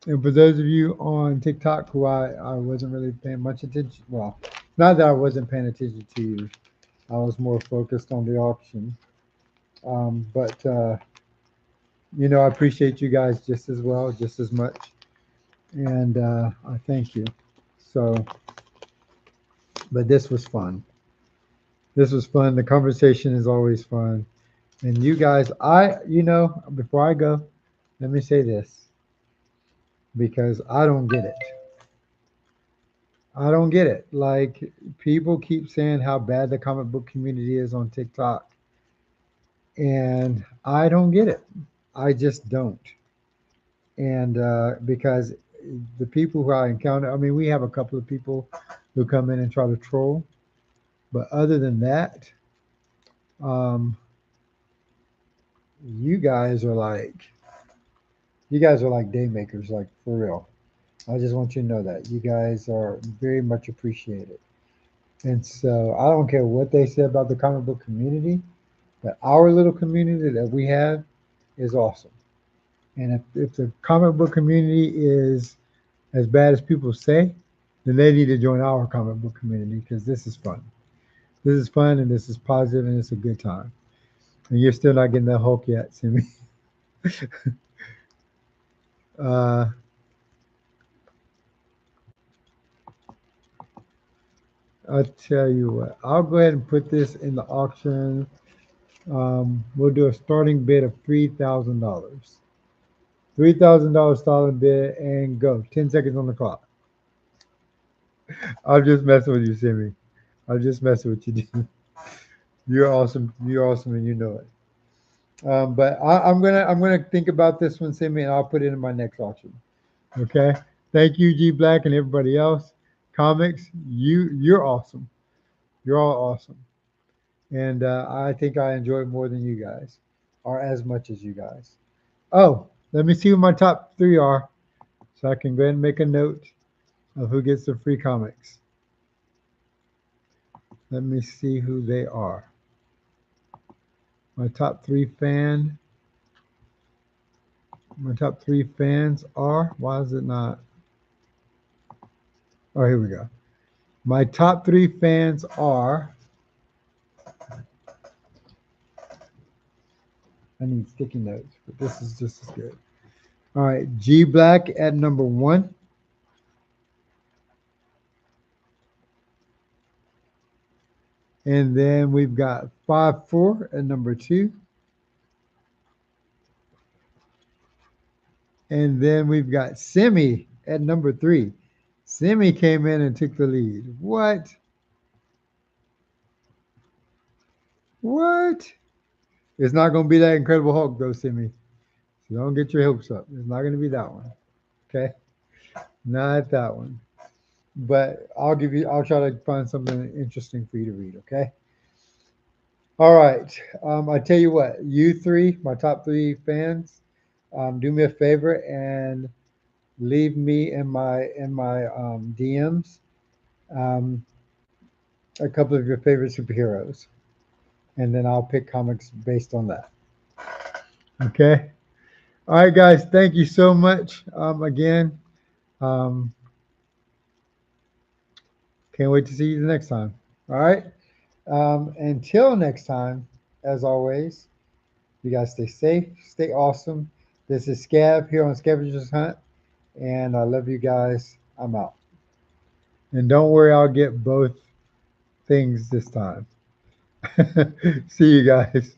And for those of you on TikTok who I wasn't really paying much attention, well, not that I wasn't paying attention to you, I was more focused on the auction. But I appreciate you guys just as well, just as much. And I thank you. So, but this was fun. This was fun. The conversation is always fun. And you guys, before I go, let me say this because I don't get it. I don't get it. Like, people keep saying how bad the comic book community is on TikTok, and I don't get it. I just don't. And because the people who I encounter, I mean, we have a couple of people who come in and try to troll, but other than that, um, you guys are like you guys are like day makers, like for real. I just want you to know that you guys are very much appreciated. And so I don't care what they say about the comic book community, but our little community that we have is awesome. And if the comic book community is as bad as people say, then they need to join our comic book community because this is fun. This is fun and this is positive and it's a good time. And you're still not getting that Hulk yet, Simmyi. uh, I'll tell you what. I'll go ahead and put this in the auction. We'll do a starting bid of $3,000. $3,000 starting bid and go. 10 seconds on the clock. I'm just messing with you, Simmyi. I'm just messing with you, dude. You're awesome. You're awesome, and you know it. But I'm gonna think about this one, Simmyi, and I'll put it in my next auction. Okay. Thank you, G Black, and everybody else. Comics, you're awesome. You're all awesome, and I think I enjoy it more than you guys, or as much as you guys. Oh, let me see who my top three are, so I can go ahead and make a note of who gets the free comics. Let me see who they are. My top three fan. My top three fans are. Why is it not? Oh, here we go. My top three fans are. I need sticky notes, but this is just as good. All right, G Black at number one. And then we've got 5-4 at number two. And then we've got Simmyi at number three. Simmyi came in and took the lead. What? What? It's not going to be that Incredible Hulk, though, Simmyi. So don't get your hopes up. It's not going to be that one. Okay? Not that one. But I'll try to find something interesting for you to read. Okay? All right. I tell you what, you three, my top three fans, do me a favor and leave me in my DMs um, a couple of your favorite superheroes, and then I'll pick comics based on that. Okay. All right, guys. Thank you so much. Again, um, can't wait to see you the next time. All right. Until next time, as always, You guys stay safe, stay awesome. This is Scav here on Scavenger's Hunt, and I love you guys. I'm out. And don't worry, I'll get both things this time. See you guys.